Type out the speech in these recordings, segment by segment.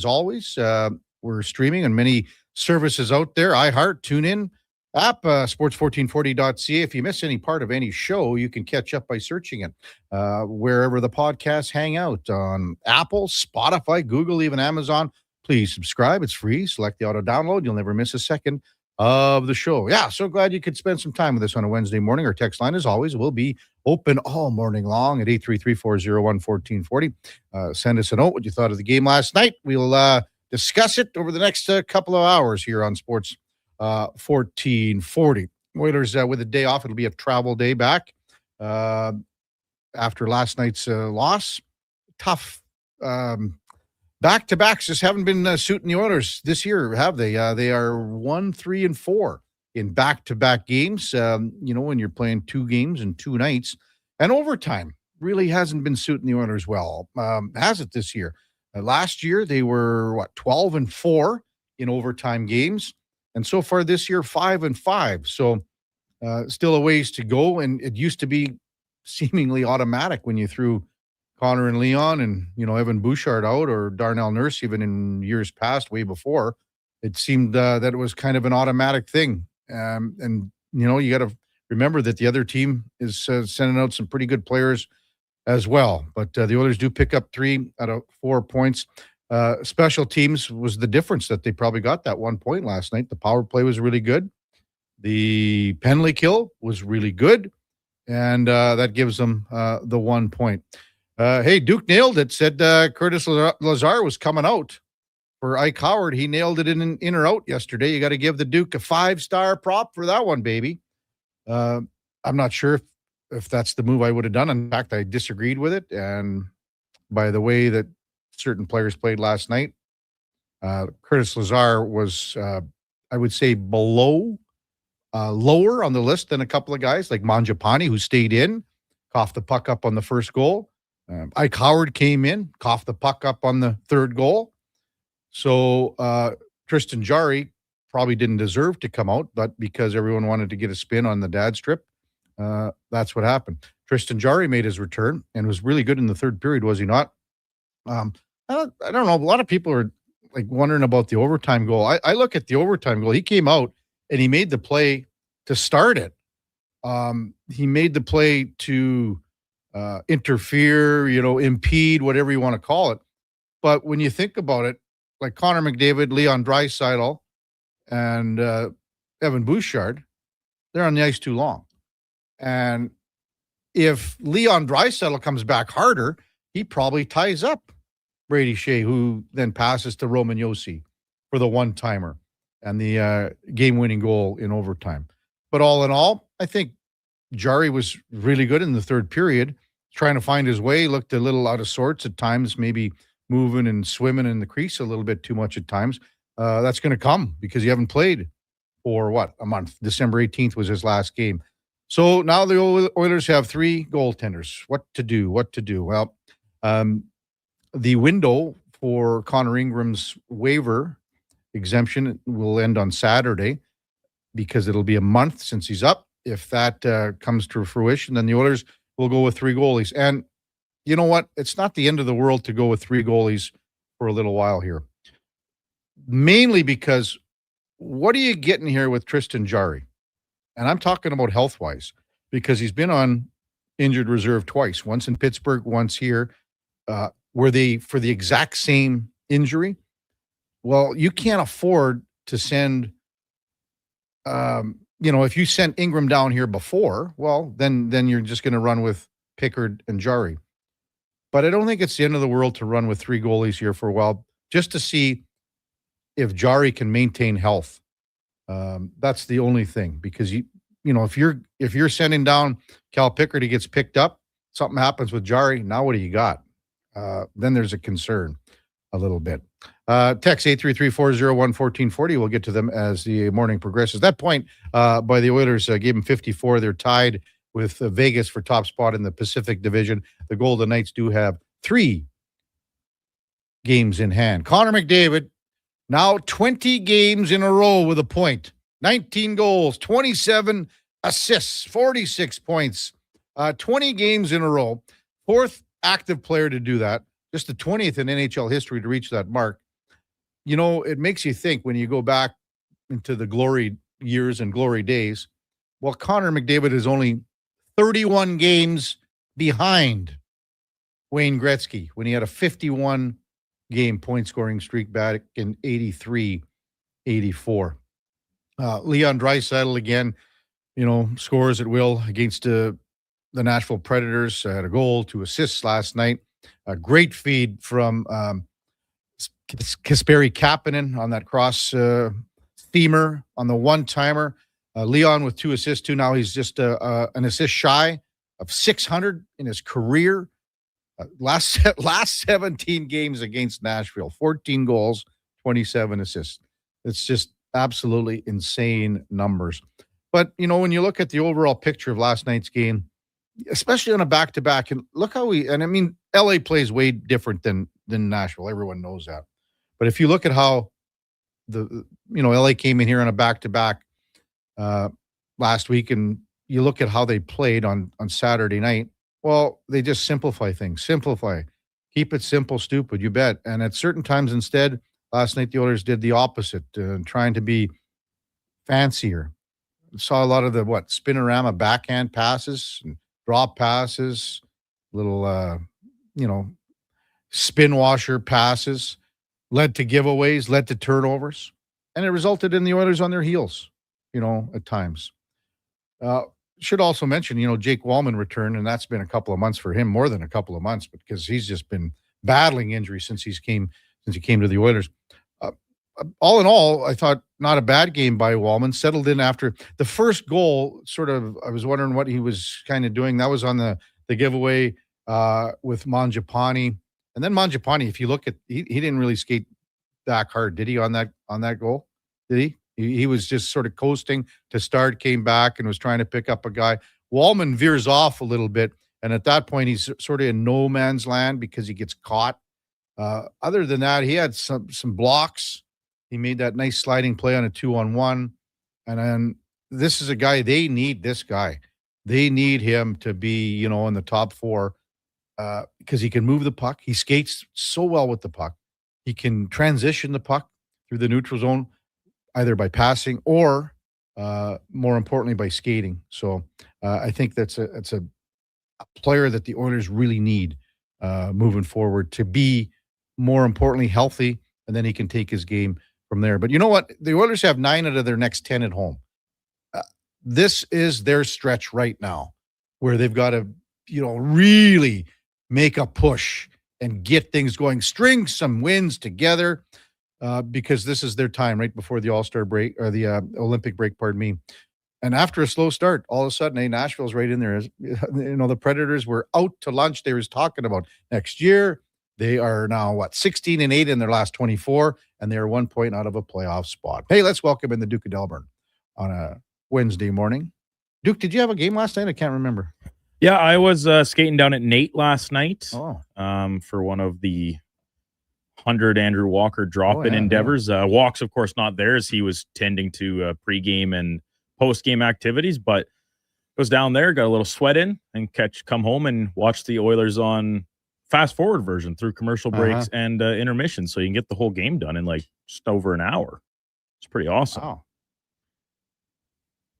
as always, we're streaming on many services out there. iHeart, TuneIn, app, sports1440.ca. If you miss any part of any show, you can catch up by searching it wherever the podcasts hang out on Apple, Spotify, Google, even Amazon. Please subscribe. It's free. Select the auto download. You'll never miss a second of the show. Yeah, so glad you could spend some time with us on a Wednesday morning. Our text line, as always, will be open all morning long at 833-401-1440. Send us a note what you thought of the game last night. We'll discuss it over the next couple of hours here on Sports 1440. Oilers with a day off. It'll be a travel day back after last night's loss. Tough back-to-backs just haven't been suiting the Oilers this year, have they? They are 1-3-4 in back-to-back games. When you're playing 2 games in 2 nights, and overtime really hasn't been suiting the Oilers well, has it this year? Last year they were 12-4 in overtime games, and so far this year 5-5. So still a ways to go, and it used to be seemingly automatic when you threw Connor and Leon and, Evan Bouchard out, or Darnell Nurse even in years past, way before. It seemed that it was kind of an automatic thing. And you got to remember that the other team is sending out some pretty good players as well. But the Oilers do pick up 3 out of 4 points. Special teams was the difference, that they probably got that 1 point last night. The power play was really good. The penalty kill was really good. And that gives them the 1 point. Hey, Duke nailed it. Said Curtis Lazar was coming out for Ike Howard. He nailed it in or out yesterday. You got to give the Duke a 5-star prop for that one, baby. I'm not sure if that's the move I would have done. In fact, I disagreed with it. And by the way that certain players played last night, Curtis Lazar was, I would say, lower on the list than a couple of guys like Mangiapane, who stayed in, coughed the puck up on the first goal. Ike Howard came in, coughed the puck up on the third goal. So Tristan Jarry probably didn't deserve to come out, but because everyone wanted to get a spin on the dad strip, that's what happened. Tristan Jarry made his return and was really good in the third period, was he not? I don't know. A lot of people are wondering about the overtime goal. I look at the overtime goal. He came out and he made the play to start it. He made the play to interfere, impede, whatever you want to call it. But when you think about it, like Connor McDavid, Leon Draisaitl, and Evan Bouchard, they're on the ice too long. And if Leon Draisaitl comes back harder, he probably ties up Brady Shea, who then passes to Roman Josi for the one-timer and the game-winning goal in overtime. But all in all, I think Jarry was really good in the third period, trying to find his way, looked a little out of sorts at times, maybe moving and swimming in the crease a little bit too much at times. That's going to come because you haven't played for, a month. December 18th was his last game. So now the Oilers have 3 goaltenders. What to do? Well, the window for Connor Ingram's waiver exemption will end on Saturday because it'll be a month since he's up. If that comes to fruition, then the Oilers will go with 3 goalies. And you know what? It's not the end of the world to go with 3 goalies for a little while here. Mainly because what are you getting here with Tristan Jarry? And I'm talking about health-wise, because he's been on injured reserve twice, once in Pittsburgh, once here. Were they for the exact same injury? Well, you can't afford to send if you sent Ingram down here before, well, then you're just going to run with Pickard and Jarry. But I don't think it's the end of the world to run with 3 goalies here for a while, just to see if Jarry can maintain health. That's the only thing, because if you're sending down Cal Pickard, he gets picked up, something happens with Jarry. Now what do you got? Then there's a concern a little bit. Text 833-401-1440. We'll get to them as the morning progresses. That point by the Oilers gave them 54. They're tied with Vegas for top spot in the Pacific Division. The Golden Knights do have 3 games in hand. Connor McDavid, now 20 games in a row with a point. 19 goals, 27 assists, 46 points. 20 games in a row. 4th active player to do that. Just the 20th in NHL history to reach that mark. it makes you think when you go back into the glory years and glory days. Well, Connor McDavid is only 31 games behind Wayne Gretzky when he had a 51 game point scoring streak back in 83-84. Leon Draisaitl again, scores at will against the Nashville Predators. Had a goal, 2 assists last night. A great feed from Kasperi Kapanen on that cross steamer on the one-timer. Leon with 2 assists, too. Now he's just an assist shy of 600 in his career. Last 17 games against Nashville, 14 goals, 27 assists. It's just absolutely insane numbers. But, when you look at the overall picture of last night's game, especially on a back-to-back, and look how LA plays way different than Nashville. Everyone knows that. But if you look at how LA came in here on a back-to-back last week, and you look at how they played on Saturday night, well, they just simplify things. Simplify. Keep it simple, stupid, you bet. And at certain times instead, last night the Oilers did the opposite, trying to be fancier. Saw a lot of the spinorama backhand passes and drop passes, little spin washer passes, led to giveaways, led to turnovers, and it resulted in the Oilers on their heels, at times. Should also mention, Jake Wallman returned, and that's been a couple of months for him, more than a couple of months, because he's just been battling injury since he came to the Oilers. All in all, I thought not a bad game by Wallman. Settled in after the first goal. I was wondering what he was kind of doing. That was on the giveaway with Mangiapane, and then Mangiapane. If you look at, he didn't really skate back hard, did he? On that goal, did he? He was just sort of coasting to start, came back and was trying to pick up a guy. Wallman veers off a little bit, and at that point he's sort of in no man's land because he gets caught. Other than that, he had some blocks. He made that nice sliding play on a 2-on-1. And then this is a guy, they need this guy. They need him to be, in the top 4 because he can move the puck. He skates so well with the puck. He can transition the puck through the neutral zone, either by passing or, more importantly, by skating. So I think that's a player that the Oilers really need moving forward to be, more importantly, healthy, and then he can take his game from there. But you know what? The Oilers have 9 out of their next 10 at home. This is their stretch right now where they've got to, really make a push and get things going, string some wins together because this is their time right before the All-Star break or the Olympic break, pardon me. And after a slow start, all of a sudden, Nashville's right in there. The Predators were out to lunch. They was talking about next year. They are now, 16-8 in their last 24, and they are 1 point out of a playoff spot. Hey, let's welcome in the Duke of Delburne on a Wednesday morning. Duke, did you have a game last night? I can't remember. Yeah, I was skating down at Nate last night for one of the 100 Andrew Walker drop-in endeavors. Yeah. Walks, of course, not there as he was tending to pregame and post-game activities, but goes down there, got a little sweat in, and come home and watch the Oilers on fast forward version through commercial breaks and intermission, so you can get the whole game done in just over an hour. It's pretty awesome. Wow.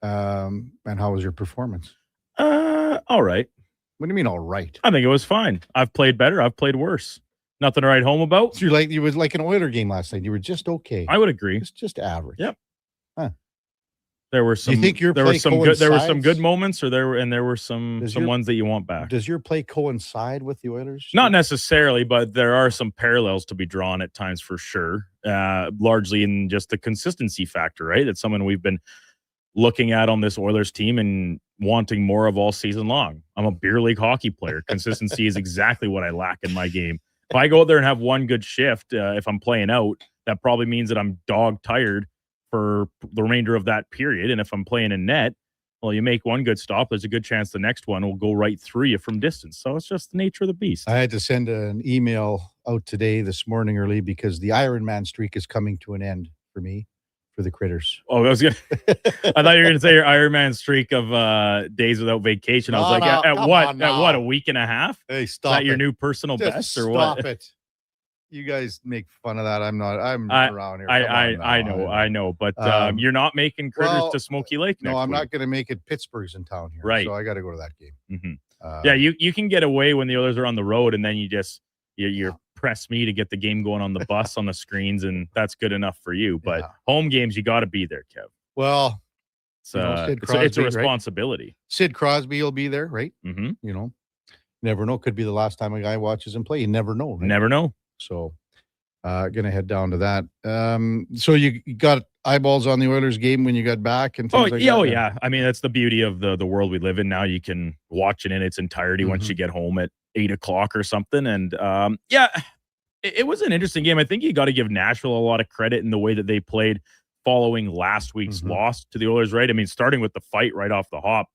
And how was your performance? All right. What do you mean all right? I think it was fine. I've played better. I've played worse. Nothing to write home about. So you was like an Oiler game last night. You were just okay. I would agree. It's just average. Yep. Huh. There were some. You think there were some good. There were some good moments, there were some ones that you want back. Does your play coincide with the Oilers? Not necessarily, but there are some parallels to be drawn at times for sure. Largely in just the consistency factor, right? That's something we've been looking at on this Oilers team and wanting more of all season long. I'm a beer league hockey player. Consistency is exactly what I lack in my game. If I go out there and have one good shift, if I'm playing out, that probably means that I'm dog tired for the remainder of that period. And if I'm playing in net, well, you make one good stop, there's a good chance the next one will go right through you from distance. So it's just the nature of the beast. I had to send an email out this morning early because the Ironman streak is coming to an end for me, for the Critters. Oh, I was gonna I thought you were gonna say your Ironman streak of days without vacation. I was at what, a week and a half? Hey, stop Is that your new personal best or what? Stop it. You guys make fun of that. I'm not. I'm I around here. Come on now. I know, but you're not making critters well, to Smoky Lake No, next I'm week. not going to make it. Pittsburgh's in town here, Right. so I got to go to that game. Mm-hmm. Yeah, you can get away when the Oilers are on the road, and then you press me to get the game going on the bus on the screens, and that's good enough for you. But home games, you got to be there, Kev. Well, it's a responsibility. Right? Sid Crosby will be there, right? Mm-hmm. You know, never know. Could be the last time a guy watches him play. You never know. Right? Never know. So, gonna head down to that. So you got eyeballs on the Oilers game when you got back and things like that? Oh yeah. I mean, that's the beauty of the world we live in now. You can watch it in its entirety once you get home at 8:00 or something. And it was an interesting game. I think you got to give Nashville a lot of credit in the way that they played following last week's loss to the Oilers, right? I mean, starting with the fight right off the hop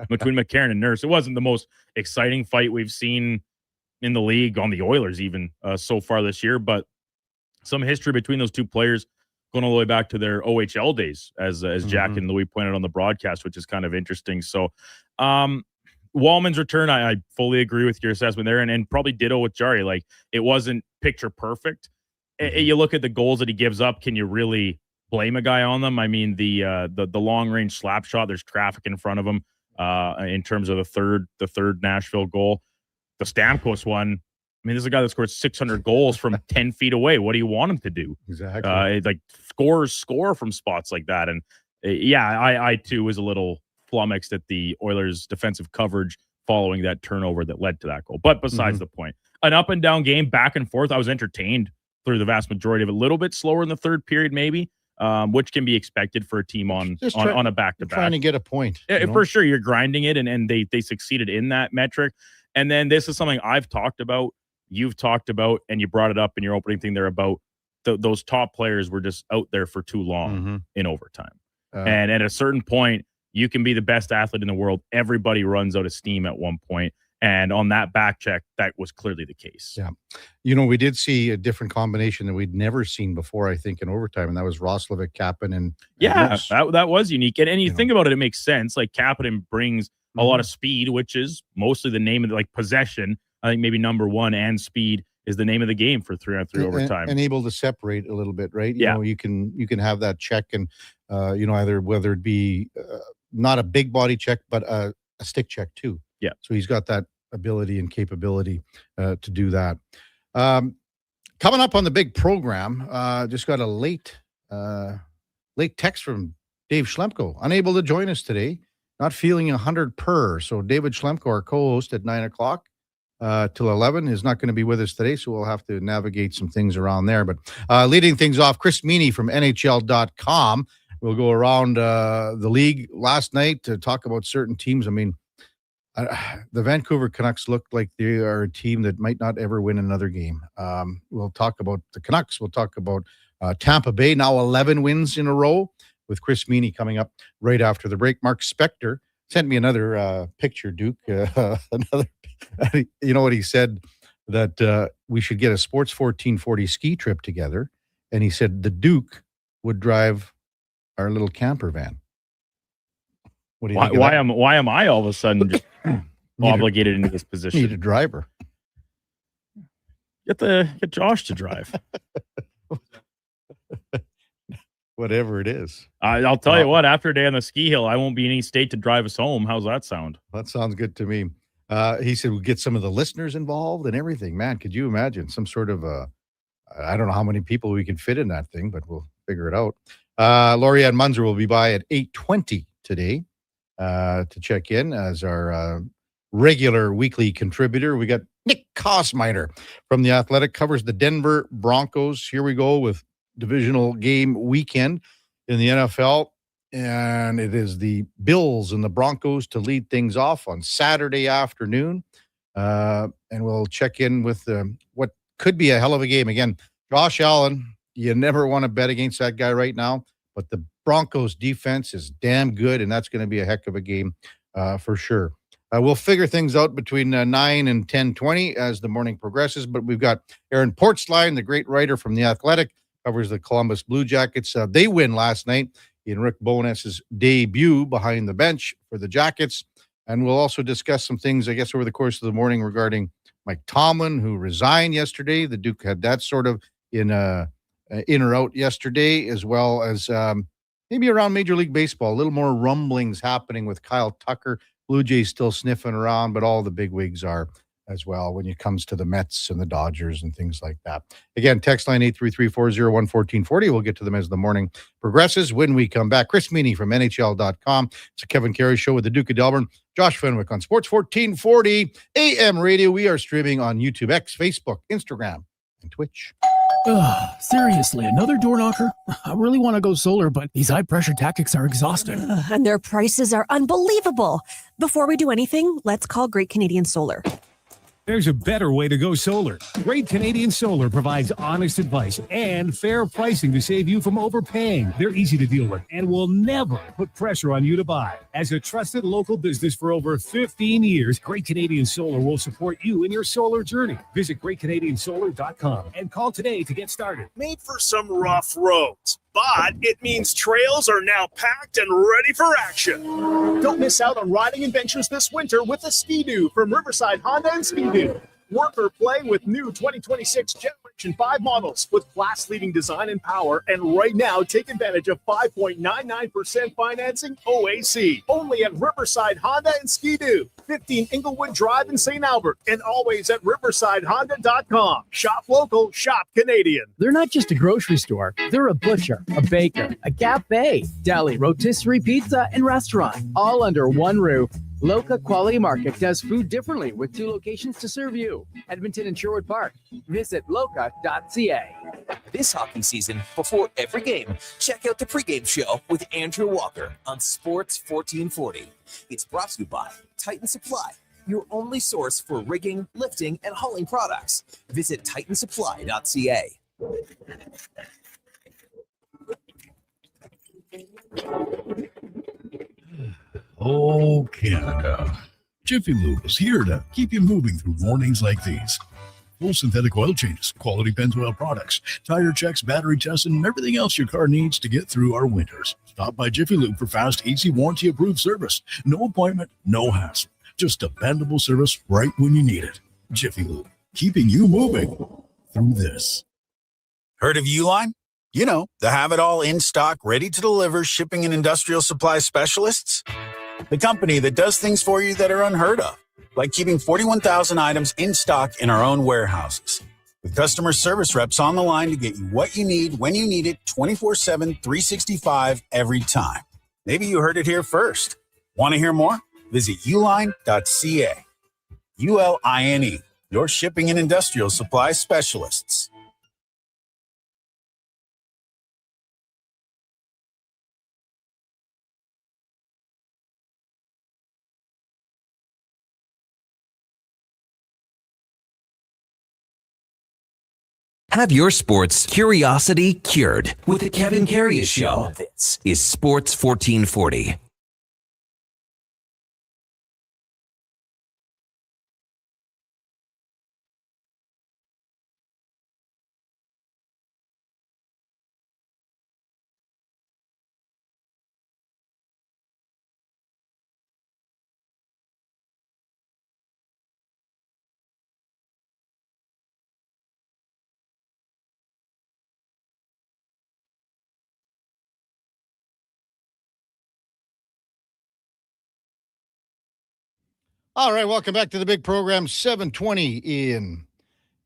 between McCarron and Nurse. It wasn't the most exciting fight we've seen in the league on the Oilers even so far this year, but some history between those two players going all the way back to their OHL days, as Jack and Louis pointed on the broadcast, which is kind of interesting. So Wallman's return, I fully agree with your assessment there, and probably ditto with Jarry. Like, it wasn't picture perfect. You look at the goals that he gives up, can you really blame a guy on them? I mean, the long range slap shot, there's traffic in front of him in terms of the third Nashville goal. The Stamkos one, I mean, this is a guy that scored 600 goals from 10 feet away. What do you want him to do? Exactly. Like, score from spots like that. And I too was a little flummoxed at the Oilers' defensive coverage following that turnover that led to that goal. But besides the point, an up and down game, back and forth. I was entertained through the vast majority of it. A little bit slower in the third period, maybe, which can be expected for a team on a back-to-back. Trying to get a point. Yeah, for sure. You're grinding it, and they succeeded in that metric. And then this is something I've talked about, you've talked about, and you brought it up in your opening thing there about those top players were just out there for too long in overtime. And at a certain point, you can be the best athlete in the world. Everybody runs out of steam at one point. And on that back check, that was clearly the case. Yeah. You know, we did see a different combination that we'd never seen before, I think, in overtime, and that was Roslovic, Kapanen, and that was unique. And you think about it, it makes sense. Like, Kapanen brings a lot of speed, which is mostly the name of possession. I think maybe number one, and speed is the name of the game for 3-on-3 overtime. And able to separate a little bit, right? You know, you can have that check, and either whether it be not a big body check, but a stick check too. Yeah. So he's got that ability and capability to do that. Coming up on the big program, just got a late text from Dave Schlemko, unable to join us today, not feeling 100%. So David Schlemko, our co-host at 9:00 till 11, is not going to be with us today. So we'll have to navigate some things around there. But leading things off, Chris Meany from NHL.com. We'll go around the league last night to talk about certain teams. I mean, the Vancouver Canucks look like they are a team that might not ever win another game. We'll talk about the Canucks. We'll talk about Tampa Bay, now 11 wins in a row, with Chris Meany coming up right after the break. Mark Spector sent me another picture, Duke. Another, you know what he said? That we should get a Sports 1440 ski trip together. And he said the Duke would drive our little camper van. What do you think of that? Why am I all of a sudden just obligated into this position? Need a driver. Get Josh to drive. Whatever it is. I'll tell you what, after a day on the ski hill, I won't be in any state to drive us home. How's that sound? That sounds good to me. He said we'll get some of the listeners involved and everything. Man, could you imagine some sort of I don't know how many people we can fit in that thing, but we'll figure it out. Lorianne Munzer will be by at 8:20 today to check in as our regular weekly contributor. We got Nick Kosminer from The Athletic, covers the Denver Broncos. Here we go with divisional game weekend in the NFL. And it is the Bills and the Broncos to lead things off on Saturday afternoon. And we'll check in with what could be a hell of a game. Again, Josh Allen, you never want to bet against that guy right now, but the Broncos defense is damn good, and that's going to be a heck of a game for sure. We'll figure things out between 9 and 10:20 as the morning progresses, but we've got Aaron Portzline, the great writer from The Athletic, covers the Columbus Blue Jackets. They win last night in Rick Bowness's debut behind the bench for the Jackets. And we'll also discuss some things, I guess, over the course of the morning regarding Mike Tomlin, who resigned yesterday. The Duke had that sort of in or out yesterday, as well as maybe around Major League Baseball. A little more rumblings happening with Kyle Tucker. Blue Jays still sniffing around, but all the bigwigs are as well when it comes to the Mets and the Dodgers and things like that. Again, text line 833-401-1440. We'll get to them as the morning progresses. When we come back, Chris Meany from NHL.com. It's a Kevin Karius show with the Duke of Delburne. Josh Fenwick on Sports 1440 AM radio. We are streaming on YouTube, X, Facebook, Instagram, and Twitch. Seriously, another door knocker? I really want to go solar, but these high-pressure tactics are exhausting. And their prices are unbelievable. Before we do anything, let's call Great Canadian Solar. There's a better way to go solar. Great Canadian Solar provides honest advice and fair pricing to save you from overpaying. They're easy to deal with and will never put pressure on you to buy. As a trusted local business for over 15 years, Great Canadian Solar will support you in your solar journey. Visit GreatCanadianSolar.com and call today to get started. Made for some rough roads, but it means trails are now packed and ready for action. Don't miss out on riding adventures this winter with a Ski-Doo from Riverside Honda and Ski-Doo. Work or play with new 2026 Generation 5 models with class-leading design and power. And right now, take advantage of 5.99% financing OAC. Only at Riverside Honda and Ski-Doo. 15 Inglewood Drive in St. Albert. And always at riversidehonda.com. Shop local, shop Canadian. They're not just a grocery store. They're a butcher, a baker, a cafe, deli, rotisserie pizza, and restaurant, all under one roof. Loca Quality Market does food differently with 2 locations to serve you. Edmonton and Sherwood Park. Visit loca.ca. This hockey season, before every game, check out the pregame show with Andrew Walker on Sports 1440. It's brought to you by Titan Supply, your only source for rigging, lifting, and hauling products. Visit titansupply.ca. Oh, Canada. Jiffy Lube is here to keep you moving through mornings like these. Full synthetic oil changes, quality Pennzoil products, tire checks, battery tests, and everything else your car needs to get through our winters. Stop by Jiffy Lube for fast, easy, warranty-approved service. No appointment, no hassle. Just dependable service right when you need it. Jiffy Lube, keeping you moving through this. Heard of Uline? You know, the have-it-all in-stock, ready-to-deliver shipping and industrial supply specialists. The company that does things for you that are unheard of, like keeping 41,000 items in stock in our own warehouses. With customer service reps on the line to get you what you need, when you need it, 24/7, 365, every time. Maybe you heard it here first. Want to hear more? Visit uline.ca. ULINE, your shipping and industrial supply specialists. Have your sports curiosity cured with the Kevin Karius Show. This is Sports 1440. All right, welcome back to the big program, 720 in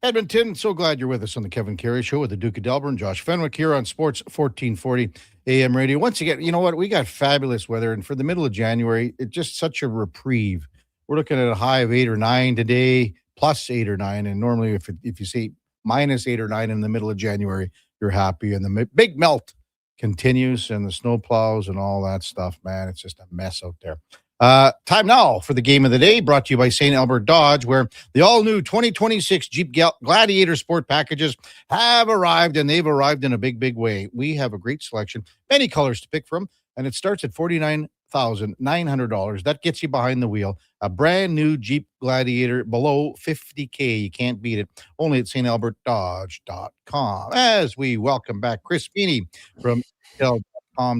Edmonton. So glad you're with us on the Kevin Karius Show with the Duke of Delburne. Josh Fenwick here on Sports 1440 AM radio. Once again, you know what? We got fabulous weather, and for the middle of January, it's just such a reprieve. We're looking at a high of 8 or 9 today, plus 8 or 9, and normally if you say minus 8 or 9 in the middle of January, you're happy, and the big melt continues, and the snow plows and all that stuff, man. It's just a mess out there. Time now for the game of the day, brought to you by St. Albert Dodge, where the all-new 2026 Jeep Gladiator Sport packages have arrived, and they've arrived in a big, big way. We have a great selection, many colors to pick from, and it starts at $49,900. That gets you behind the wheel. A brand new Jeep Gladiator below $50K. You can't beat it. Only at StAlbertDodge.com. As we welcome back Chris Meany from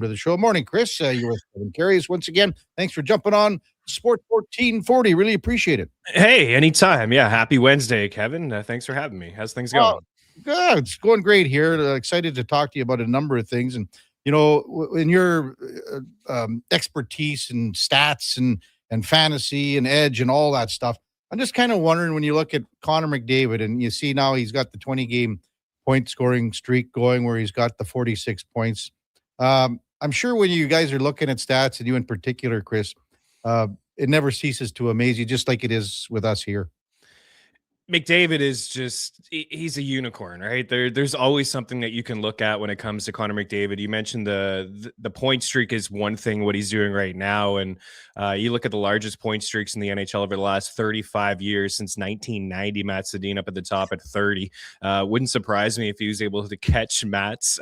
to the show. Morning, Chris. You're with Kevin Karius once again. Thanks for jumping on Sport 1440. Really appreciate it. Hey, anytime. Yeah, happy Wednesday, Kevin. Thanks for having me. How's things going? Good. It's going great here. Excited to talk to you about a number of things. And, you know, in your expertise and stats and fantasy and edge and all that stuff, I'm just kind of wondering when you look at Connor McDavid and you see now he's got the 20-game point scoring streak going where he's got the 46 points. I'm sure when you guys are looking at stats, and you in particular, Chris, it never ceases to amaze you, just like it is with us here. McDavid is just, he's a unicorn, right? There's always something that you can look at when it comes to Connor McDavid. You mentioned the point streak is one thing, what he's doing right now. And you look at the largest point streaks in the NHL over the last 35 years since 1990, Matt Sedin up at the top at 30. Wouldn't surprise me if he was able to catch Matt's.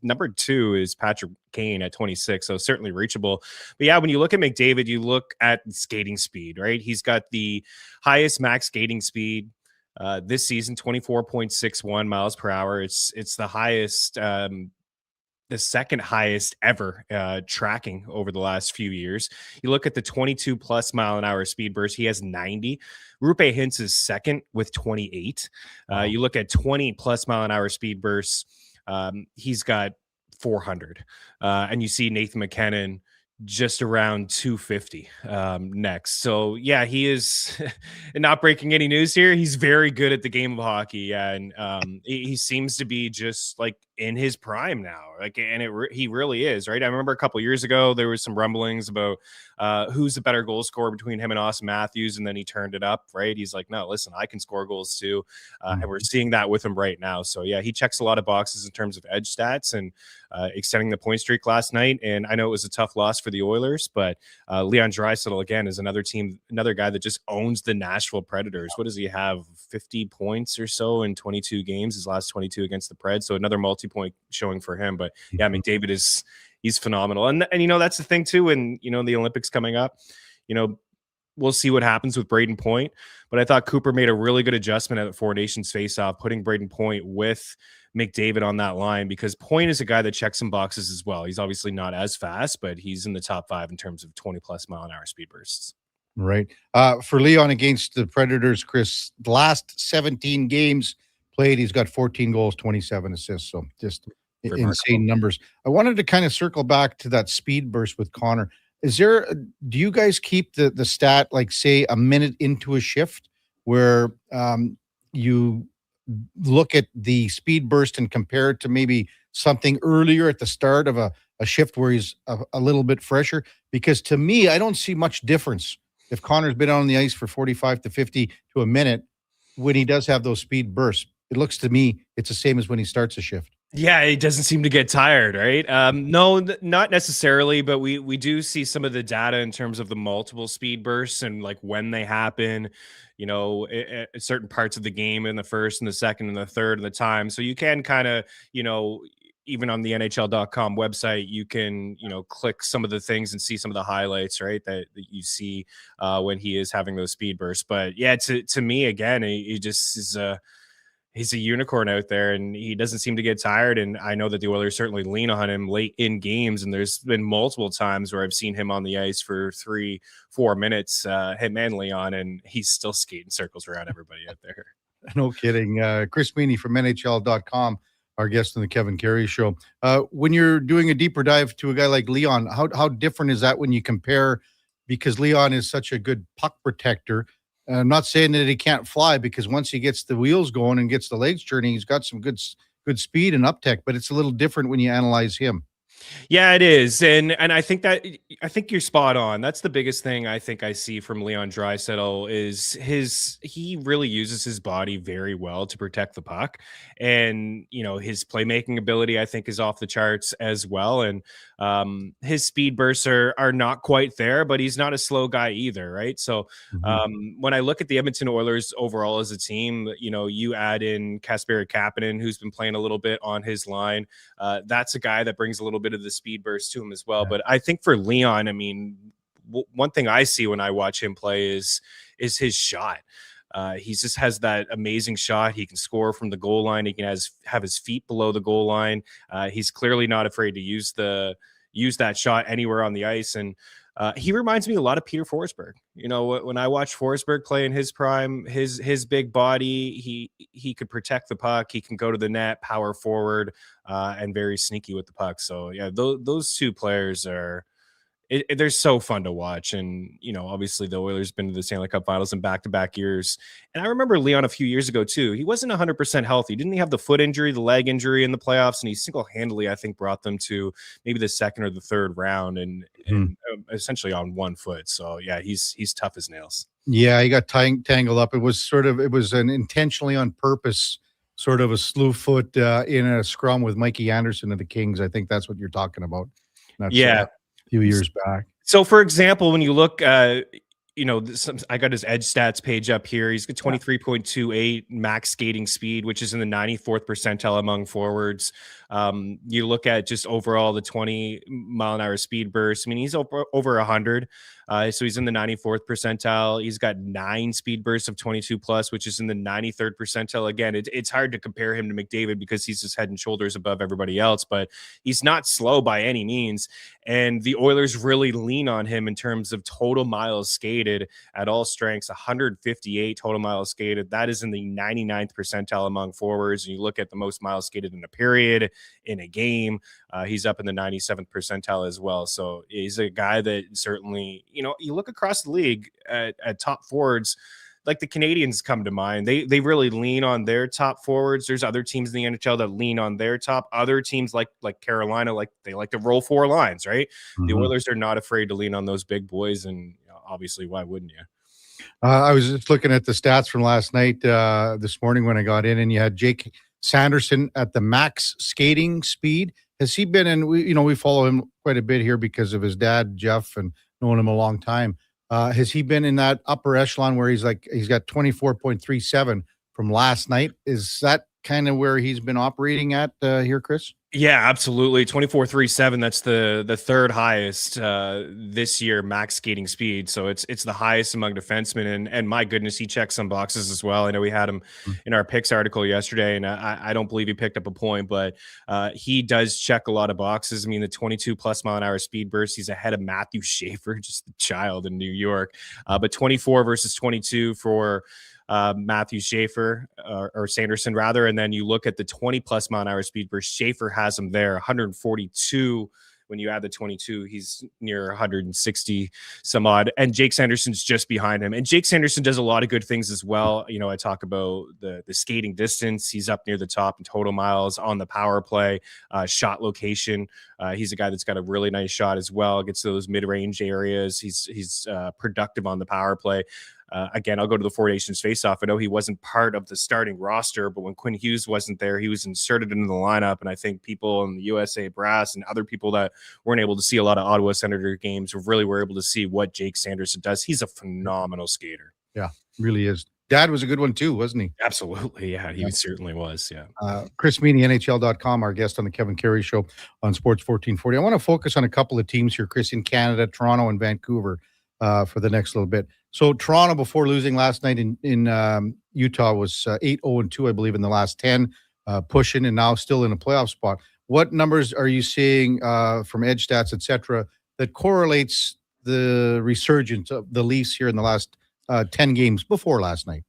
Number 2 is Patrick Kane at 26, so certainly reachable. But yeah, when you look at McDavid, you look at skating speed, right? He's got the highest max skating speed this season, 24.61 miles per hour. It's the highest, the second highest ever tracking over the last few years. You look at the 22 plus mile an hour speed burst, he has 90. Rupe Hintz is second with 28. You look at 20 plus mile an hour speed bursts, he's got 400. And you see Nathan McKinnon just around 250 next. So yeah, he is not breaking any news here. He's very good at the game of hockey. Yeah, and he seems to be just like in his prime now. Like, and he really is, right? I remember a couple years ago there was some rumblings about who's the better goal scorer between him and Austin Matthews, and then he turned it up, right? He's like, no, listen, I can score goals too, and we're seeing that with him right now. So yeah, he checks a lot of boxes in terms of edge stats and extending the point streak last night. And I know it was a tough loss for the Oilers, but Leon Draisaitl again is another guy that just owns the Nashville Predators. What does he have? 50 points or so in 22 games, his last 22 against the Preds. So another multi-point showing for him. But yeah, McDavid he's phenomenal. And you know, that's the thing too. And you know, the Olympics coming up, you know, we'll see what happens with Braden Point. But I thought Cooper made a really good adjustment at the Four Nations face-off, putting Braden Point with McDavid on that line, because Point is a guy that checks some boxes as well. He's obviously not as fast, but he's in the top 5 in terms of 20 plus mile an hour speed bursts. Right. For Leon against the Predators, Chris, the last 17 games played, he's got 14 goals, 27 assists. So just insane numbers. I wanted to kind of circle back to that speed burst with Connor. Do you guys keep the stat, like say a minute into a shift where you look at the speed burst and compare it to maybe something earlier at the start of a shift where he's a little bit fresher? Because to me, I don't see much difference if Connor's been on the ice for 45 to 50 to a minute when he does have those speed bursts. It looks to me it's the same as when he starts a shift. Yeah, he doesn't seem to get tired, right? No, not necessarily, but we do see some of the data in terms of the multiple speed bursts and like when they happen, you know, at certain parts of the game in the first and the second and the third of the time. So you can kind of, you know, even on the NHL.com website, you can, you know, click some of the things and see some of the highlights, right, that you see when he is having those speed bursts. But yeah, to me, again, he just is he's a unicorn out there, and he doesn't seem to get tired. And I know that the Oilers certainly lean on him late in games. And there's been multiple times where I've seen him on the ice for 3-4 minutes, him and Leon, and he's still skating circles around everybody out there. No kidding. Chris Meany from NHL.com, our guest on the Kevin Karius Show. When you're doing a deeper dive to a guy like Leon, how different is that when you compare? Because Leon is such a good puck protector. I'm not saying that he can't fly, because once he gets the wheels going and gets the legs turning, he's got some good speed and uptake, but it's a little different when you analyze him. Yeah, it is. And I think you're spot on. That's the biggest thing I think I see from Leon Draisaitl is he really uses his body very well to protect the puck. And, you know, his playmaking ability, I think, is off the charts as well. And his speed bursts are not quite there, but he's not a slow guy either, right? So when I look at the Edmonton Oilers overall as a team, you know, you add in Kasperi Kapanen, who's been playing a little bit on his line. That's a guy that brings a little bit of the speed burst to him as well. Yeah. But I think for Leon, I mean, one thing I see when I watch him play is his shot. He just has that amazing shot. He can score from the goal line. He can have his feet below the goal line. He's clearly not afraid to use that shot anywhere on the ice. And He reminds me a lot of Peter Forsberg. You know, when I watch Forsberg play in his prime, his big body, he could protect the puck. He can go to the net, power forward, and very sneaky with the puck. So yeah, those two players are. They're so fun to watch. And, you know, obviously the Oilers been to the Stanley Cup finals in back-to-back years. And I remember Leon a few years ago too. He wasn't 100% healthy. Didn't he have the foot injury, the leg injury in the playoffs? And he single-handedly, I think, brought them to maybe the second or the third round and essentially on one foot. So yeah, he's tough as nails. Yeah, he got tangled up. It was an intentionally on purpose sort of a slew foot in a scrum with Mikey Anderson of the Kings. I think that's what you're talking about. That's, yeah. Few years back. So, for example, when you look, you know, I got his edge stats page up here. He's got 23.28 max skating speed, which is in the 94th percentile among forwards. You look at just overall the 20-mile-an-hour speed burst. I mean, he's over 100. So he's in the 94th percentile. He's got 9 speed bursts of 22 plus, which is in the 93rd percentile. Again, it's hard to compare him to McDavid because he's just head and shoulders above everybody else, but he's not slow by any means. And the Oilers really lean on him in terms of total miles skated at all strengths, 158 total miles skated. That is in the 99th percentile among forwards. And you look at the most miles skated in a period, in a game, he's up in the 97th percentile as well. So he's a guy that certainly, you know, you look across the league at top forwards, like the Canadians come to mind. They really lean on their top forwards. There's other teams in the NHL that lean on their top. Other teams like Carolina, they like to roll 4 lines, right? Mm-hmm. The Oilers are not afraid to lean on those big boys, and obviously, why wouldn't you? I was just looking at the stats from last night, this morning when I got in, and you had Jake Sanderson at the max skating speed. Has he been in? We follow him quite a bit here because of his dad, Jeff, and known him a long time. Has he been in that upper echelon where he's got 24.37 from last night? Is that kind of where he's been operating at here, Chris? Yeah, absolutely. 24.37. That's the third highest this year max skating speed. So it's the highest among defensemen. And my goodness, he checks some boxes as well. I know we had him in our picks article yesterday, and I don't believe he picked up a point, but he does check a lot of boxes. I mean, the 22 plus mile an hour speed burst, he's ahead of Matthew Schaefer, just the child in New York. But 24 versus 22 for Matthew Schaefer or Sanderson rather. And then you look at the 20 plus mile an hour speed burst. Schaefer has him there 142. When you add the 22, he's near 160 some odd. And Jake Sanderson's just behind him. And Jake Sanderson does a lot of good things as well. You know, I talk about the skating distance. He's up near the top in total miles on the power play, shot location. He's a guy that's got a really nice shot as well. Gets to those mid-range areas. He's productive on the power play. Again, I'll go to the Four Nations faceoff. I know he wasn't part of the starting roster, but when Quinn Hughes wasn't there, he was inserted into the lineup. And I think people in the USA brass and other people that weren't able to see a lot of Ottawa Senator games really were able to see what Jake Sanderson does. He's a phenomenal skater. Yeah, really is. Dad was a good one too, wasn't he? Absolutely. Yeah, he certainly was. Yeah. Chris Meany, NHL.com, our guest on the Kevin Karius Show on Sports 1440. I want to focus on a couple of teams here, Chris, in Canada, Toronto and Vancouver for the next little bit. So Toronto, before losing last night in Utah, was 8-0-2, I believe, in the last 10, pushing and now still in a playoff spot. What numbers are you seeing from Edge Stats, et cetera, that correlates the resurgence of the Leafs here in the last 10 games before last night?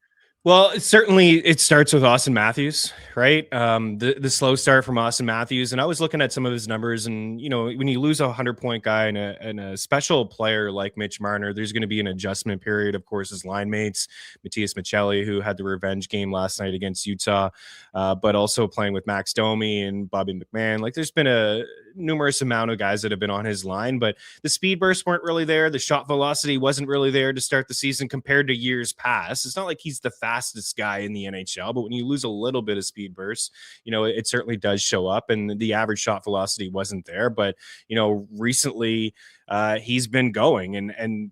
Well, certainly it starts with Austin Matthews, right? The slow start from Austin Matthews. And I was looking at some of his numbers, and, you know, when you lose a 100-point guy and a special player like Mitch Marner, there's going to be an adjustment period. Of course, his line mates, Matthias Michelli, who had the revenge game last night against Utah, but also playing with Max Domi and Bobby McMahon. Like, there's been a numerous amount of guys that have been on his line, but the speed bursts weren't really there. The shot velocity wasn't really there to start the season compared to years past. It's not like he's the fastest guy in the NHL, but when you lose a little bit of speed bursts, you know, it certainly does show up, and the average shot velocity wasn't there. But, you know, recently he's been going, and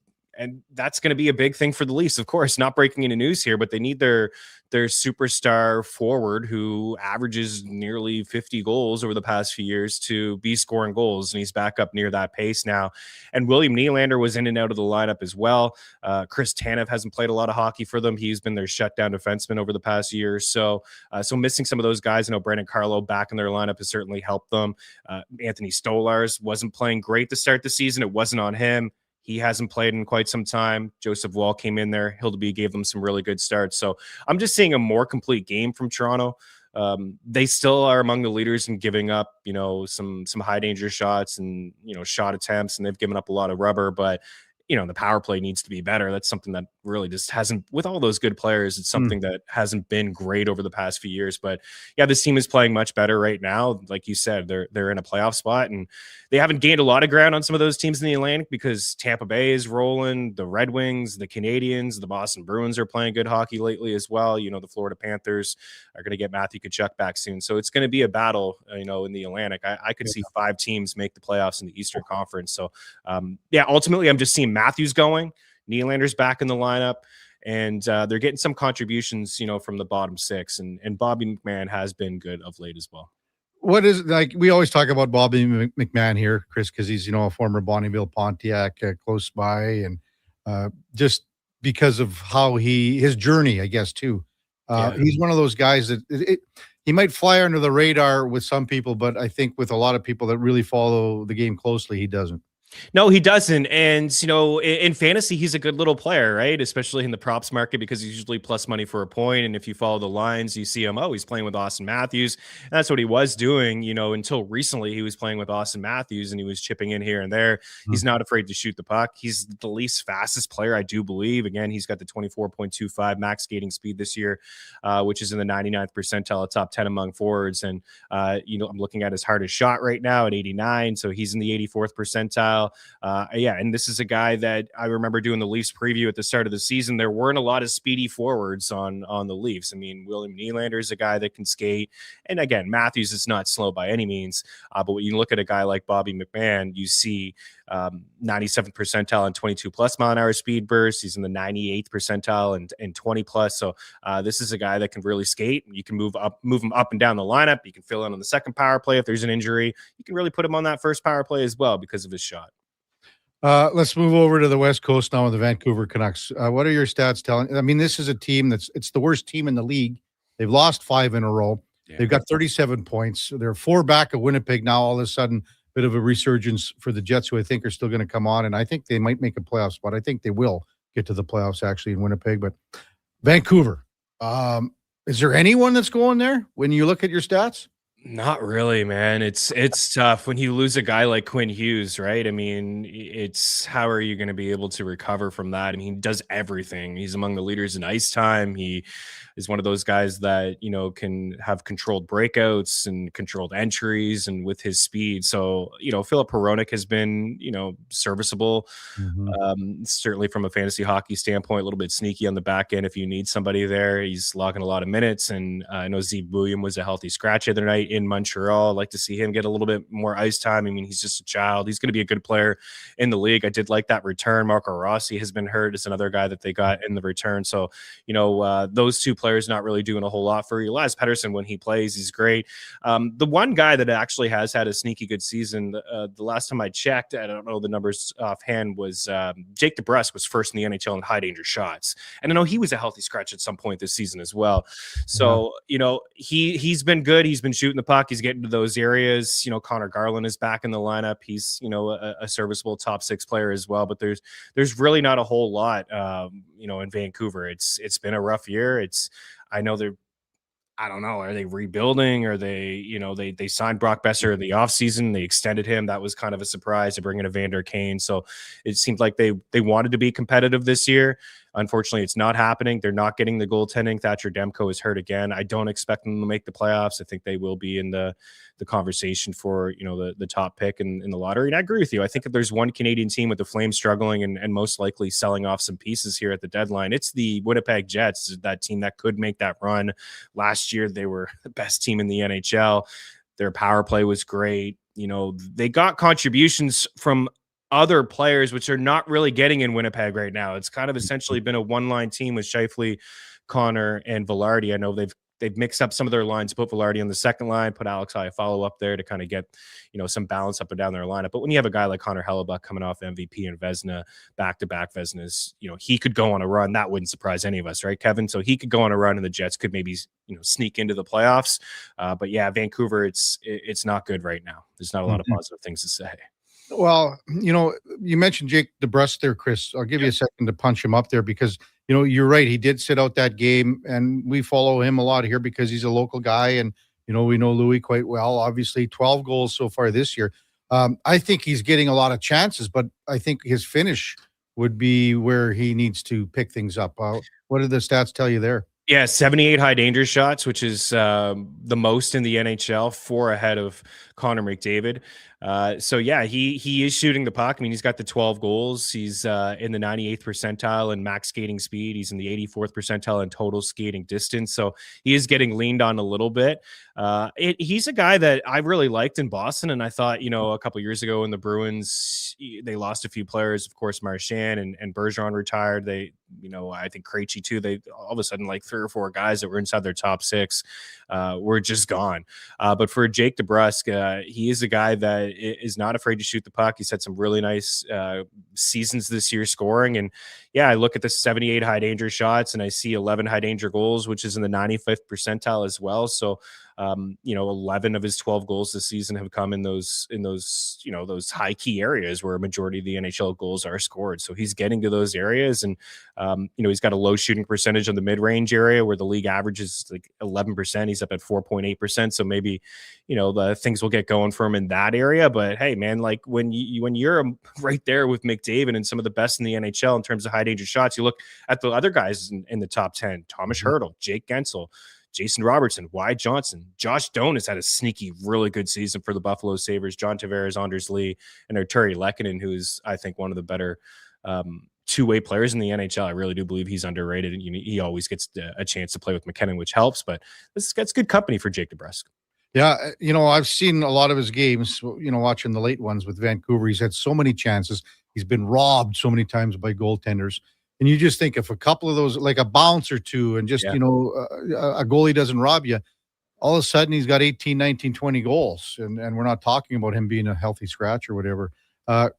that's going to be a big thing for the Leafs. Of course, not breaking into news here, but they need their superstar forward who averages nearly 50 goals over the past few years to be scoring goals, and he's back up near that pace now. And William Nylander was in and out of the lineup as well. Chris Tanev hasn't played a lot of hockey for them. He's been their shutdown defenseman over the past year or so. So missing some of those guys, I know Brandon Carlo back in their lineup has certainly helped them. Anthony Stolarz wasn't playing great to start the season. It wasn't on him. He hasn't played in quite some time. Joseph Wall came in there. Hildeby gave them some really good starts. So I'm just seeing a more complete game from Toronto. They still are among the leaders in giving up, some high danger shots and, shot attempts, and they've given up a lot of rubber, but the power play needs to be better. That's something that really just hasn't, with all those good players, it's something that hasn't been great over the past few years. But yeah, this team is playing much better right now. Like you said, they're in a playoff spot, and they haven't gained a lot of ground on some of those teams in the Atlantic because Tampa Bay is rolling, the Red Wings, the Canadiens, the Boston Bruins are playing good hockey lately as well. The Florida Panthers are going to get Matthew Tkachuk back soon. So it's going to be a battle, in the Atlantic. I could see 5 teams make the playoffs in the Eastern Conference. So ultimately I'm just seeing Matthews going, Nylander's back in the lineup, and they're getting some contributions, from the bottom 6, and Bobby McMahon has been good of late as well. What is, like, we always talk about Bobby McMahon here, Chris, because he's, a former Bonnyville Pontiac close by, and just because of how his journey, I guess, too. He's one of those guys that he might fly under the radar with some people, but I think with a lot of people that really follow the game closely, he doesn't. No, he doesn't. And, in fantasy, he's a good little player, right? Especially in the props market, because he's usually plus money for a point. And if you follow the lines, you see him, he's playing with Austin Matthews. And that's what he was doing, until recently. He was playing with Austin Matthews and he was chipping in here and there. He's not afraid to shoot the puck. He's the least fastest player, I do believe. Again, he's got the 24.25 max skating speed this year, which is in the 99th percentile, top 10 among forwards. And, I'm looking at his hardest shot right now at 89. So he's in the 84th percentile. And this is a guy that I remember doing the Leafs preview at the start of the season. There weren't a lot of speedy forwards on the Leafs. I mean, William Nylander is a guy that can skate, and again, Matthews is not slow by any means. But when you look at a guy like Bobby McMahon, you see 97th percentile and 22 plus mile an hour speed burst. He's in the 98th percentile and 20 plus. So this is a guy that can really skate. You can move him up and down the lineup. You can fill in on the second power play if there's an injury. You can really put him on that first power play as well because of his shot. Let's move over to the West Coast now with the Vancouver Canucks. What are your stats telling? I mean, this is a team it's the worst team in the league. They've lost 5 in a row. Yeah. They've got 37 points. They're 4 back of Winnipeg now. All of a sudden, bit of a resurgence for the Jets, who I think are still going to come on, and I think they might make a playoff spot. I think they will get to the playoffs actually in Winnipeg. But Vancouver, is there anyone that's going there when you look at your stats? Not really, man. It's tough when you lose a guy like Quinn Hughes, right? I mean, it's how are you going to be able to recover from that? I mean, he does everything. He's among the leaders in ice time. He is one of those guys that, can have controlled breakouts and controlled entries and with his speed. So, Philip Hronek has been, serviceable. Certainly from a fantasy hockey standpoint, a little bit sneaky on the back end if you need somebody there. He's logging a lot of minutes. And I know Zeke William was a healthy scratch the other night in Montreal. I'd like to see him get a little bit more ice time. I mean, he's just a child. He's going to be a good player in the league. I did like that return. Marco Rossi has been hurt. It's another guy that they got in the return. So, those two players not really doing a whole lot for you. Elias Pettersson, when he plays, he's great. The one guy that actually has had a sneaky good season, the last time I checked, I don't know the numbers offhand, was Jake DeBrusk was first in the NHL in high danger shots. And I know he was a healthy scratch at some point this season as well. So, he's been good. He's been shooting the puck. He's getting to those areas. Connor Garland is back in the lineup. He's, a serviceable top 6 player as well. But there's really not a whole lot, in Vancouver. It's been a rough year. I know I don't know. Are they rebuilding? Or they signed Brock Besser in the offseason. They extended him. That was kind of a surprise to bring in Evander Kane. So it seemed like they wanted to be competitive this year. Unfortunately, it's not happening. They're not getting the goaltending. Thatcher Demko is hurt again. I don't expect them to make the playoffs. I think they will be in the conversation for, the top pick in the lottery. And I agree with you. I think if there's one Canadian team with the Flames struggling and most likely selling off some pieces here at the deadline, it's the Winnipeg Jets, that team that could make that run. Last year, they were the best team in the NHL. Their power play was great. They got contributions from other players, which are not really getting in Winnipeg right now. It's kind of essentially been a one-line team with Scheifele, Connor, and Velarde. I know they've mixed up some of their lines, put Velarde on the second line, put Alex Iafallo up there to kind of get, some balance up and down their lineup. But when you have a guy like Connor Hellebuck coming off MVP and Vezina, back-to-back Vezinas, he could go on a run. That wouldn't surprise any of us, right, Kevin? So he could go on a run and the Jets could maybe, sneak into the playoffs. But yeah, Vancouver, it's not good right now. There's not a lot of positive things to say. Well, you mentioned Jake DeBrusk there, Chris. I'll give you a second to punch him up there because, you're right. He did sit out that game, and we follow him a lot here because he's a local guy, and, we know Louis quite well. Obviously, 12 goals so far this year. I think he's getting a lot of chances, but I think his finish would be where he needs to pick things up. What do the stats tell you there? Yeah, 78 high danger shots, which is the most in the NHL, 4 ahead of Connor McDavid. So yeah, he is shooting the puck. I mean, he's got the 12 goals. He's in the 98th percentile in max skating speed. He's in the 84th percentile in total skating distance. So he is getting leaned on a little bit. He's a guy that I really liked in Boston, and I thought, a couple years ago when the Bruins, they lost a few players. Of course, Marchand and Bergeron retired. They, I think Krejci too. They all of a sudden, like 3 or 4 guys that were inside their top 6 were just gone. But for Jake DeBrusk, he is a guy that is not afraid to shoot the puck. He's had some really nice seasons this year scoring. And yeah, I look at the 78 high danger shots and I see 11 high danger goals, which is in the 95th percentile as well. So 11 of his 12 goals this season have come in those those high key areas where a majority of the NHL goals are scored. So he's getting to those areas, and he's got a low shooting percentage on the mid range area where the league average is like 11%. He's up at 4.8%. So maybe the things will get going for him in that area. But hey, man, like when you're right there with McDavid and some of the best in the NHL in terms of high danger shots, you look at the other guys in the top 10: Thomas Hertl, Jake Gensel, Jason Robertson, Wyatt Johnson. Josh Doan has had a sneaky, really good season for the Buffalo Sabres. John Tavares, Anders Lee, and Arturi Lehkonen, who's, I think, one of the better two-way players in the NHL. I really do believe he's underrated, and he always gets a chance to play with McKinnon, which helps. But that's good company for Jake DeBrusk. Yeah, I've seen a lot of his games, watching the late ones with Vancouver. He's had so many chances. He's been robbed so many times by goaltenders. And you just think if a couple of those, like a bounce or two, and just, a goalie doesn't rob you, all of a sudden he's got 18, 19, 20 goals. And we're not talking about him being a healthy scratch or whatever.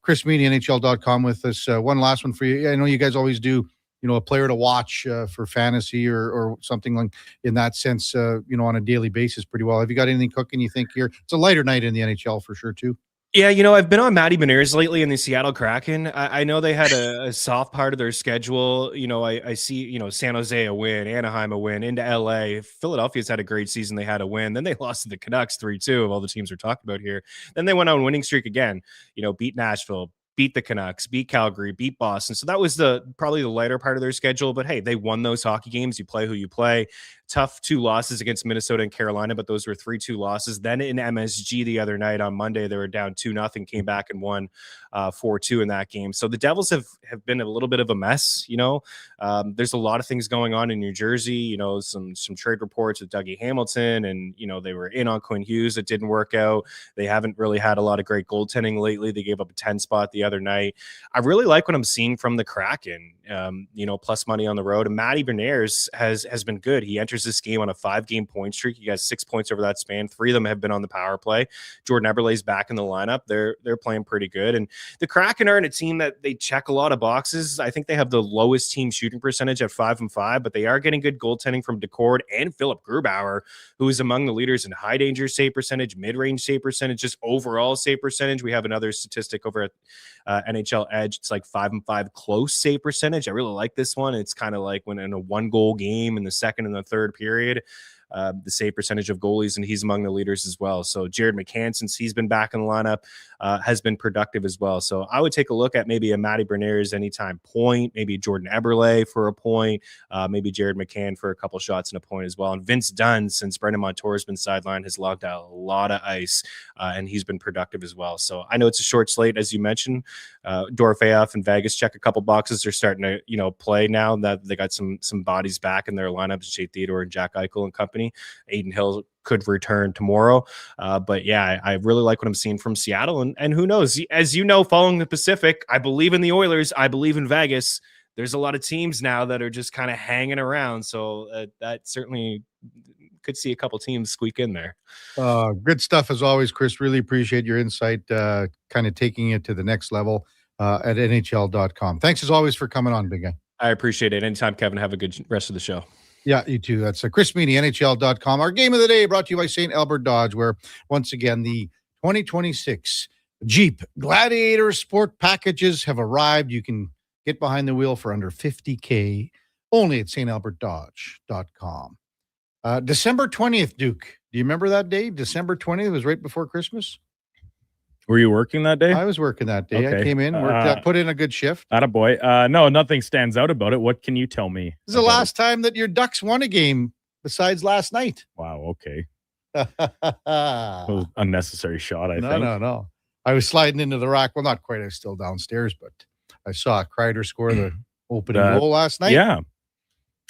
Chris Meany, NHL.com with us. One last one for you. I know you guys always do, a player to watch for fantasy or something like in that sense, on a daily basis pretty well. Have you got anything cooking you think here? It's a lighter night in the NHL for sure, too. Yeah, I've been on Matty Beniers lately in the Seattle Kraken. I know they had a soft part of their schedule. I see, San Jose a win, Anaheim a win, into LA. Philadelphia's had a great season. They had a win. Then they lost to the Canucks 3-2 of all the teams we're talking about here. Then they went on a winning streak again, beat Nashville, beat the Canucks, beat Calgary, beat Boston. So that was probably the lighter part of their schedule. But hey, they won those hockey games. You play who you play. Tough 2 losses against Minnesota and Carolina, but those were 3-2 losses. Then in MSG the other night on Monday, they were down 2-0, came back and won 4-2 in that game. So the Devils have been a little bit of a mess. There's a lot of things going on in New Jersey. Some trade reports with Dougie Hamilton, and they were in on Quinn Hughes. It didn't work out. They haven't really had a lot of great goaltending lately. They gave up a 10 spot the other night. I really like what I'm seeing from the Kraken. Plus money on the road, and Matty Beniers has been good. He enters this game on a 5-game point streak. He got 6 points over that span. 3 of them have been on the power play. Jordan Eberle's back in the lineup. They're playing pretty good, and the Kraken are in a team that they check a lot of boxes. I think they have the lowest team shooting percentage at 5-5, but they are getting good goaltending from Decord and Philip Grubauer, who is among the leaders in high danger save percentage, mid-range save percentage, just overall save percentage. We have another statistic over at NHL Edge. It's like 5-5 close save percentage. I really like this one. It's kind of like when in a 1-goal game in the second and the third period, the save percentage of goalies, and he's among the leaders as well. So Jared McCann, since he's been back in the lineup, has been productive as well. So I would take a look at maybe a Matty Beniers anytime point, maybe Jordan Eberle for a point, maybe Jared McCann for a couple shots and a point as well. And Vince Dunn, since Brendan Montour has been sidelined, has logged out a lot of ice, and he's been productive as well. So I know it's a short slate, as you mentioned. Dorofeyev and Vegas check a couple boxes. They're starting to, play now that they got some bodies back in their lineups, Jay Theodore and Jack Eichel and company. Aiden Hill could return tomorrow. But yeah, I really like what I'm seeing from Seattle. And who knows? As you know, following the Pacific, I believe in the Oilers. I believe in Vegas. There's a lot of teams now that are just kind of hanging around. So that certainly could see a couple teams squeak in there. Good stuff as always, Chris. Really appreciate your insight, kind of taking it to the next level at NHL.com. Thanks as always for coming on, big guy. I appreciate it. Anytime, Kevin. Have a good rest of the show. Yeah, you too. That's Chris Meany, NHL.com. Our game of the day brought to you by St. Albert Dodge, where once again the 2026 Jeep Gladiator Sport packages have arrived. You can get behind the wheel for under $50K only at stalbertdodge.com. December 20th, Duke. Do you remember that day? December 20th was right before Christmas. Were you working that day? I was working that day. Okay. I came in, put in a good shift. Attaboy. No, nothing stands out about it. What can you tell me? This is the last time that your Ducks won a game besides last night. Wow, okay. Unnecessary shot, I think. No. I was sliding into the rack. Well, not quite. I was still downstairs, but I saw Kreider score the opening goal last night. Yeah.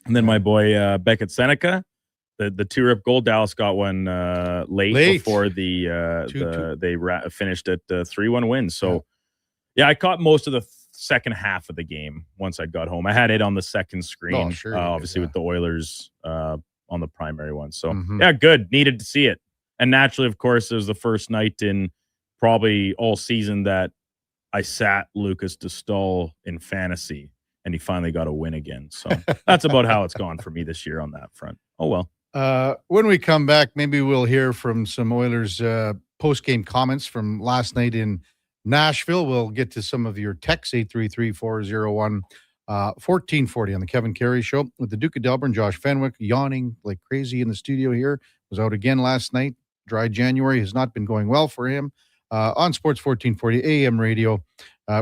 And then my boy Beckett Seneca, the 2-rip goal. Dallas got one late before they finished at 3-1 win. So, yeah, I caught most of the second half of the game once I got home. I had it on the second screen, obviously with the Oilers on the primary one. So, yeah, good. Needed to see it. And naturally, of course, it was the first night in probably all season that I sat Lucas Dostal in fantasy, and he finally got a win again. So that's about how it's gone for me this year on that front. Oh, well. When we come back, maybe we'll hear from some Oilers post-game comments from last night in Nashville. We'll get to some of your texts, 833-401-1440 on the Kevin Karius Show with the Duke of Delburne, Josh Fenwick, yawning like crazy in the studio here. Was out again last night. Dry January has not been going well for him. On Sports 1440 AM radio.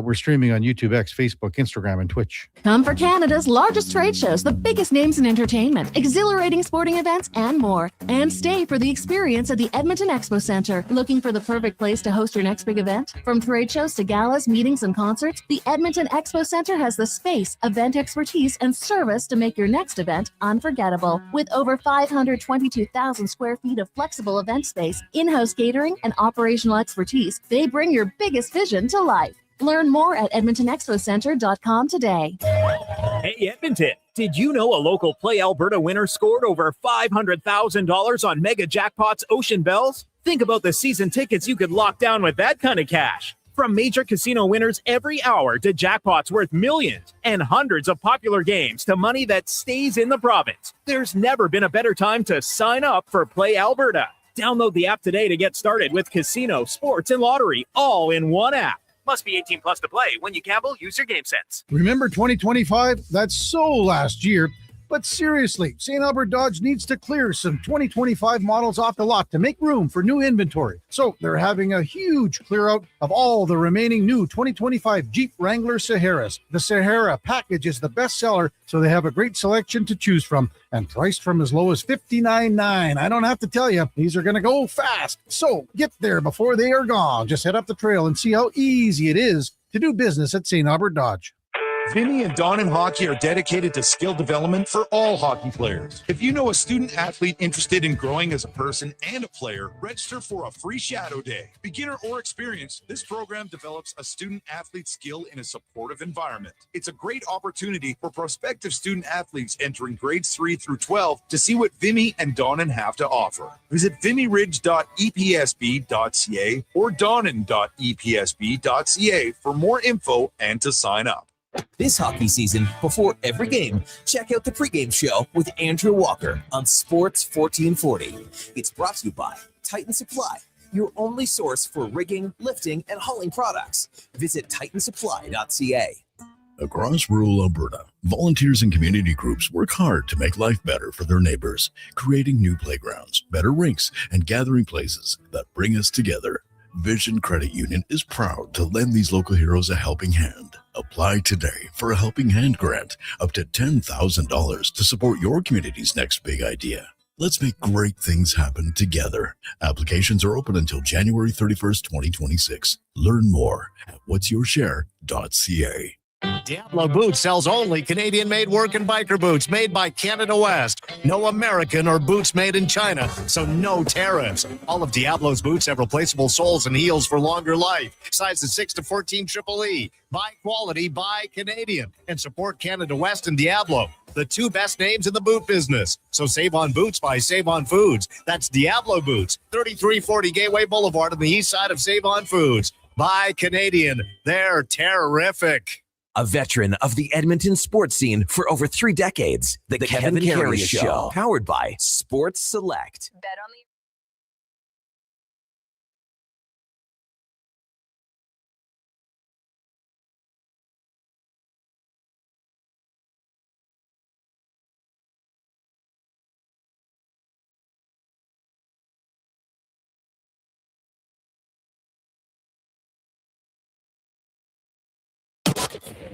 We're streaming on YouTube, X, Facebook, Instagram, and Twitch. Come for Canada's largest trade shows, the biggest names in entertainment, exhilarating sporting events, and more. And stay for the experience at the Edmonton Expo Centre. Looking for the perfect place to host your next big event? From trade shows to galas, meetings, and concerts, the Edmonton Expo Centre has the space, event expertise, and service to make your next event unforgettable. With over 522,000 square feet of flexible event space, in-house catering, and operational expertise, they bring your biggest vision to life. Learn more at EdmontonExpoCenter.com today. Hey, Edmonton, did you know a local Play Alberta winner scored over $500,000 on Mega Jackpots Ocean Bells? Think about the season tickets you could lock down with that kind of cash. From major casino winners every hour to jackpots worth millions and hundreds of popular games to money that stays in the province, there's never been a better time to sign up for Play Alberta. Download the app today to get started with casino, sports, and lottery all in one app. Must be 18 plus to play. When you gamble, use your game sense. Remember 2025? That's so last year. But seriously, St. Albert Dodge needs to clear some 2025 models off the lot to make room for new inventory. So they're having a huge clear out of all the remaining new 2025 Jeep Wrangler Saharas. The Sahara package is the best seller, so they have a great selection to choose from and priced from as low as $59.9. I don't have to tell you, these are going to go fast. So get there before they are gone. Just head up the trail and see how easy it is to do business at St. Albert Dodge. Vinny and Don in Hockey are dedicated to skill development for all hockey players. If you know a student athlete interested in growing as a person and a player, register for a free shadow day. Beginner or experienced, this program develops a student athlete skill in a supportive environment. It's a great opportunity for prospective student athletes entering grades 3 through 12 to see what Vinny and Donnan have to offer. Visit vinnyridge.epsb.ca or donnan.epsb.ca for more info and to sign up. This hockey season, before every game, check out the pregame show with Andrew Walker on Sports 1440. It's brought to you by Titan Supply, your only source for rigging, lifting, and hauling products. Visit titansupply.ca. Across rural Alberta, volunteers and community groups work hard to make life better for their neighbors, creating new playgrounds, better rinks, and gathering places that bring us together. Vision Credit Union is proud to lend these local heroes a helping hand. Apply today for a Helping Hand grant up to $10,000 to support your community's next big idea. Let's make great things happen together. Applications are open until January 31st, 2026. Learn more at whatsyourshare.ca. Diablo Boots sells only Canadian-made work and biker boots made by Canada West. No American or boots made in China, so no tariffs. All of Diablo's boots have replaceable soles and heels for longer life. Sizes 6 to 14 Triple E. Buy quality, buy Canadian. And support Canada West and Diablo, the two best names in the boot business. So save on boots by Save On Foods. That's Diablo Boots, 3340 Gateway Boulevard on the east side of Save On Foods. Buy Canadian. They're terrific. A veteran of the Edmonton sports scene for over 3 decades, the Kevin Karius Show, powered by Sports Select. Bet on the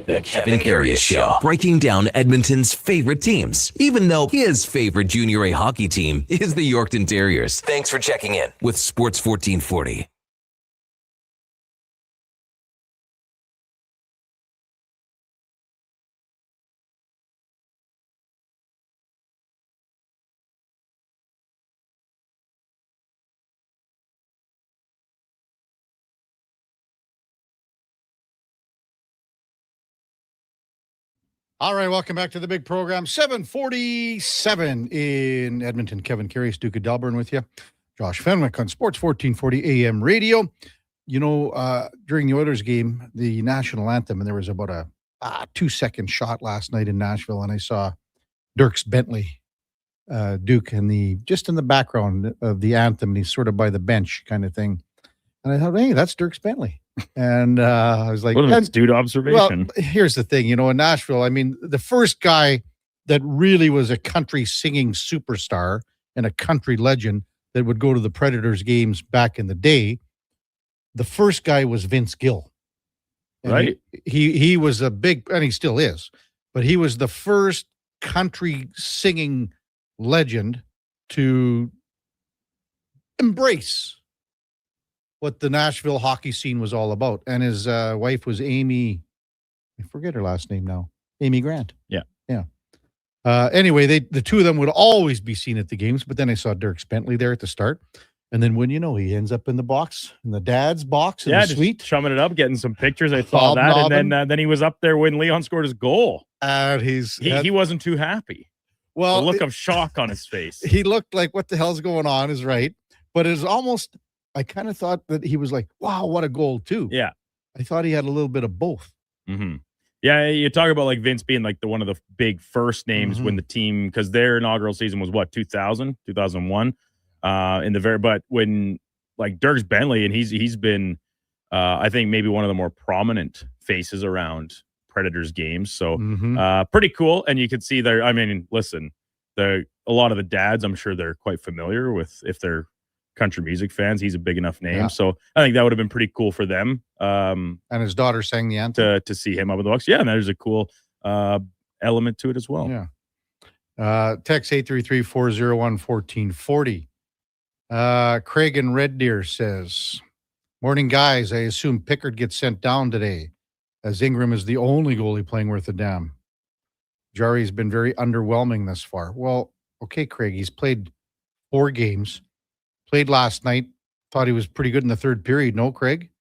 The Kevin Karius Show, breaking down Edmonton's favorite teams, even though his favorite Junior A hockey team is the Yorkton Terriers. Thanks for checking in with Sports 1440. All right, welcome back to the big program. 747 in Edmonton. Kevin Karius, Duke of Delburne with you. Josh Fenwick on Sports 1440 AM radio. You know, during the Oilers game, the national anthem, and there was about a 2-second shot last night in Nashville, and I saw Dierks Bentley, Duke, just in the background of the anthem, and he's sort of by the bench kind of thing. And I thought, hey, that's Dierks Bentley. And I was like, what an astute observation. Well, here's the thing, you know, in Nashville, I mean, the first guy that really was a country singing superstar and a country legend that would go to the Predators games back in the day, the first guy was Vince Gill. And right. He was a big, and he still is, but he was the first country singing legend to embrace what the Nashville hockey scene was all about. And his wife was Amy, I forget her last name now, Amy Grant. Yeah. Yeah. Anyway, the two of them would always be seen at the games, but then I saw Dierks Bentley there at the start. And then when you know, he ends up in the box, in the dad's box, in the suite. Chumming it up, getting some pictures. I saw that. And then he was up there when Leon scored his goal. And he wasn't too happy. Well, the look of shock on his face. He looked like, what the hell's going on is right. But it's almost, I kind of thought that he was like, wow, what a goal too. Yeah. I thought he had a little bit of both. Mm-hmm. Yeah, you talk about like Vince being like one of the big first names when the team, because their inaugural season was what, 2000, 2001? But when like Dierks Bentley, and he's been, I think maybe one of the more prominent faces around Predators games. So pretty cool. And you could see there, I mean, listen, a lot of the dads, I'm sure they're quite familiar with, if they're country music fans, he's a big enough name. Yeah. So I think that would have been pretty cool for them. And his daughter sang the anthem. To see him up in the box. Yeah, and there's a cool element to it as well. Yeah. Text 833-401-1440. Craig in Red Deer says, morning, guys. I assume Pickard gets sent down today, as Ingram is the only goalie playing worth a damn. Jarry's been very underwhelming thus far. Well, okay, Craig, he's played 4 games. Played last night. Thought he was pretty good in the third period. No, Craig?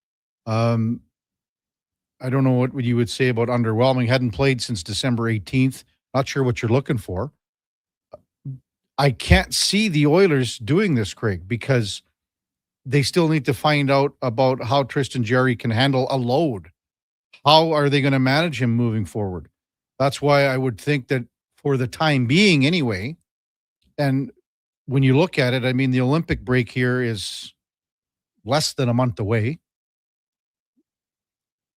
I don't know what you would say about underwhelming. Hadn't played since December 18th. Not sure what you're looking for. I can't see the Oilers doing this, Craig, because they still need to find out about how Tristan Jarry can handle a load. How are they going to manage him moving forward? That's why I would think that for the time being anyway, and when you look at it, I mean, the Olympic break here is less than a month away.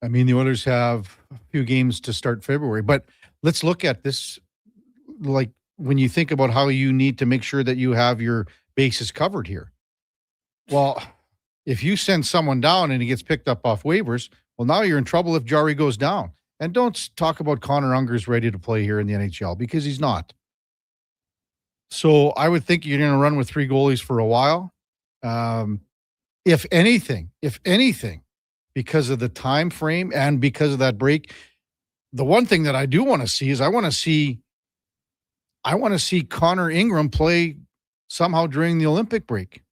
I mean, the Oilers have a few games to start February, but let's look at this. Like when you think about how you need to make sure that you have your bases covered here. Well, if you send someone down and he gets picked up off waivers, well, now you're in trouble if Jarry goes down. And don't talk about Connor Unger's ready to play here in the NHL, because he's not. So I would think you're going to run with 3 goalies for a while. If anything, because of the time frame and because of that break, the one thing that I do want to see is I want to see Connor Ingram play somehow during the Olympic break,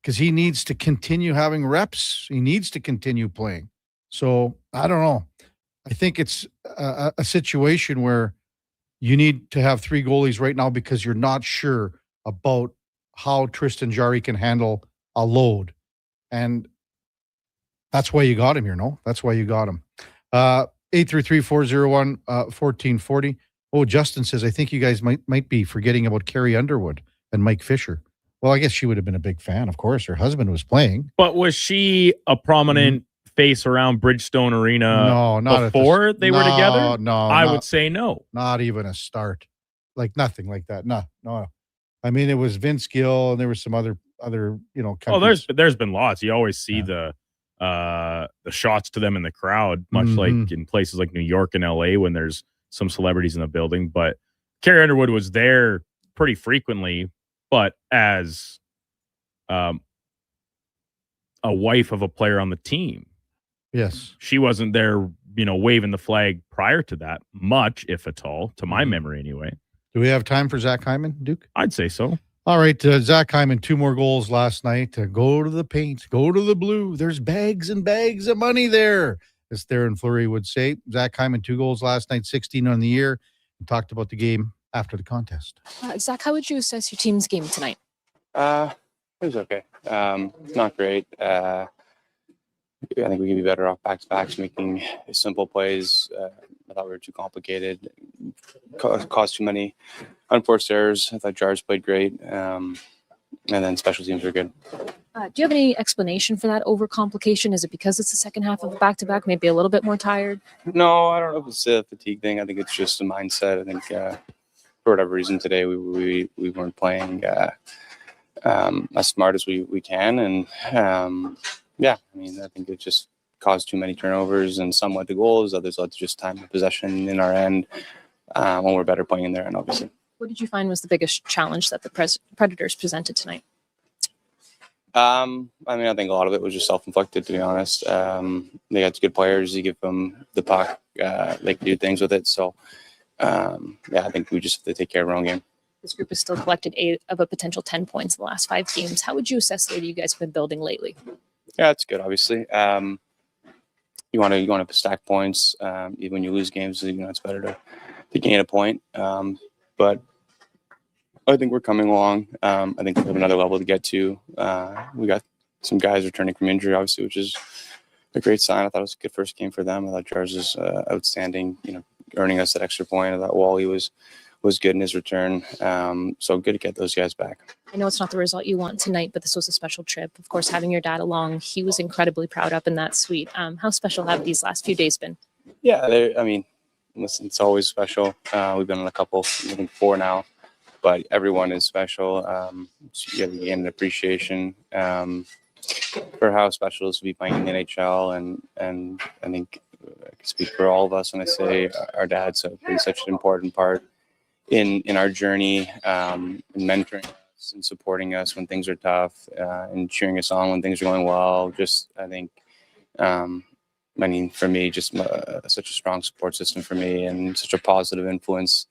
because he needs to continue having reps. He needs to continue playing. So I don't know. I think it's a situation where you need to have 3 goalies right now because you're not sure about how Tristan Jarry can handle a load. And that's why you got him here, no? That's why you got him. 833-401-1440. Oh, Justin says, I think you guys might be forgetting about Carrie Underwood and Mike Fisher. Well, I guess she would have been a big fan. Of course, her husband was playing. But was she a prominent face around Bridgestone Arena before they were together? No, I would say no. Not even a start. Like nothing like that. No. I mean, it was Vince Gill and there was some other, Oh, there's been lots. You always see the shots to them in the crowd, much like in places like New York and LA when there's some celebrities in the building. But Carrie Underwood was there pretty frequently, but as a wife of a player on the team. Yes. She wasn't there, waving the flag prior to that much, if at all, to my memory anyway. Do we have time for Zach Hyman, Duke? I'd say so. All right, Zach Hyman, 2 more goals last night. Go to the paint, go to the blue. There's bags and bags of money there, as Theron Fleury would say. Zach Hyman, 2 goals last night, 16 on the year. We talked about the game after the contest. Zach, how would you assess your team's game tonight? It was okay. Not great. I think we could be better off back-to-backs, making simple plays. I thought we were too complicated. Caused too many unforced errors. I thought Jars played great. And then special teams were good. Do you have any explanation for that overcomplication? Is it because it's the second half of a back-to-back, maybe a little bit more tired? No, I don't know if it's a fatigue thing. I think it's just a mindset. I think for whatever reason today we weren't playing as smart as we can. And I think it just caused too many turnovers, and some led to goals. Others led to just time of possession in our end when we're better playing in their end, obviously. What did you find was the biggest challenge that the Predators presented tonight? I think a lot of it was just self-inflicted, to be honest. They got good players. You give them the puck, they can do things with it. So, I think we just have to take care of our own game. This group has still collected 8 of a potential 10 points in the last 5 games. How would you assess the way you guys have been building lately? Yeah, it's good, obviously. You want to stack points. Even when you lose games, it's better to gain a point. But I think we're coming along. I think we have another level to get to. We got some guys returning from injury, obviously, which is a great sign. I thought it was a good first game for them. I thought Jars was outstanding, earning us that extra point. I thought Wally was good in his return. So good to get those guys back. I know it's not the result you want tonight, but this was a special trip. Of course, having your dad along, he was incredibly proud up in that suite. How special have these last few days been? Yeah, listen, it's always special. We've been on a couple, I think 4 now, but everyone is special. You gain an appreciation for how special it is to be playing in the NHL, and I think I can speak for all of us when I say our dads have been such an important part in our journey, in mentoring us and supporting us when things are tough, and cheering us on when things are going well. Just, I think, for me, just such a strong support system for me and such a positive influence.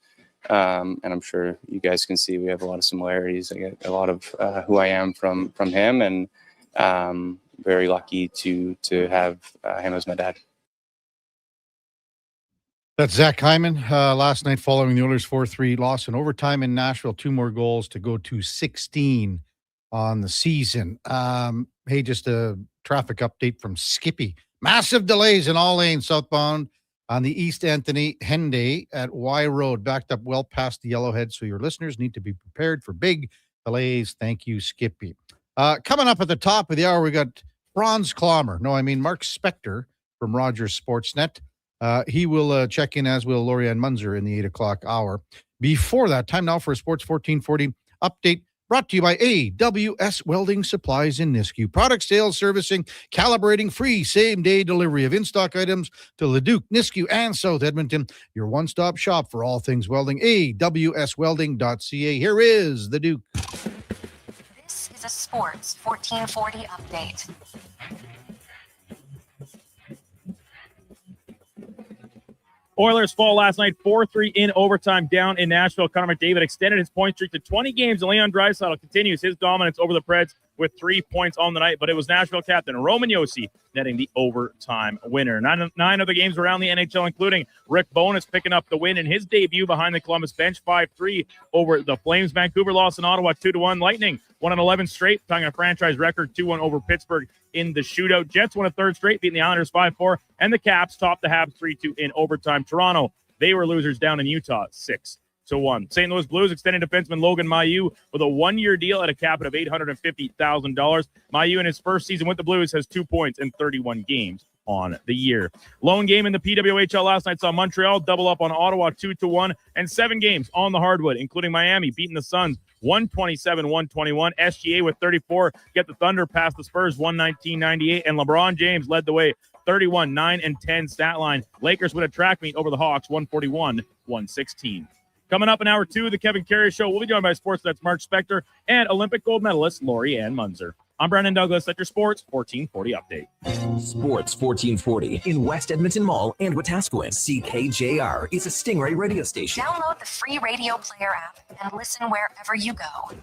And I'm sure you guys can see we have a lot of similarities. I get a lot of who I am from him, and very lucky to have him as my dad. That's Zach Hyman last night following the Oilers' 4-3 loss in overtime in Nashville. 2 more goals to go to 16 on the season. Hey, just a traffic update from Skippy. Massive delays in all lanes southbound on the East Anthony Henday at Y Road, backed up well past the Yellowhead. So your listeners need to be prepared for big delays. Thank you, Skippy. Coming up at the top of the hour, we got Franz Klammer. No, I mean Mark Spector from Rogers Sportsnet. He will check in, as will Lorianne Munzer in the 8 o'clock hour. Before that, time now for a Sports 1440 update brought to you by AWS Welding Supplies in Nisku. Product sales, servicing, calibrating, free same-day delivery of in-stock items to Leduc, Nisku, and South Edmonton. Your one-stop shop for all things welding. AWSwelding.ca. Here is the Duke. This is a Sports 1440 update. Oilers fall last night 4-3 in overtime down in Nashville. Connor McDavid extended his point streak to 20 games, and Leon Draisaitl continues his dominance over the Preds with 3 points on the night. But it was Nashville captain Roman Josi netting the overtime winner. Nine other games around the NHL, including Rick Bowness picking up the win in his debut behind the Columbus bench, 5-3 over the Flames. Vancouver lost in Ottawa 2-1. Lightning won an 11 straight, tying a franchise record 2-1 over Pittsburgh in the shootout. Jets won a 3rd straight, beating the Islanders 5-4, and the Caps topped the Habs 3-2 in overtime. Toronto, they were losers down in Utah 6-1. St. Louis Blues extended defenseman Logan Mailloux with a 1-year deal at a cap of $850,000. Mailloux in his first season with the Blues has 2 points in 31 games on the year. Lone game in the PWHL last night saw Montreal double up on Ottawa 2-1, and 7 games on the hardwood, including Miami beating the Suns 127-121. SGA with 34 get the Thunder past the Spurs 119-98, and LeBron James led the way 31, 9, and 10 stat line. Lakers win a track meet over the Hawks 141-116. Coming up in hour 2 of the Kevin Karius Show, we'll be joined by Sportsnet's Mark Spector and Olympic gold medalist Lori Ann Munzer. I'm Brandon Douglas at your Sports 1440 update. Sports 1440 in West Edmonton Mall and Wetaskiwin. CKJR is a Stingray radio station. Download the free radio player app and listen wherever you go.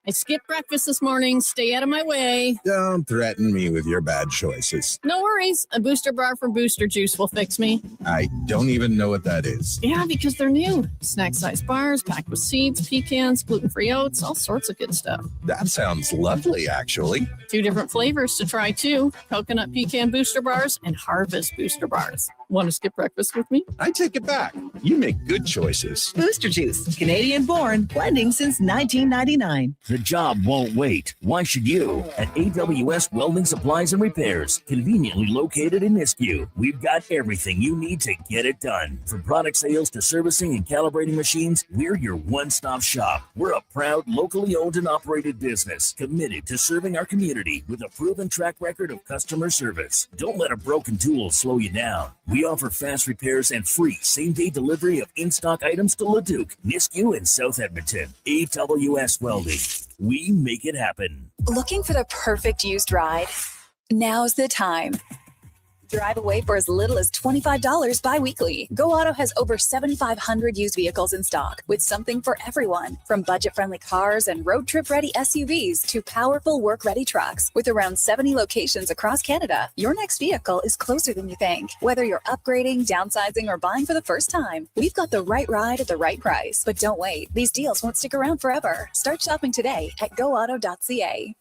I skipped breakfast this morning. Stay out of my way. Don't threaten me with your bad choices. No worries. A booster bar from Booster Juice will fix me. I don't even know what that is. Yeah, because they're new. Snack-sized bars packed with seeds, pecans, gluten-free oats, all sorts of good stuff. That sounds lovely, actually. 2 different flavors to try, too. Coconut pecan booster bars and harvest booster bars. Want to skip breakfast with me? I take it back. You make good choices. Booster Juice, Canadian born, blending since 1999. The job won't wait. Why should you? At AWS Welding Supplies and Repairs, conveniently located in Nisku, we've got everything you need to get it done. From product sales to servicing and calibrating machines, we're your one-stop shop. We're a proud, locally owned and operated business, committed to serving our community with a proven track record of customer service. Don't let a broken tool slow you down. We offer fast repairs and free same-day delivery of in-stock items to Leduc, Nisku, and South Edmonton. AWS Welding. We make it happen. Looking for the perfect used ride? Now's the time. Drive away for as little as $25 bi-weekly. Go Auto has over 7,500 used vehicles in stock with something for everyone. From budget-friendly cars and road trip-ready SUVs to powerful work-ready trucks. With around 70 locations across Canada, your next vehicle is closer than you think. Whether you're upgrading, downsizing, or buying for the first time, we've got the right ride at the right price. But don't wait. These deals won't stick around forever. Start shopping today at goauto.ca.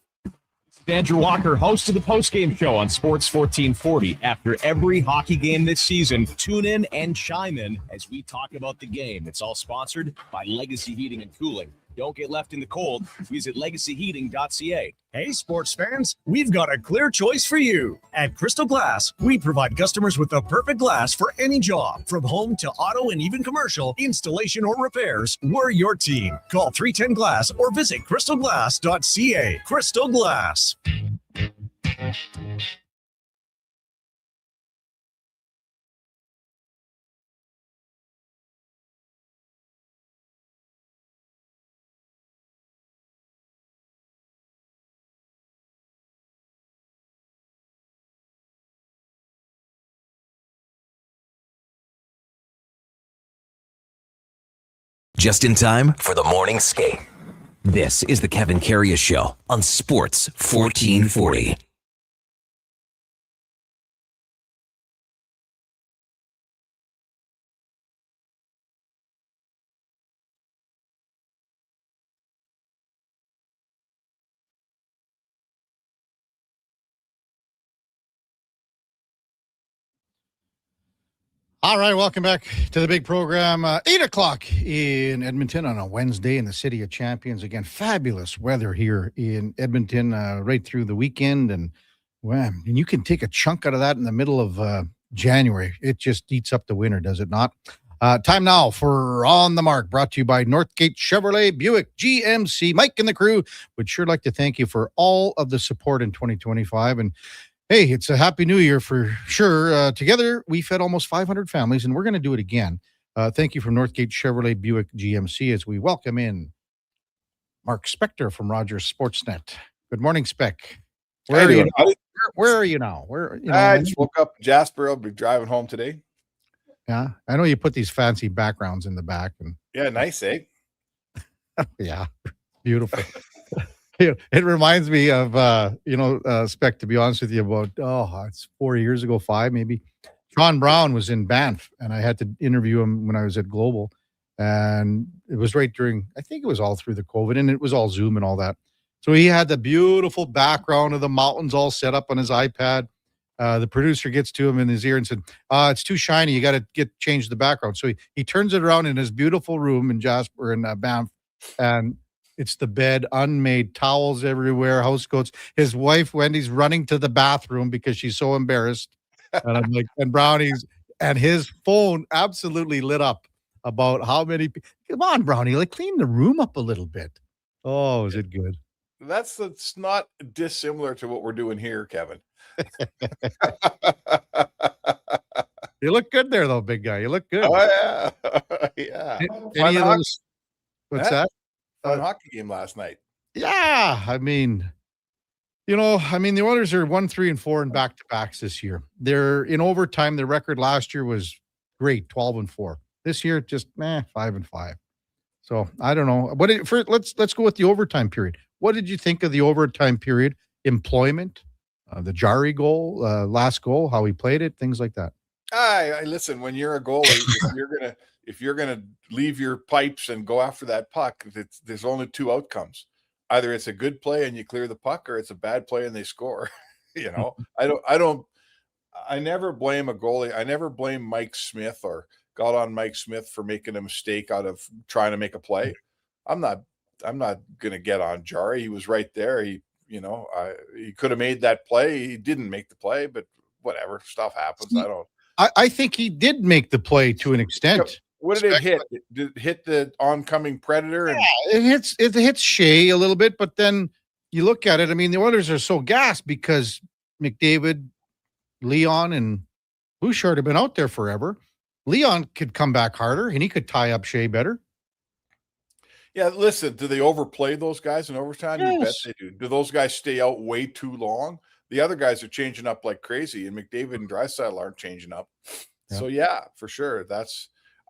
Andrew Walker, host of the postgame show on Sports 1440. After every hockey game this season, tune in and chime in as we talk about the game. It's all sponsored by Legacy Heating and Cooling. Don't get left in the cold. Visit legacyheating.ca. Hey, sports fans, we've got a clear choice for you. At Crystal Glass, we provide customers with the perfect glass for any job. From home to auto and even commercial, installation or repairs, we're your team. Call 310 Glass or visit crystalglass.ca. Crystal Glass. Just in time for the morning skate. This is the Kevin Karius Show on Sports 1440. All right, welcome back to the big program. 8 o'clock in Edmonton on a Wednesday in the City of Champions. Again, fabulous weather here in Edmonton right through the weekend. And you can take a chunk out of that in the middle of January. It just eats up the winter, does it not? Time now for On the Mark, brought to you by Northgate Chevrolet, Buick, GMC. Mike and the crew would sure like to thank you for all of the support in 2025. And hey, it's a happy new year for sure. Together, we fed almost 500 families, and we're going to do it again. Thank you from Northgate Chevrolet Buick GMC as we welcome in Mark Spector from Rogers Sportsnet. Good morning, Spec. Where are you? Where are you now? I just woke up in Jasper. I'll be driving home today. Yeah, I know you put these fancy backgrounds in the back. And yeah, nice, eh? Yeah, beautiful. It reminds me of, Spec, to be honest with you, about, it's 4 years ago, 5 maybe. Sean Brown was in Banff, and I had to interview him when I was at Global. And it was right during, I think it was all through the COVID, and it was all Zoom and all that. So he had the beautiful background of the mountains all set up on his iPad. The producer gets to him in his ear and said, it's too shiny. You got to change the background. So he turns it around in his beautiful room in Jasper in Banff, and it's the bed, unmade, towels everywhere, house coats. His wife, Wendy's, running to the bathroom because she's so embarrassed. And I'm like, and Brownie's, and his phone absolutely lit up about how many. Come on, Brownie, clean the room up a little bit. Oh, is it good? That's not dissimilar to what we're doing here, Kevin. You look good there, though, big guy. You look good. Oh, yeah. Yeah. Any of hockey- those? What's Huh? that? Fun hockey game last night. Yeah, I mean, the Oilers are 1-3-4 in back-to-backs this year. They're in overtime. Their record last year was great, 12-4. This year, just 5-5. So I don't know. Let's go with the overtime period. What did you think of the overtime period? Employment, the Jarry goal, last goal, how he played it, things like that. I listen. When you're a goalie, if you're gonna leave your pipes and go after that puck, there's only two outcomes. Either it's a good play and you clear the puck, or it's a bad play and they score. I never blame a goalie. I never blame Mike Smith or got on Mike Smith for making a mistake out of trying to make a play. I'm not gonna get on Jarry. He was right there. He could have made that play. He didn't make the play, but whatever. Stuff happens. I think he did make the play to an extent. What did it hit? Did it hit the oncoming predator? And it hits Shea a little bit, but then you look at it. I mean, the Oilers are so gassed because McDavid, Leon, and Bouchard have been out there forever. Leon could come back harder, and he could tie up Shea better. Yeah, listen, do they overplay those guys in overtime? Yes. You bet they do. Do those guys stay out way too long? The other guys are changing up like crazy, and McDavid and Draisaitl aren't changing up. Yeah. So, yeah, for sure.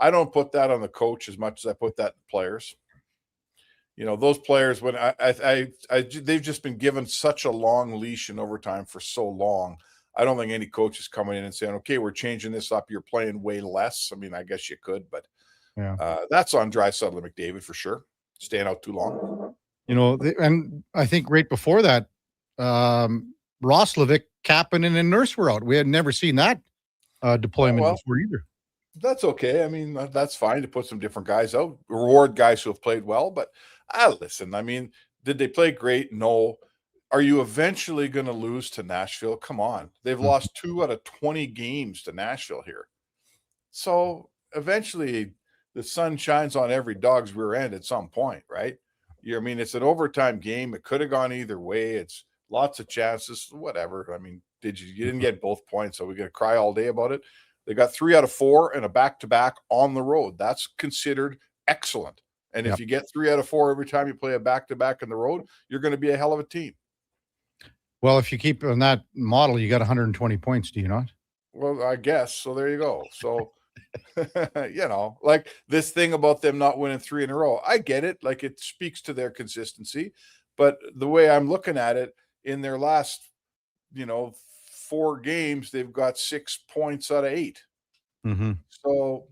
I don't put that on the coach as much as I put that in the players. Those players, when they've just been given such a long leash in overtime for so long. I don't think any coach is coming in and saying, okay, we're changing this up. You're playing way less. I mean, I guess you could, but that's on Draisaitl and McDavid for sure. Staying out too long. And I think right before that, Roslovic, Kapanen, and Nurse were out. We had never seen that deployment before either. That's okay. I mean, that's fine to put some different guys out, reward guys who have played well. But listen, I mean, did they play great? No. Are you eventually going to lose to Nashville? Come on. They've lost 2 out of 20 games to Nashville here. So eventually the sun shines on every dog's rear end at some point, right? It's an overtime game. It could have gone either way. It's lots of chances, whatever. I mean, you didn't get both points, so we're going to cry all day about it. They got 3 out of 4 and a back-to-back on the road. That's considered excellent. And if you get 3 out of 4 every time you play a back-to-back on the road, you're going to be a hell of a team. Well, if you keep on that model, you got 120 points, do you not? Well, I guess. So there you go. So, like this thing about them not winning 3 in a row, I get it. Like it speaks to their consistency. But the way I'm looking at it, in their last, 4 games, they've got 6 points out of 8. Mm-hmm. So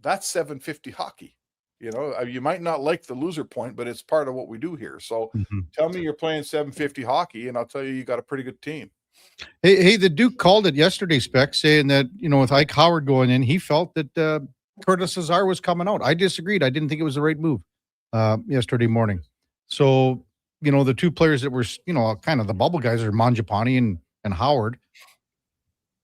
that's 750 hockey. You might not like the loser point, but it's part of what we do here. So tell me you're playing 750 hockey, and I'll tell you got a pretty good team. Hey, the Duke called it yesterday, Spec, saying that, with Ike Howard going in, he felt that Curtis Lazar was coming out. I disagreed. I didn't think it was the right move yesterday morning. So, the 2 players that were, kind of the bubble guys are Mangiapane and Howard.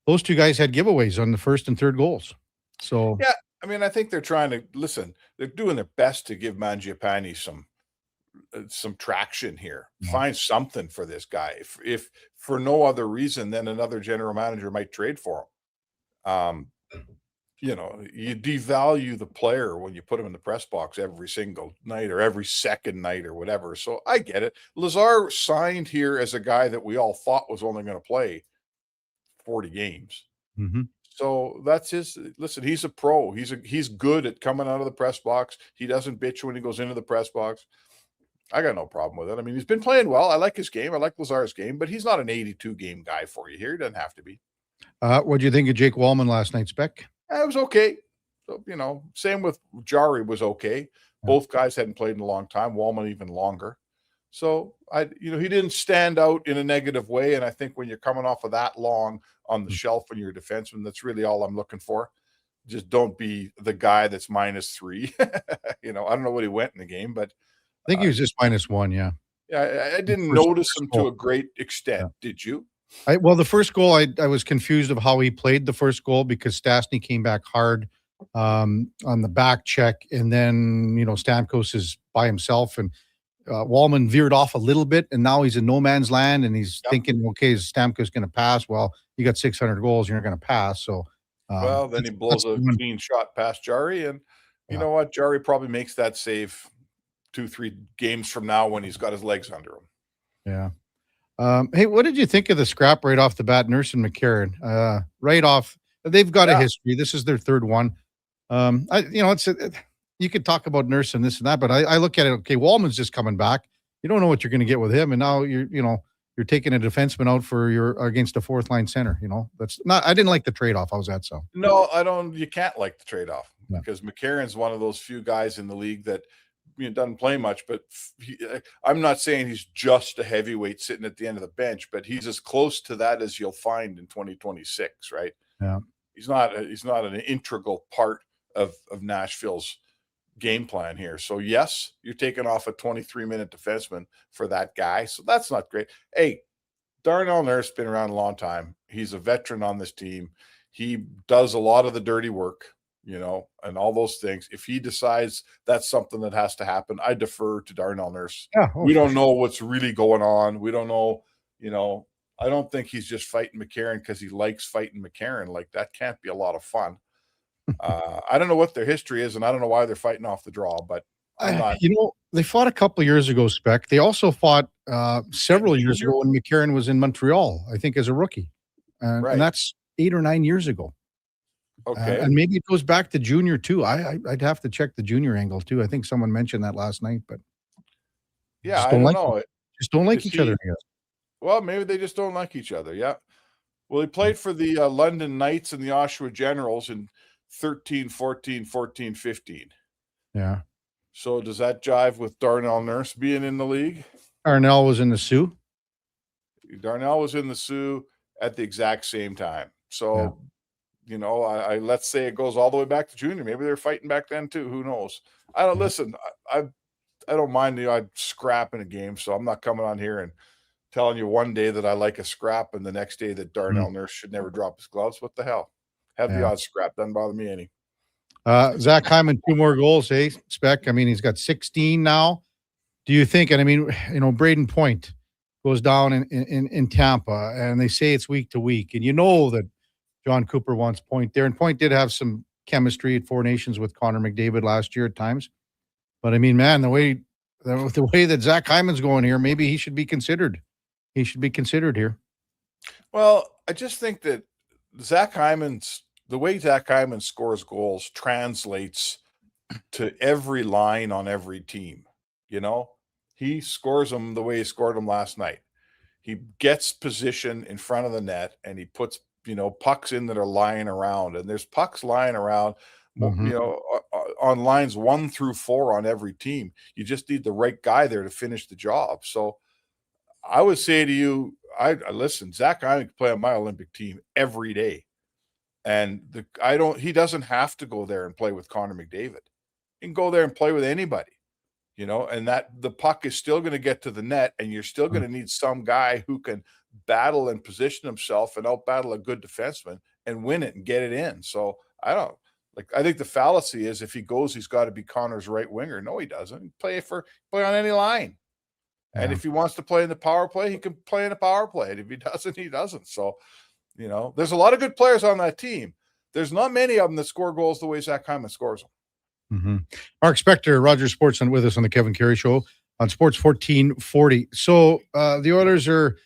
Those 2 guys had giveaways on the first and third goals. So yeah, I mean, I think they're trying to listen. They're doing their best to give Mangiapane some traction here. Find something for this guy. If for no other reason than another general manager might trade for him. You devalue the player when you put him in the press box every single night or every second night or whatever. So I get it. Lazar signed here as a guy that we all thought was only going to play 40 games. Mm-hmm. So that's listen, he's a pro. He's good at coming out of the press box. He doesn't bitch when he goes into the press box. I got no problem with it. I mean, he's been playing well. I like his game. I like Lazar's game, but he's not an 82 game guy for you here. He doesn't have to be. What do you think of Jake Wallman last night, Spec? It was okay. So, same with Jarry was okay. Both guys hadn't played in a long time. Wallman even longer. So he didn't stand out in a negative way. And I think when you're coming off of that long on the shelf when you're a defenseman, that's really all I'm looking for. Just don't be the guy that's -3. I don't know what he went in the game, but I think he was just -1. Yeah. Yeah. I didn't notice him to a great extent. Yeah. Did you? The first goal, I was confused of how he played the first goal because Stastny came back hard on the back check. And then, Stamkos is by himself. And Wallman veered off a little bit, and now he's in no man's land, and he's thinking, okay, Stamkos going to pass? Well, you got 600 goals, you're not going to pass. So, well, then he blows a clean shot past Jarry, and you know what? Jarry probably makes that save 2-3 games from now when he's got his legs under him. Yeah. Hey, what did you think of the scrap right off the bat, Nurse and McCarron? Right off, they've got a history. This is their third one. You could talk about Nurse and this and that, but I look at it. Okay, Wallman's just coming back. You don't know what you're going to get with him, and now you're taking a defenseman out against a fourth line center. That's not. I didn't like the trade off. How's that so? No, I don't. You can't like the trade off because McCarron's one of those few guys in the league that doesn't play much. But I'm not saying he's just a heavyweight sitting at the end of the bench, but he's as close to that as you'll find in 2026, right? Yeah, he's not an integral part of Nashville's game plan here. So yes, you're taking off a 23-minute defenseman for that guy. So that's not great. Hey, Darnell Nurse been around a long time. He's a veteran on this team. He does a lot of the dirty work, and all those things. If he decides that's something that has to happen, I defer to Darnell Nurse. We don't know what's really going on. We don't know, I don't think he's just fighting McCarron because he likes fighting McCarron. Like, that can't be a lot of fun. I don't know what their history is, and I don't know why they're fighting off the draw, but I'm not. They fought a couple years ago, Spec. They also fought several years ago when McCarron was in Montreal, I think, as a rookie. And that's 8 or 9 years ago. Okay. And maybe it goes back to junior, too. I'd have to check the junior angle, too. I think someone mentioned that last night, but I don't know. Just don't like each other, I guess. Well, maybe they just don't like each other. Yeah. Well, he played for the London Knights and the Oshawa Generals in 13, 14, 14, 15. Yeah. So does that jive with Darnell Nurse being in the league? Darnell was in the Sioux. Darnell was in the Sioux at the exact same time. So, I let's say it goes all the way back to junior. Maybe they're fighting back then too. Who knows? I don't listen. I don't mind I'd scrap in a game. So I'm not coming on here and telling you one day that I like a scrap and the next day that Darnell Nurse should never drop his gloves. What the hell? Have the odd scrap. Doesn't bother me any. Zach Hyman, 2 more goals, Spec? I mean, he's got 16 now. Do you think, and I mean, Braden Point goes down in Tampa, and they say it's week to week, and that John Cooper wants Point there, and Point did have some chemistry at Four Nations with Connor McDavid last year at times. But I mean, man, the way that Zach Hyman's going here, maybe he should be considered. He should be considered here. Well, I just think that the way Zach Hyman scores goals translates to every line on every team. He scores them the way he scored them last night. He gets position in front of the net and he puts, pucks in that are lying around, and there's pucks lying around, on lines 1 through 4 on every team. You just need the right guy there to finish the job. So I would say to you, I listen, Zach Hyman can play on my Olympic team every day. And he doesn't have to go there and play with Connor McDavid. He can go there and play with anybody, and that the puck is still going to get to the net, and you're still going to need some guy who can battle and position himself and out-battle a good defenseman and win it and get it in. So I think the fallacy is if he goes, he's got to be Connor's right winger. No, he doesn't. Play on any line. And if he wants to play in the power play, he can play in the power play. And if he doesn't, he doesn't. So, there's a lot of good players on that team. There's not many of them that score goals the way Zach Hyman scores them. Mm-hmm. Mark Spector, Rogers Sports, with us on the Kevin Carey Show on Sports 1440. So the Oilers are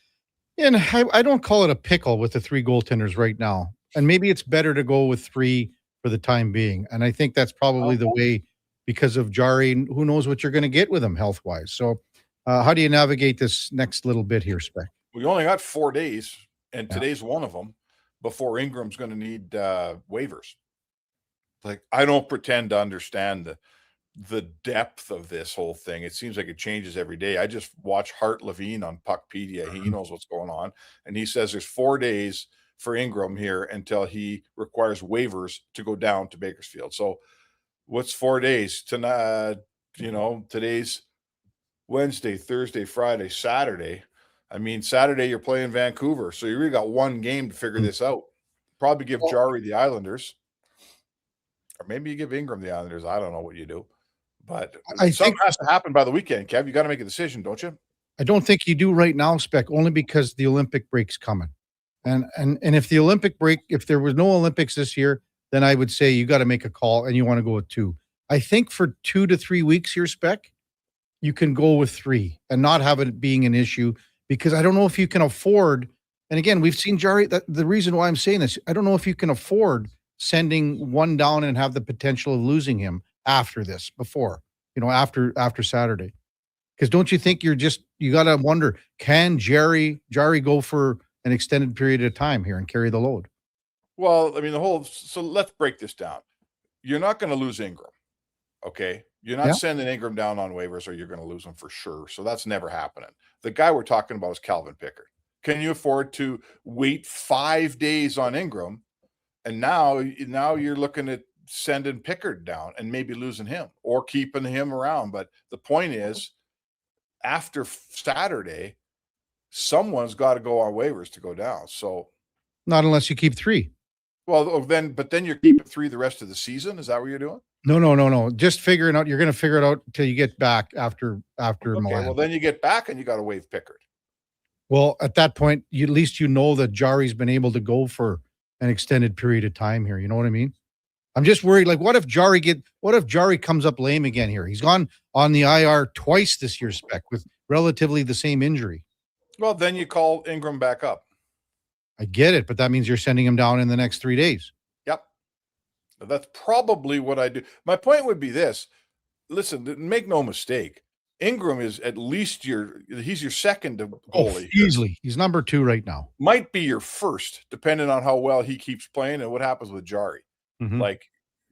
in, I don't call it a pickle with the 3 goaltenders right now. And maybe it's better to go with 3 for the time being. And I think that's probably the way because of Jarry. Who knows what you're going to get with him health-wise. So how do you navigate this next little bit here, Spec? We only got 4 days, and today's one of them, before Ingram's going to need waivers. Like, I don't pretend to understand the depth of this whole thing. It seems like it changes every day. I just watch Hart Levine on Puckpedia. He knows what's going on. And he says there's 4 days for Ingram here until he requires waivers to go down to Bakersfield. So what's 4 days? Tonight, today's Wednesday, Thursday, Friday, Saturday. I mean, Saturday you're playing Vancouver. So you really got 1 game to figure this out. Probably give Jarry the Islanders. Or maybe you give Ingram the Islanders. I don't know what you do. But I something think has to happen by the weekend, Kev. You got to make a decision, don't you? I don't think you do right now, Spec, only because the Olympic break's coming. And if the Olympic break, if there was no Olympics this year, then I would say you got to make a call and you want to go with 2. I think for 2 to 3 weeks here, Spec, you can go with 3 and not have it being an issue, because I don't know if you can afford. And again, we've seen Jarry. The reason why I'm saying this, I don't know if you can afford sending one down and have the potential of losing him after this, after Saturday. Because don't you think you got to wonder, can Jarry go for an extended period of time here and carry the load? Well, I mean, so let's break this down. You're not going to lose Ingram. Okay. You're not sending Ingram down on waivers, or you're going to lose him for sure. So that's never happening. The guy we're talking about is Calvin Pickard. Can you afford to wait 5 days on Ingram? And now you're looking at sending Pickard down and maybe losing him or keeping him around. But the point is, after Saturday, someone's got to go on waivers to go down. So not unless you keep 3. Well, then you're keeping 3 the rest of the season. Is that what you're doing? No. Just figuring out. You're going to figure it out until you get back after Okay, Milan. well, then you get back and you got to waive Pickard. Well, at that point, at least you know that Jarry's been able to go for an extended period of time here. You know what I mean? I'm just worried. Like, what if Jarry comes up lame again here? He's gone on the IR twice this year, Spec, with relatively the same injury. Well, then you call Ingram back up. I get it, but that means you're sending him down in the next 3 days. Yep. That's probably what I do. My point would be this. Listen, make no mistake. Ingram is at least he's your second goalie. Easily. He's number 2 right now. Might be your first, depending on how well he keeps playing and what happens with Jarry. Mm-hmm. Like,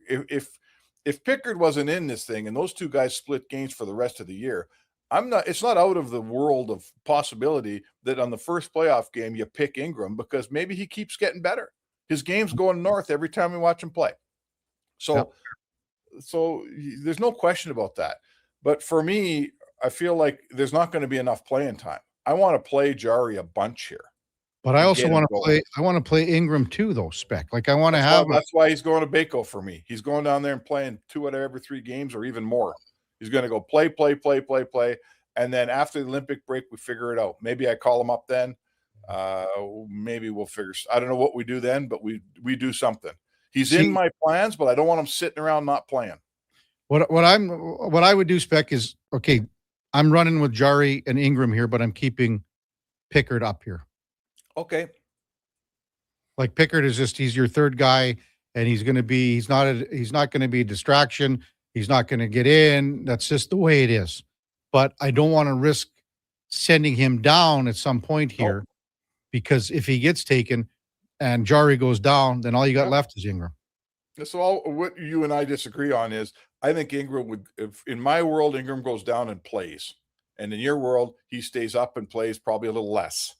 if Pickard wasn't in this thing and those 2 guys split games for the rest of the year, it's not out of the world of possibility that on the first playoff game you pick Ingram, because maybe he keeps getting better. His game's going north every time we watch him play. So there's no question about that. But for me, I feel like there's not going to be enough playing time. I want to play Jarry a bunch here. But I also want to play. I want to play Ingram too, though. Spec. Like, I want to have. That's why he's going to Baco for me. He's going down there and playing 2 out of every 3 games, or even more. He's going to go play, and then after the Olympic break, we figure it out. Maybe I call him up then. Maybe we'll figure. I don't know what we do then, but we do something. He's in my plans, but I don't want him sitting around not playing. What I would do, Spec, is okay. I'm running with Jarry and Ingram here, but I'm keeping Pickard up here. Okay. Like, Pickard is he's your third guy, and he's not going to be a distraction. He's not going to get in. That's just the way it is. But I don't want to risk sending him down at some point here, because if he gets taken and Jarry goes down, then all you got left is Ingram. So what you and I disagree on is, I think Ingram would, if in my world, Ingram goes down and plays. And in your world, he stays up and plays probably a little less.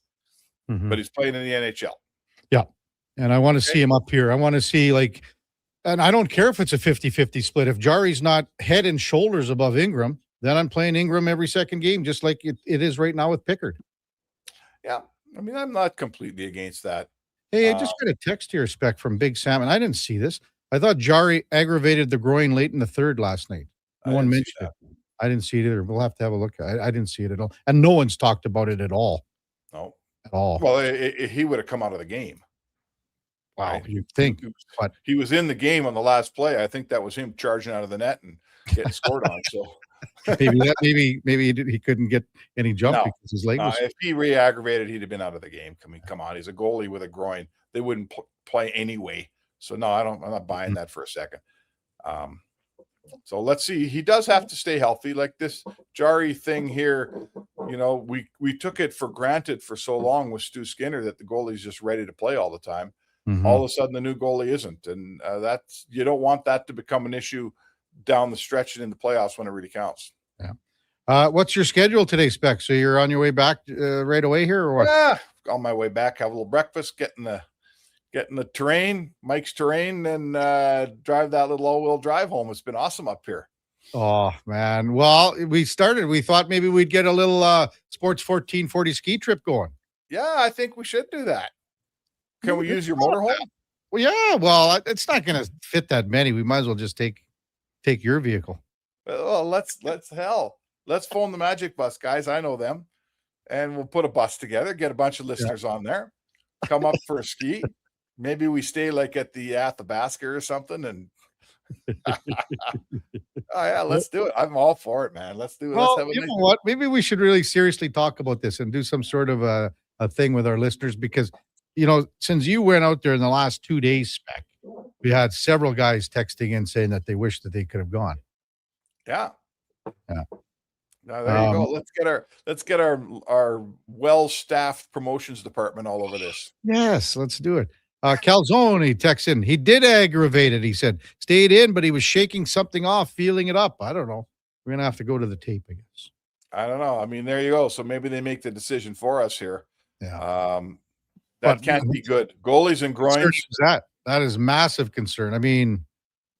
Mm-hmm. But he's playing in the NHL. Yeah. And I want to see him up here. I want to see, and I don't care if it's a 50-50 split. If Jarry's not head and shoulders above Ingram, then I'm playing Ingram every second game, just like it is right now with Pickard. Yeah. I mean, I'm not completely against that. Hey, I just got a text here, Spec, from Big Sam, and I didn't see this. I thought Jarry aggravated the groin late in the third last night. No one mentioned it. I didn't see it either. We'll have to have a look. I didn't see it at all. And no one's talked about it at all. No. At all. Well, he would have come out of the game. Wow, Right? you'd think. But he was in the game on the last play. I think that was him charging out of the net and getting scored on. So maybe he couldn't get any jump because his leg was. If he re-aggravated, he'd have been out of the game. Come on, he's a goalie with a groin. They wouldn't play anyway. So no, I'm not buying that for a second. So let's see. He does have to stay healthy. Like this Jarry thing here, we took it for granted for so long with Stu Skinner that the goalie's just ready to play all the time. Mm-hmm. All of a sudden, the new goalie isn't, and you don't want that to become an issue down the stretch and in the playoffs when it really counts. Yeah. What's your schedule today, Spec? So you're on your way back right away here, or what? Yeah, on my way back, have a little breakfast, get in the terrain, Mike's terrain, and drive that little all-wheel drive home. It's been awesome up here. Oh man! Well, we thought maybe we'd get a little Sports 1440 ski trip going. Yeah, I think we should do that. Can we use your motorhome? Well, yeah. Well, it's not going to fit that many. We might as well just take your vehicle. Well, let's phone the Magic Bus guys. I know them, and we'll put a bus together, get a bunch of listeners on there, come up for a ski. Maybe we stay like at the Athabasca or something, and oh yeah, let's do it. I'm all for it, man. Let's do it. Well, Let's have a you nice- know what? Maybe we should really seriously talk about this and do some sort of a thing with our listeners, because, you know, since you went out there in the last 2 days, Spec, we had several guys texting in saying that they wish that they could have gone. Yeah. Yeah. Now, there you go. Let's get our well-staffed promotions department all over this. Yes, let's do it. Calzone texts in. He did aggravate it. He said, stayed in, but he was shaking something off, feeling it up. I don't know. We're going to have to go to the tape, I guess. I don't know. I mean, there you go. So maybe they make the decision for us here. Yeah. That can't be good. Goalies and groins. That is massive concern. I mean,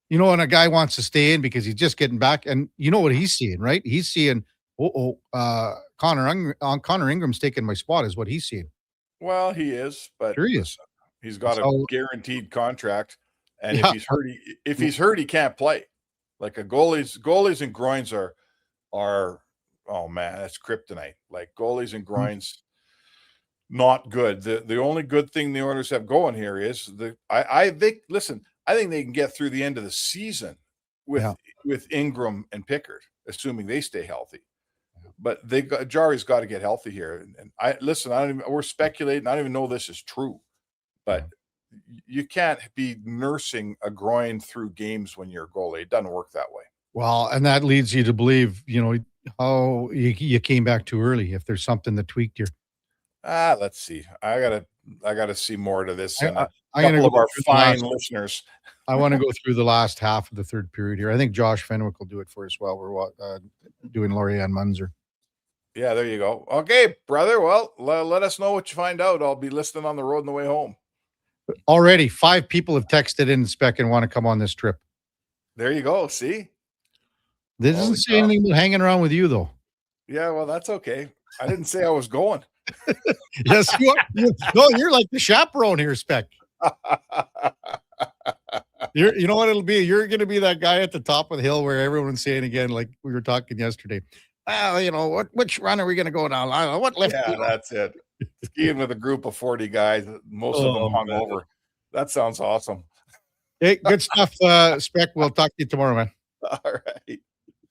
you know, when a guy wants to stay in because he's just getting back, and you know what he's seeing, right? He's seeing, Connor Ingram's taking my spot, is what he's seeing. Well, he is, but Sure he is. he's got a So- guaranteed contract, and Yeah. if he's hurt, he can't play. Like goalies and groins are oh man, that's kryptonite. Like goalies and groins, not good. The only good thing the Oilers have going here is I think they can get through the end of the season with Ingram and Pickard, assuming they stay healthy. But Jarry's got to get healthy here. And we're speculating. I don't even know this is true, but you can't be nursing a groin through games when you're a goalie. It doesn't work that way. Well, and that leads you to believe, you know, how you came back too early. If there's something that tweaked you. Let's see. I gotta see more to this. And a I'm gonna couple of go our through the fine last- listeners. I want to go through the last half of the third period here. I think Josh Fenwick will do it for us while we're doing Lorianne Munzer. Yeah, there you go. Okay, brother. Well, let us know what you find out. I'll be listening on the road on the way home. Already 5 people have texted in, Spec, and want to come on this trip. There you go. See? This doesn't say anything about hanging around with you, though. Yeah, well, that's okay. I didn't say I was going. Yes, you are. No, you're like the chaperone here, Spec. You know what it'll be? You're going to be that guy at the top of the hill where everyone's saying again, like we were talking yesterday. Well, you know, which run are we going to go down? I don't know. What lift? Yeah, that's it. Skiing with a group of 40 guys, most of them hung over. That sounds awesome. Hey, good stuff, Spec. We'll talk to you tomorrow, man. All right.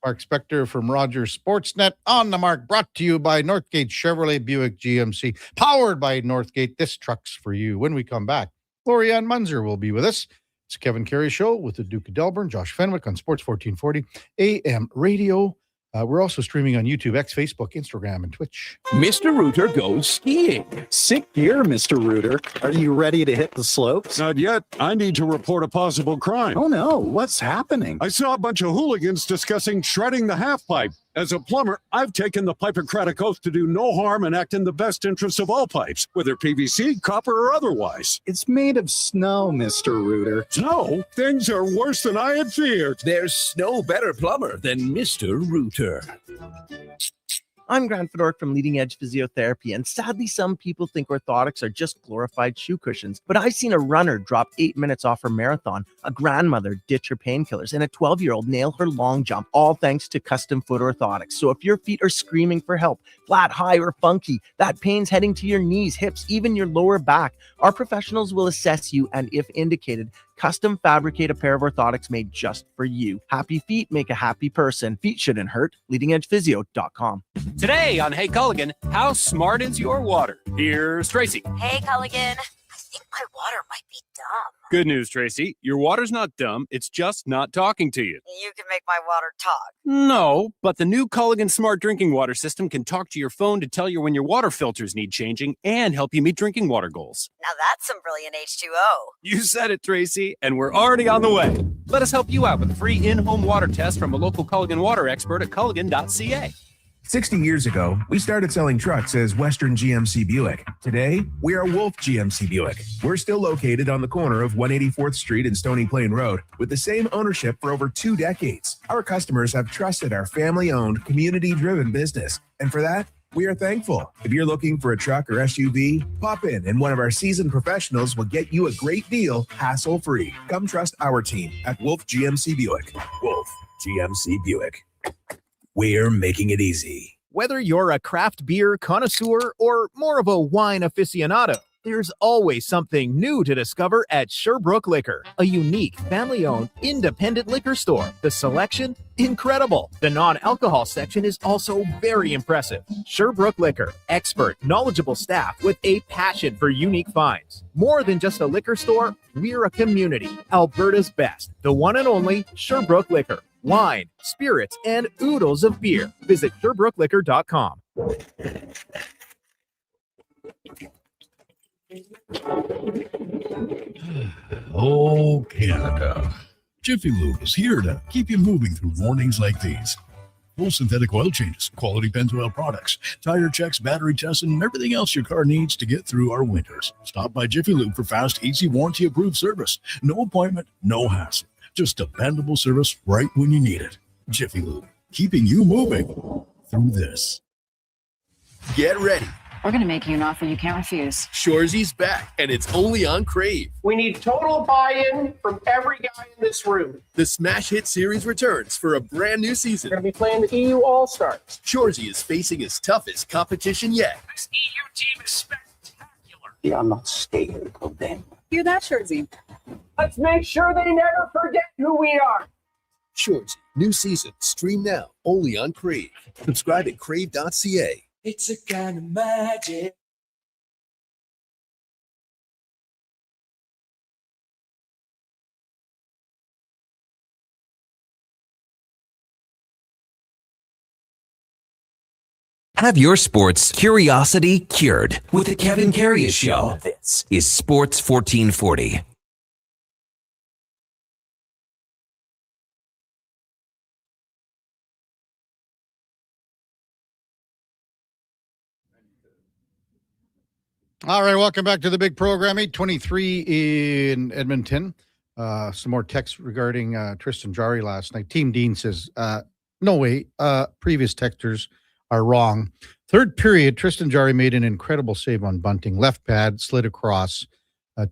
Mark Spector from Rogers Sportsnet on the mark, brought to you by Northgate Chevrolet Buick GMC, powered by Northgate. This truck's for you. When we come back, Lorianne Munzer will be with us. It's Kevin Karius Show with the Duke of Delburne, Josh Fenwick on Sports 1440 AM radio. We're also streaming on YouTube, X, Facebook, Instagram, and Twitch. Mr. Rooter goes skiing. Sick gear, Mr. Rooter. Are you ready to hit the slopes? Not yet. I need to report a possible crime. Oh no, what's happening? I saw a bunch of hooligans discussing shredding the half pipe. As a plumber, I've taken the Hippocratic oath to do no harm and act in the best interests of all pipes, whether PVC, copper, or otherwise. It's made of snow, Mr. Rooter. Snow? Things are worse than I had feared. There's no better plumber than Mr. Rooter. I'm Grant Fedork from Leading Edge Physiotherapy, and sadly, some people think orthotics are just glorified shoe cushions. But I've seen a runner drop 8 minutes off her marathon, a grandmother ditch her painkillers, and a 12-year-old nail her long jump, all thanks to custom foot orthotics. So if your feet are screaming for help, flat, high, or funky, that pain's heading to your knees, hips, even your lower back, our professionals will assess you and, if indicated, custom fabricate a pair of orthotics made just for you. Happy feet make a happy person. Feet shouldn't hurt. LeadingEdgePhysio.com. Today on Hey Culligan, how smart is your water? Here's Tracy. Hey, Culligan. I think my water might be dumb. Good news, Tracy. Your water's not dumb. It's just not talking to you. You can make my water talk. No, but the new Culligan Smart Drinking Water System can talk to your phone to tell you when your water filters need changing and help you meet drinking water goals. Now that's some brilliant H2O. You said it, Tracy, and we're already on the way. Let us help you out with a free in-home water test from a local Culligan water expert at culligan.ca. 60 years ago, we started selling trucks as Western GMC Buick. Today, we are Wolf GMC Buick. We're still located on the corner of 184th Street and Stony Plain Road with the same ownership for over 2 decades. Our customers have trusted our family-owned, community-driven business. And for that, we are thankful. If you're looking for a truck or SUV, pop in and one of our seasoned professionals will get you a great deal, hassle-free. Come trust our team at Wolf GMC Buick. Wolf GMC Buick. We're making it easy. Whether you're a craft beer connoisseur or more of a wine aficionado, there's always something new to discover at Sherbrooke Liquor, a unique, family-owned, independent liquor store. The selection? Incredible. The non-alcohol section is also very impressive. Sherbrooke Liquor, expert, knowledgeable staff with a passion for unique finds. More than just a liquor store, we're a community. Alberta's best, the one and only Sherbrooke Liquor. Wine, spirits, and oodles of beer. Visit SherbrookeLiquor.com. Oh, Canada. Jiffy Lube is here to keep you moving through mornings like these. Full synthetic oil changes, quality Pennzoil products, tire checks, battery tests, and everything else your car needs to get through our winters. Stop by Jiffy Lube for fast, easy, warranty-approved service. No appointment, no hassle. Just dependable service right when you need it. Jiffy Lube, keeping you moving through this. Get ready. We're going to make you an offer you can't refuse. Shoresy's back, and it's only on Crave. We need total buy-in from every guy in this room. The Smash Hit Series returns for a brand new season. We're going to be playing the EU All-Stars. Shoresy is facing his toughest competition yet. This EU team is spectacular. We are not scared of them. Hear that, Shorzy? Let's make sure they never forget who we are. Shoresy, new season, stream now, only on Crave. Subscribe at crave.ca. It's a kind of magic. Have your sports curiosity cured with the Kevin Karius Show. This is Sports 1440. All right, welcome back to the big program. 8:23 in Edmonton. Some more text regarding Tristan Jarry last night. Team Dean says, no way, previous texters are wrong. Third period, Tristan Jarry made an incredible save on bunting. Left pad, slid across.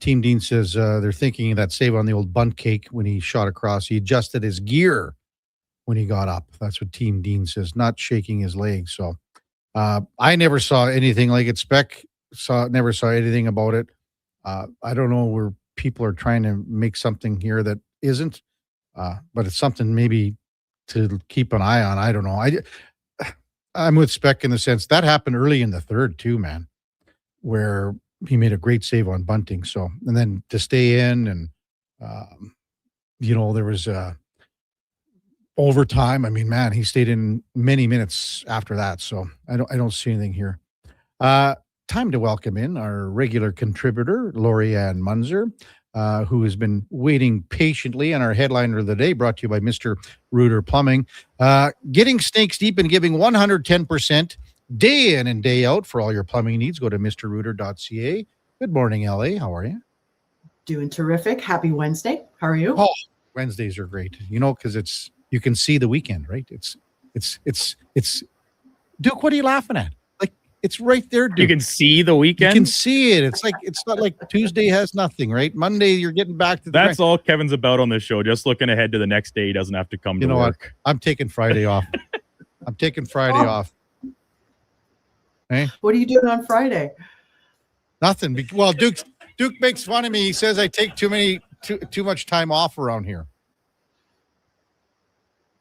Team Dean says they're thinking of that save on the old bunt cake when he shot across. He adjusted his gear when he got up. That's what Team Dean says, not shaking his legs. So I never saw anything like it. Spec never saw anything about it. I don't know where people are trying to make something here that isn't, but it's something maybe to keep an eye on. I don't know. I'm with Spec in the sense that happened early in the third too, man, where he made a great save on bunting. So, and then to stay in and, there was overtime. I mean, man, he stayed in many minutes after that. So I don't see anything here. Time to welcome in our regular contributor, Lori-Ann Munzer, who has been waiting patiently, and our headliner of the day brought to you by Mr. Rooter Plumbing. Getting snakes deep and giving 110% day in and day out for all your plumbing needs. Go to mrrooter.ca. Good morning, LA. How are you? Doing terrific. Happy Wednesday. How are you? Oh, Wednesdays are great. Because you can see the weekend, right? It's Duke, what are you laughing at? It's right there, dude. You can see the weekend? You can see it. It's not like Tuesday has nothing, right? Monday, you're getting back to the That's all Kevin's about on this show, just looking ahead to the next day. He doesn't have to come to work. What? I'm taking Friday off. I'm taking Friday off. Hey? What are you doing on Friday? Nothing. Well, Duke makes fun of me. He says I take too much time off around here.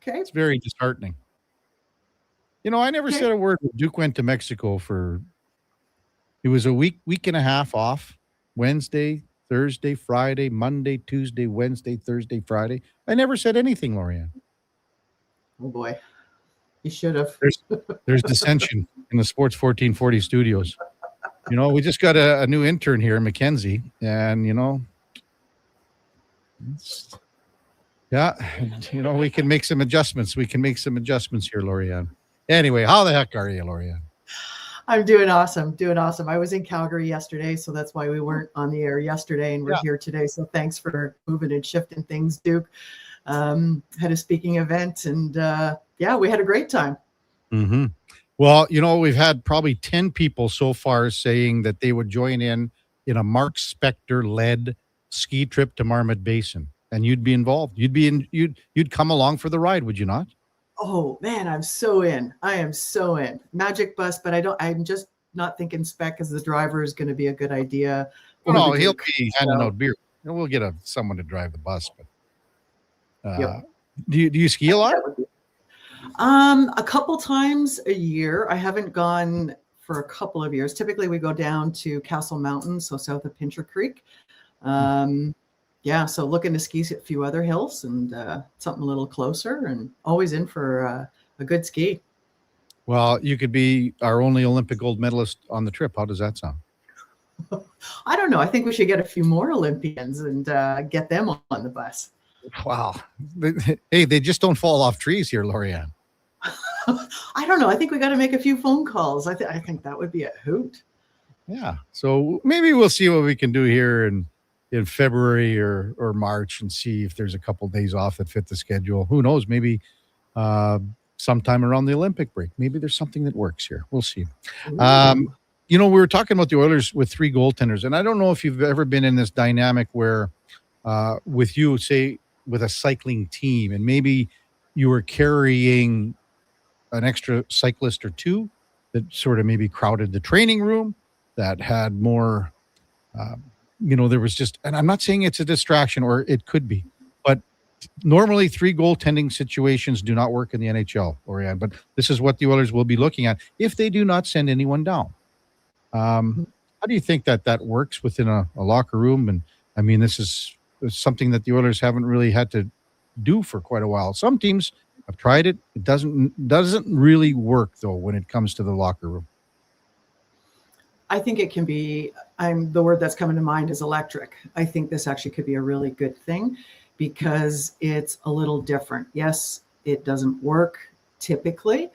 Okay. It's very disheartening. I never said a word when Duke went to Mexico it was a week and a half off. Wednesday, Thursday, Friday, Monday, Tuesday, Wednesday, Thursday, Friday. I never said anything, Lorianne. Oh boy. You should have. There's dissension in the Sports 1440 studios. We just got a new intern here, Mackenzie, and we can make some adjustments. We can make some adjustments here, Lorianne. Anyway, how the heck are you, Lorianne? I'm doing awesome. I was in Calgary yesterday, so that's why we weren't on the air yesterday, and we're here today. So thanks for moving and shifting things, Duke. Had a speaking event, and we had a great time. Mm-hmm. Well, we've had probably 10 people so far saying that they would join in a Mark Spector-led ski trip to Marmot Basin. and you'd be involved. You'd come along for the ride, would you not? Oh man, I'm so in. I am so in. Magic bus, but I'm just not thinking spec as the driver is going to be a good idea. No, he'll be handing out beer. We'll get someone to drive the bus. But do you ski a lot? A couple times a year. I haven't gone for a couple of years. Typically, we go down to Castle Mountain, so south of Pincher Creek. So looking to ski a few other hills and something a little closer, and always in for a good ski. Well, you could be our only Olympic gold medalist on the trip. How does that sound? I don't know. I think we should get a few more Olympians and get them on the bus. Wow. Hey, they just don't fall off trees here, Lorianne. I don't know. I think we got to make a few phone calls. I think that would be a hoot. Yeah. So maybe we'll see what we can do here in February or March and see if there's a couple of days off that fit the schedule. Who knows? Maybe sometime around the Olympic break. Maybe there's something that works here. We'll see. We were talking about the Oilers with 3 goaltenders, and I don't know if you've ever been in this dynamic where with you, say, with a cycling team, and maybe you were carrying an extra cyclist or two that sort of maybe crowded the training room, that had more, there was just, and I'm not saying it's a distraction, or it could be, but normally 3 goaltending situations do not work in the NHL, Lorianne, but this is what the Oilers will be looking at if they do not send anyone down. How do you think that works within a locker room? And I mean, this is something that the Oilers haven't really had to do for quite a while. Some teams have tried it. It doesn't really work, though, when it comes to the locker room. I think it can be, the word that's coming to mind is electric. I think this actually could be a really good thing because it's a little different. Yes, it doesn't work typically,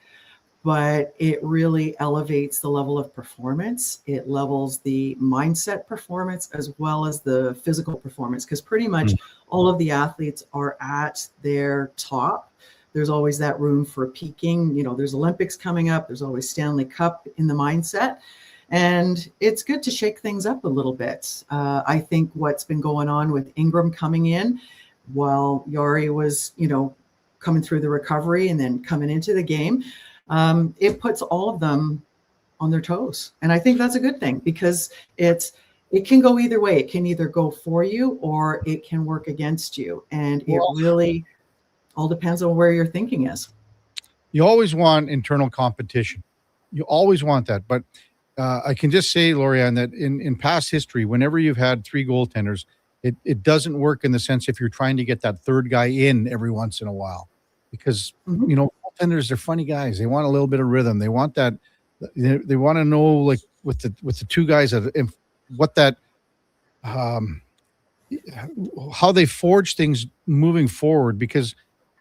but it really elevates the level of performance. It levels the mindset performance as well as the physical performance, because pretty much all of the athletes are at their top. There's always that room for peaking. There's Olympics coming up. There's always Stanley Cup in the mindset. And it's good to shake things up a little bit. I think what's been going on with Ingram coming in while Jarry was, coming through the recovery and then coming into the game, it puts all of them on their toes. And I think that's a good thing because it can go either way. It can either go for you or it can work against you. And it really all depends on where your thinking is. You always want internal competition. You always want that. But I can just say, Lorianne, that in past history, whenever you've had 3 goaltenders, it doesn't work in the sense if you're trying to get that third guy in every once in a while. Because, goaltenders, they're funny guys. They want a little bit of rhythm. They want that. They want to know, like, with the 2 guys, what that, how they forge things moving forward. Because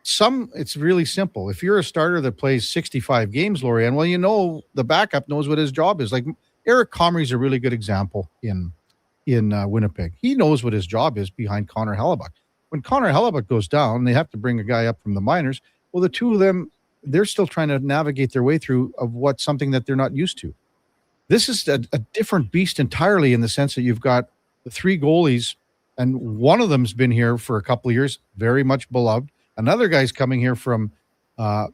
it's really simple. If you're a starter that plays 65 games, Lorianne, well, the backup knows what his job is. Like Eric Comrie's a really good example in Winnipeg. He knows what his job is behind Connor Hellebuck. When Connor Hellebuck goes down, they have to bring a guy up from the minors. Well, the 2 of them, they're still trying to navigate their way through of something that they're not used to. This is a different beast entirely in the sense that you've got the 3 goalies, and one of them's been here for a couple of years, very much beloved. Another guy's coming here from, where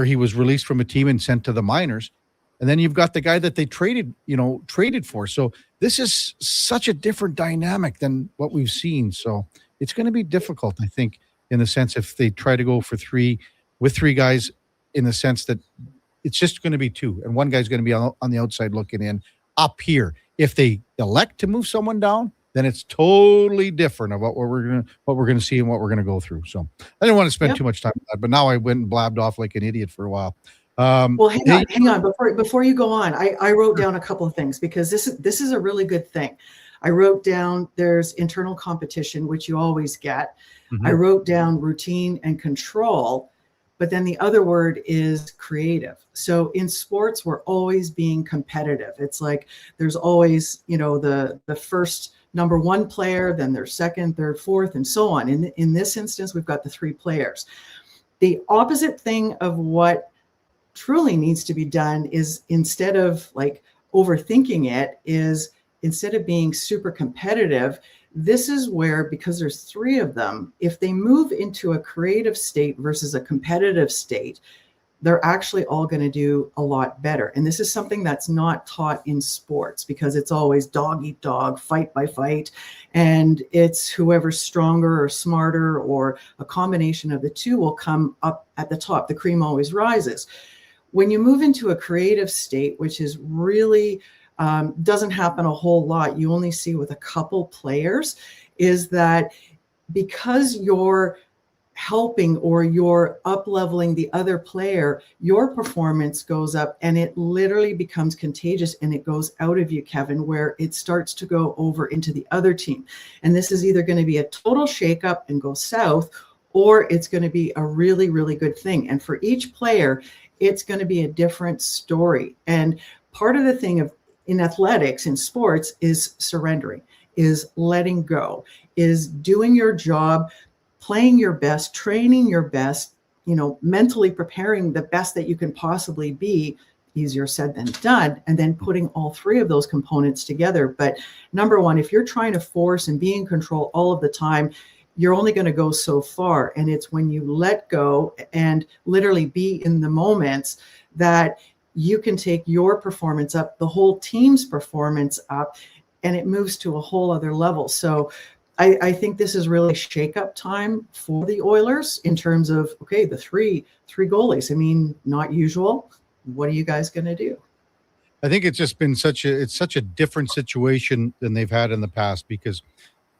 he was released from a team and sent to the minors. And then you've got the guy that they traded for. So this is such a different dynamic than what we've seen. So it's going to be difficult, I think, in the sense if they try to go for 3 with 3 guys, in the sense that it's just going to be 2 and one guy's going to be on the outside looking in up here. If they elect to move someone down, then it's totally different of what we're going to see and what we're going to go through. So I didn't want to spend too much time on that, but now I went and blabbed off like an idiot for a while. Well, hang on. Before you go on, I wrote down a couple of things because this is a really good thing. I wrote down there's internal competition, which you always get. I wrote down routine and control, but then the other word is creative. So in sports, we're always being competitive. It's like there's always, the first number 1 player, then their second, third, fourth, and so on. In this instance, we've got the 3 players. The opposite thing of what truly needs to be done is instead of like overthinking it, is instead of being super competitive, this is where, because there's 3 of them, if they move into a creative state versus a competitive state, they're actually all going to do a lot better. And this is something that's not taught in sports, because it's always dog eat dog, fight by fight. And it's whoever's stronger or smarter or a combination of the two will come up at the top. The cream always rises. When you move into a creative state, which is really doesn't happen a whole lot, you only see with a couple players, is that because you're helping or you're up leveling the other player, your performance goes up, and it literally becomes contagious, and it goes out of you, Kevin, where it starts to go over into the other team. And this is either going to be a total shakeup and go south, or it's going to be a really, really good thing. And for each player, it's going to be a different story. And part of the thing in athletics, in sports, is surrendering, is letting go, is doing your job, playing your best, training your best, mentally preparing the best that you can possibly be. Easier said than done, and then putting all 3 of those components together. But number one, if you're trying to force and be in control all of the time, you're only going to go so far. And it's when you let go and literally be in the moments that you can take your performance up, the whole team's performance up, and it moves to a whole other level. So I think this is really shake-up time for the Oilers in terms of, okay, the three goalies. I mean, not usual. What are you guys going to do? I think it's just been such a different situation than they've had in the past, because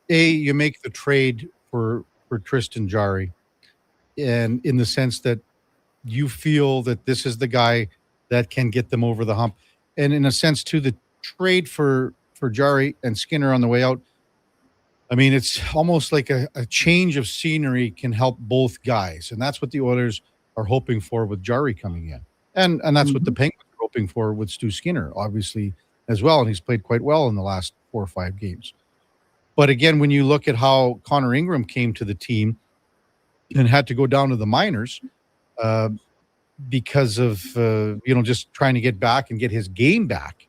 you make the trade for Tristan Jarry, and in the sense that you feel that this is the guy that can get them over the hump. And in a sense too, the trade for Jarry and Skinner on the way out, I mean, it's almost like a change of scenery can help both guys. And that's what the Oilers are hoping for with Jarry coming in. And that's what the Penguins are hoping for with Stu Skinner, obviously, as well. And he's played quite well in the last 4 or 5 games. But again, when you look at how Connor Ingram came to the team and had to go down to the minors because of, just trying to get back and get his game back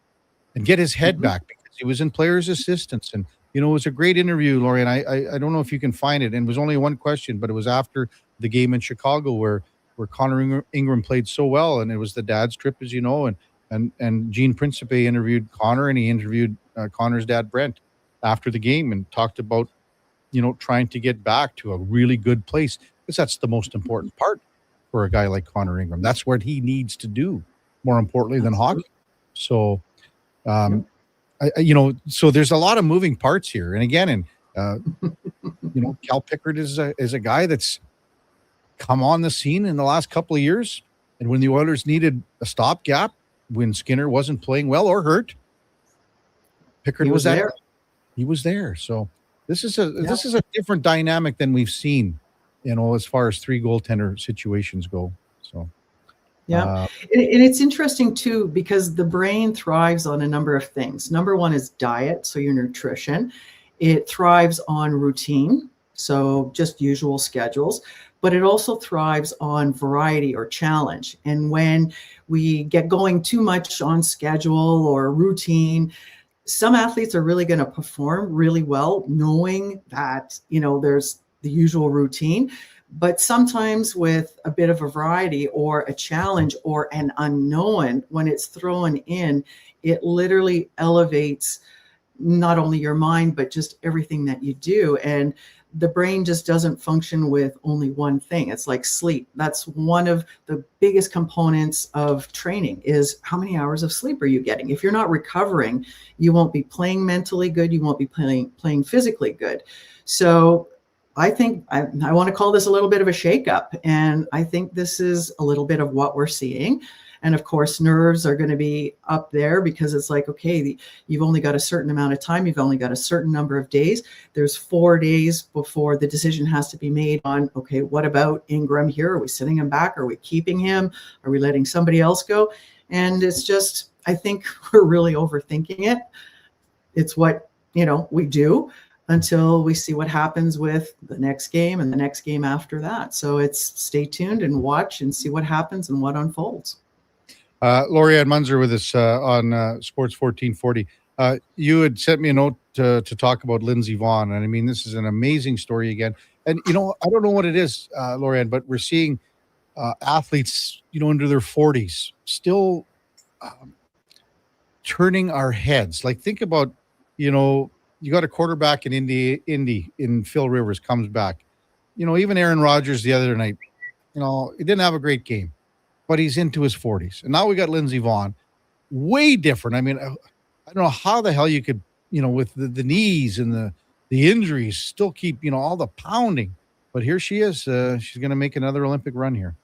and get his head back, because he was in players' assistance. And, it was a great interview, Lori, and I don't know if you can find it. And it was only one question, but it was after the game in Chicago where Connor Ingram played so well, and it was the dad's trip, as you know, and Gene Principe interviewed Connor, and he interviewed Connor's dad, Brent, after the game, and talked about, trying to get back to a really good place, because that's the most important part for a guy like Connor Ingram. That's what he needs to do, more importantly than hockey. So, so there's a lot of moving parts here. And again, Cal Pickard is a guy that's come on the scene in the last couple of years. And when the Oilers needed a stopgap, when Skinner wasn't playing well or hurt, Pickard was there. He was there. So this is a different dynamic than we've seen, as far as 3 goaltender situations go. So. Yeah. And it's interesting too, because the brain thrives on a number of things. Number one is diet, so your nutrition. It thrives on routine, so just usual schedules, but it also thrives on variety or challenge. And when we get going too much on schedule or routine, some athletes are really going to perform really well, knowing that, there's the usual routine. But sometimes with a bit of a variety or a challenge or an unknown, when it's thrown in, it literally elevates not only your mind, but just everything that you do. And the brain just doesn't function with only one thing. It's like sleep. That's one of the biggest components of training, is how many hours of sleep are you getting? If you're not recovering, you won't be playing mentally good. You won't be playing physically good. So I think I want to call this a little bit of a shakeup. And I think this is a little bit of what we're seeing. And of course, nerves are going to be up there, because it's like, okay, you've only got a certain amount of time. You've only got a certain number of days. There's 4 days before the decision has to be made on, okay, what about Ingram here? Are we sending him back? Are we keeping him? Are we letting somebody else go? And it's just, I think we're really overthinking it. It's what, we do, until we see what happens with the next game and the next game after that. So it's stay tuned and watch and see what happens and what unfolds. Lori Ann Munzer with us on Sports 1440. You had sent me a note to talk about Lindsey Vonn, and I mean, this is an amazing story again. And I don't know what it is, Lorianne, but we're seeing athletes, into their 40s, still turning our heads. Like, think about, you got a quarterback in Indy in Phil Rivers comes back. Even Aaron Rodgers the other night, he didn't have a great game, but he's into his 40s. And now we got Lindsey Vonn, way different. I mean, I don't know how the hell you could, with the knees and the injuries, still keep, all the pounding. But here she is. She's going to make another Olympic run here.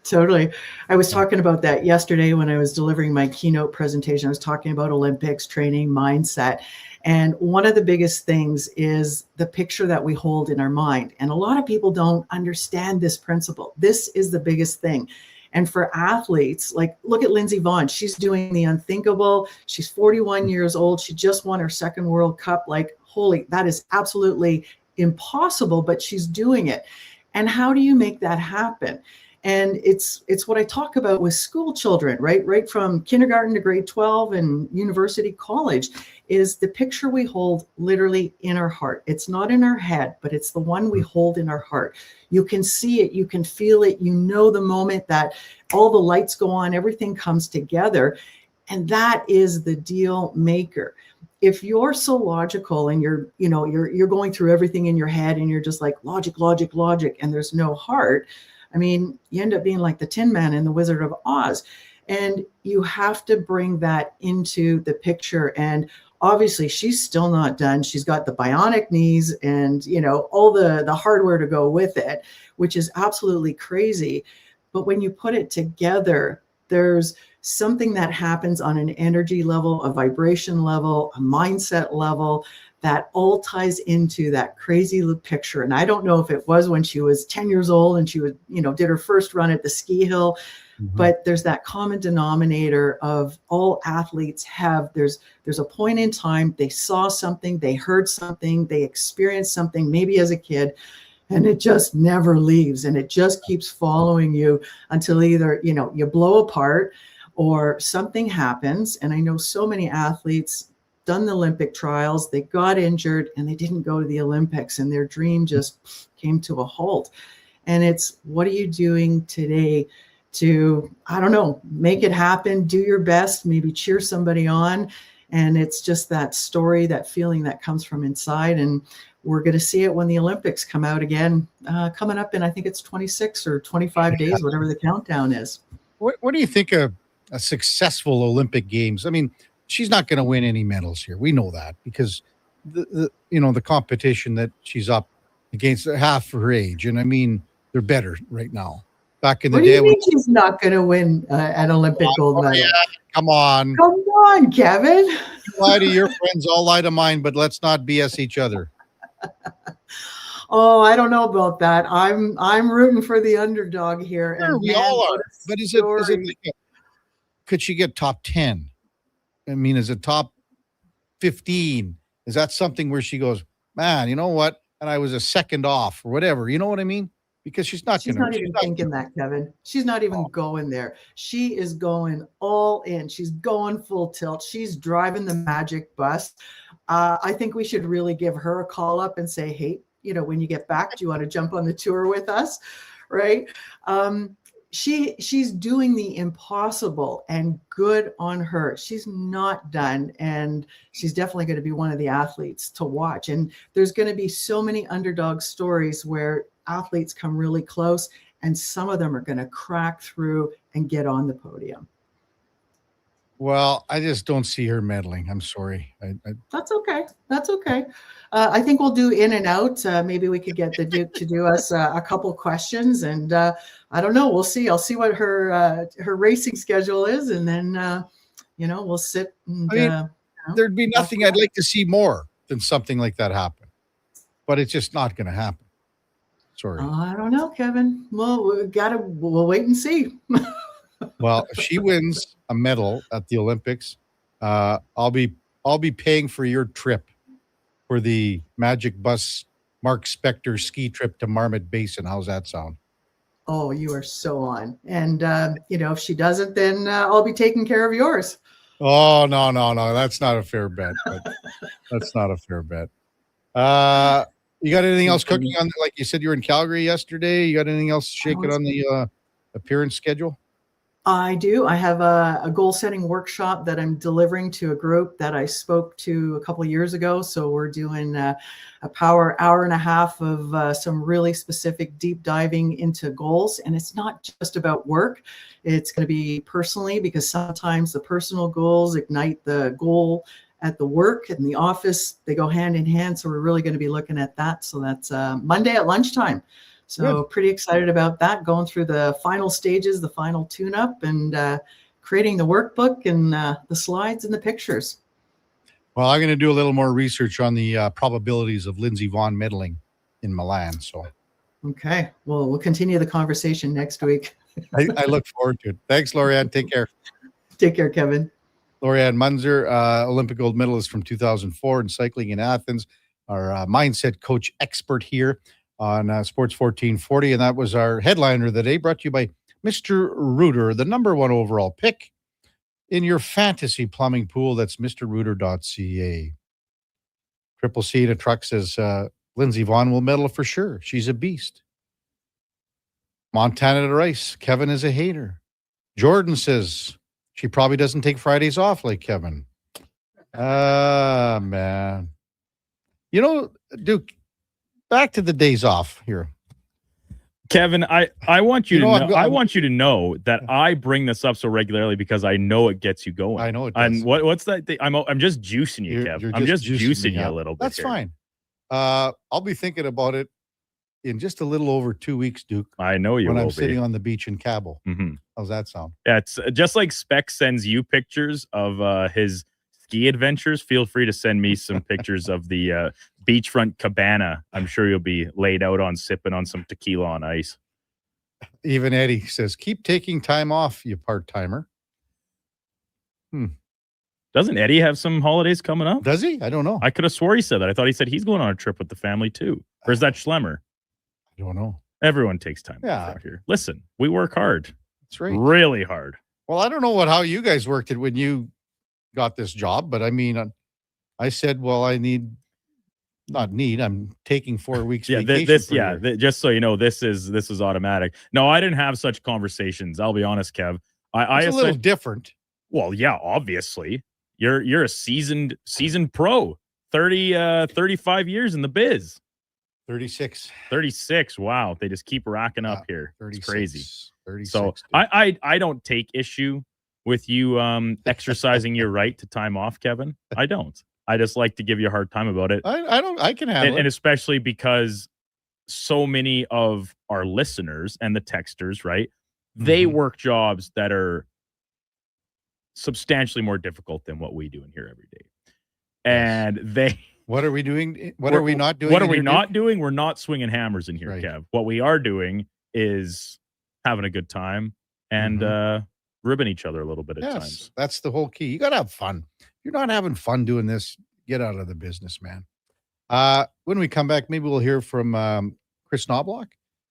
Totally. I was talking about that yesterday when I was delivering my keynote presentation. I was talking about Olympics, training, mindset. And one of the biggest things is the picture that we hold in our mind. And a lot of people don't understand this principle. This is the biggest thing. And for athletes, like, look at Lindsey Vonn. She's doing the unthinkable. She's 41 years old. She just won her second World Cup. Like, holy, that is absolutely impossible, but she's doing it. And how do you make that happen? And it's what I talk about with school children, right from kindergarten to grade 12 and university, college, is the picture we hold literally in our heart. It's not in our head, but it's the one we hold in our heart. You can see it, you can feel it, the moment that all the lights go on, everything comes together. And that is the deal maker. If you're so logical and you're going through everything in your head and you're just like logic, and there's no heart, I mean, you end up being like the Tin Man in The Wizard of Oz. And you have to bring that into the picture. And obviously, she's still not done. She's got the bionic knees and, all the hardware to go with it, which is absolutely crazy. But when you put it together, there's something that happens on an energy level, a vibration level, a mindset level, that all ties into that crazy picture. And I don't know if it was when she was 10 years old and she was, did her first run at the ski hill, but there's that common denominator of all athletes have, there's a point in time, they saw something, they heard something, they experienced something, maybe as a kid, and it just never leaves. And it just keeps following you until either, you blow apart or something happens. And I know so many athletes done the Olympic trials, they got injured and they didn't go to the Olympics and their dream just came to a halt. And it's, what are you doing today to, I don't know, make it happen, do your best, maybe cheer somebody on. And it's just that story, that feeling that comes from inside. And we're going to see it when the Olympics come out again, coming up in, I think it's 26 or 25 days, whatever the countdown is. What do you think of a successful Olympic Games? I mean, she's not going to win any medals here. We know that because the competition that she's up against, half her age. And I mean, they're better right now. Back in the day. What do you mean she's not going to win an Olympic gold medal? Yeah, come on, Kevin. You lie to your friends, I'll lie to mine, but let's not BS each other. Oh, I don't know about that. I'm rooting for the underdog here. Sure, and we all are. But is it like could she get top 10? I mean, is it top 15? Is that something where she goes, man, you know what? And I was a second off or whatever. You know what I mean? Because she's not even thinking that, Kevin. She's not even going there. She is going all in. She's going full tilt. She's driving the magic bus. I think we should really give her a call up and say, hey, when you get back, do you want to jump on the tour with us? Right. She's doing the impossible, and good on her. She's not done, and she's definitely going to be one of the athletes to watch. And there's going to be so many underdog stories where athletes come really close, and some of them are going to crack through and get on the podium. Well, I just don't see her medaling. I'm sorry. That's okay. That's okay. I think we'll do in and out. Maybe we could get the Duke to do us a couple questions, and I don't know. We'll see. I'll see what her racing schedule is, and then we'll sit. And, there'd be nothing I'd like to see more than something like that happen, but it's just not going to happen. Sorry. I don't know, Kevin. Well, we'll wait and see. Well, if she wins a medal at the Olympics, I'll be paying for your trip for the Magic Bus Mark Spector ski trip to Marmot Basin. How's that sound? Oh, you are so on. And if she doesn't, then I'll be taking care of yours. Oh, no. That's not a fair bet. That's not a fair bet. You got anything else cooking on, like you said, you were in Calgary yesterday. You got anything else shaking on the appearance schedule? I do. I have a goal setting workshop that I'm delivering to a group that I spoke to a couple of years ago. So we're doing a hour and a half of some really specific deep diving into goals. And it's not just about work. It's going to be personally, because sometimes the personal goals ignite the goal at the work and the office. They go hand in hand. So we're really going to be looking at that. So that's Monday at lunchtime. So pretty excited about that, going through the final stages, the final tune-up, and creating the workbook and the slides and the pictures. Well, I'm going to do a little more research on the probabilities of Lindsey Vonn medaling in Milan. So, okay. Well, we'll continue the conversation next week. I look forward to it. Thanks, Lorianne. Take care. Take care, Kevin. Lorianne Munzer, Olympic gold medalist from 2004 in cycling in Athens, our mindset coach expert here on Sports 1440. And that was our headliner of the day, brought to you by Mr. Rooter, the number one overall pick in your fantasy plumbing pool. That's mrrooter.ca. Triple C in a truck says Lindsey Vonn will medal for sure. She's a beast. Montana to Rice, Kevin is a hater. Jordan says she probably doesn't take Fridays off like Kevin. Man. You know, Duke, back to the days off here. Kevin, I want you to know, I want you to know that I bring this up so regularly because I know it gets you going. I know it does. And what's that thing? I'm just juicing you, Kev. I'm just juicing you a little bit. That's here. fine. I'll be thinking about it in just a little over 2 weeks, Duke. I know you will when I'm be. sitting on the beach in Cabo. Mm-hmm. How's that sound? Yeah, it's just like Speck sends you pictures of his ski adventures. Feel free to send me some pictures of the beachfront cabana. I'm sure you'll be laid out on sipping on some tequila on ice. Even Eddie says, keep taking time off, you part-timer. Doesn't Eddie have some holidays coming up? Does he? I don't know. I could have swore he said that. I thought he said he's going on a trip with the family too. Or is that Schlemmer? I don't know. Everyone takes time off out here. Listen, we work hard. That's right. Really hard. Well, I don't know how you guys worked it when you got this job, but I mean, I said, well, I'm taking 4 weeks vacation. Just so you know, this is automatic. No, I didn't have such conversations. I'll be honest, Kev. It's a little different. Well, yeah, obviously. You're a seasoned pro. 35 years in the biz. 36. Wow. They just keep racking up here. 36, it's crazy. 36, so I don't take issue with you exercising your right to time off, Kevin. I don't. I just like to give you a hard time about it. I can handle it. And especially because so many of our listeners and the texters, right? They work jobs that are substantially more difficult than what we do in here every day. And what are we doing? What are we not doing? What are we not doing? We're not swinging hammers in here, Kev. What we are doing is having a good time and ribbing each other a little bit at times. That's the whole key. You got to have fun. If you're not having fun doing this, get out of the business, man. When we come back, maybe we'll hear from Chris Knobloch.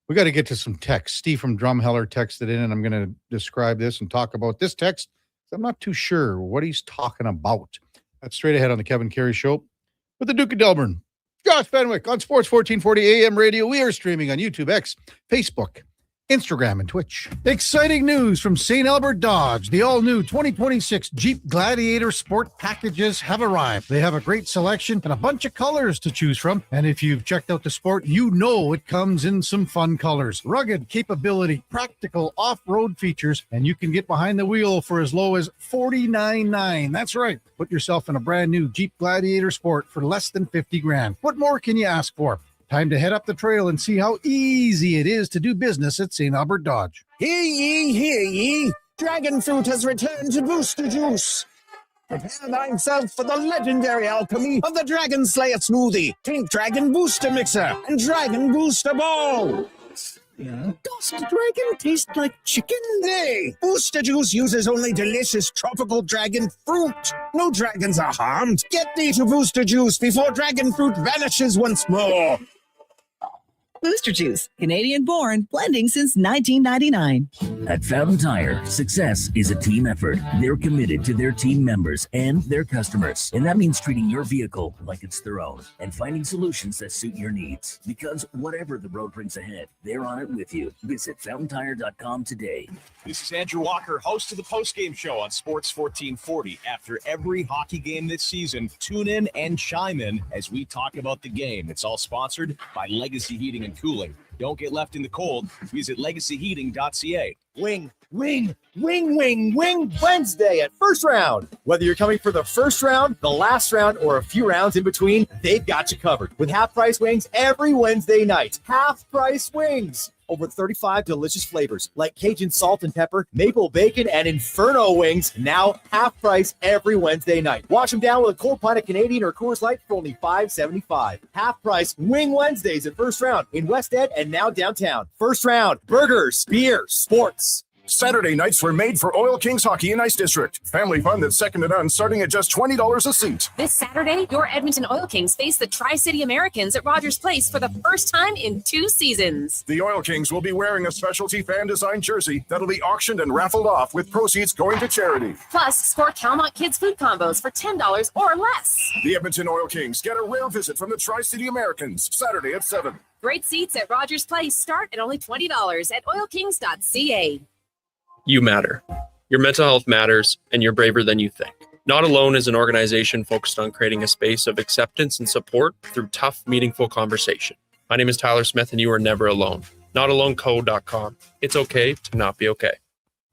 We got to get to some text. Steve from Drumheller texted in, and I'm going to describe this and talk about this text. I'm not too sure what he's talking about. That's straight ahead on the Kevin Carey Show with the Duke of Delburne. Josh Fenwick on Sports 1440 AM radio. We are streaming on YouTube, X, Facebook, Instagram, and Twitch. Exciting news from St. Albert Dodge. The all-new 2026 Jeep Gladiator Sport packages have arrived. They have a great selection and a bunch of colors to choose from. And if you've checked out the Sport, you know it comes in some fun colors. Rugged capability, practical off-road features, and you can get behind the wheel for as low as $49,900. That's right. Put yourself in a brand new Jeep Gladiator Sport for less than $50,000. What more can you ask for? Time to head up the trail and see how easy it is to do business at St. Albert Dodge. Hear ye, hear ye. Dragon fruit has returned to Booster Juice. Prepare thyself for the legendary alchemy of the Dragon Slayer smoothie, Pink Dragon Booster Mixer, and Dragon Booster Ball. Does dragon taste like chicken? Nay, Booster Juice uses only delicious tropical dragon fruit. No dragons are harmed. Get thee to Booster Juice before dragon fruit vanishes once more. Booster Juice, Canadian born, blending since 1999. At Fountain Tire, success is a team effort. They're committed to their team members and their customers. And that means treating your vehicle like it's their own and finding solutions that suit your needs. Because whatever the road brings ahead, they're on it with you. Visit fountaintire.com today. This is Andrew Walker, host of the postgame show on Sports 1440. After every hockey game this season, tune in and chime in as we talk about the game. It's all sponsored by Legacy Heating and Cooling. Don't get left in the cold. Visit legacyheating.ca. Wing Wednesday at First Round. Whether you're coming for the first round, the last round, or a few rounds in between, they've got you covered. With half-price wings every Wednesday night. Half-price wings. Over 35 delicious flavors like Cajun salt and pepper, maple bacon, and Inferno wings. Now half price every Wednesday night. Wash them down with a cold pint of Canadian or Coors Light for only $5.75. Half price Wing Wednesdays at First Round in West End and now downtown. First Round, burgers, beer, sports. Saturday nights were made for Oil Kings Hockey and Ice District. Family fun that's second to none, starting at just $20 a seat. This Saturday, your Edmonton Oil Kings face the Tri-City Americans at Rogers Place for the first time in 2 seasons. The Oil Kings will be wearing a specialty fan-designed jersey that'll be auctioned and raffled off with proceeds going to charity. Plus, score Calmont Kids food combos for $10 or less. The Edmonton Oil Kings get a rare visit from the Tri-City Americans, Saturday at 7. Great seats at Rogers Place start at only $20 at oilkings.ca. You matter. Your mental health matters, and you're braver than you think. Not Alone is an organization focused on creating a space of acceptance and support through tough, meaningful conversation. My name is Tyler Smith, and you are never alone. NotAloneCo.com. It's okay to not be okay.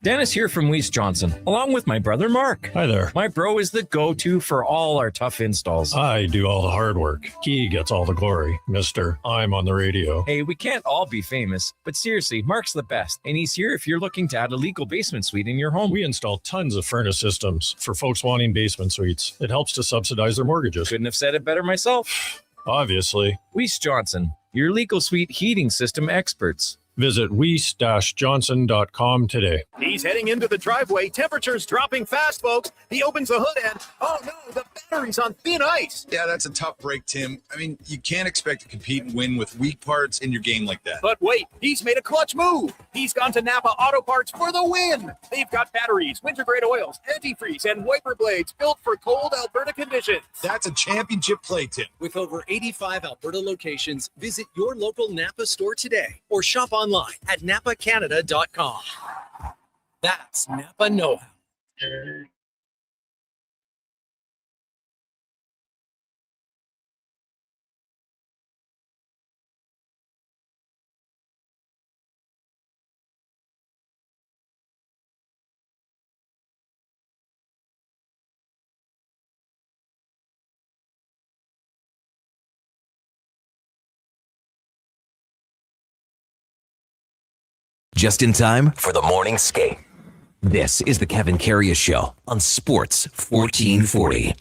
Dennis here from Weiss Johnson, along with my brother Mark. Hi there. My bro is the go-to for all our tough installs. I do all the hard work. He gets all the glory. Mister, I'm on the radio. Hey, we can't all be famous, but seriously, Mark's the best, and he's here if you're looking to add a legal basement suite in your home. We install tons of furnace systems for folks wanting basement suites. It helps to subsidize their mortgages. Couldn't have said it better myself. Obviously. Weiss Johnson, your legal suite heating system experts. Visit weiss-johnson.com today. He's heading into the driveway. Temperature's dropping fast, folks. He opens the hood and, oh no, the battery's on thin ice. Yeah, that's a tough break, Tim. I mean, you can't expect to compete and win with weak parts in your game like that. But wait, he's made a clutch move. He's gone to Napa Auto Parts for the win. They've got batteries, winter-grade oils, antifreeze, and wiper blades built for cold Alberta conditions. That's a championship play, Tim. With over 85 Alberta locations, visit your local Napa store today or shop online at napacanada.com. That's Napa know-how. Just in time for the morning skate. This is the Kevin Karius Show on Sports 1440.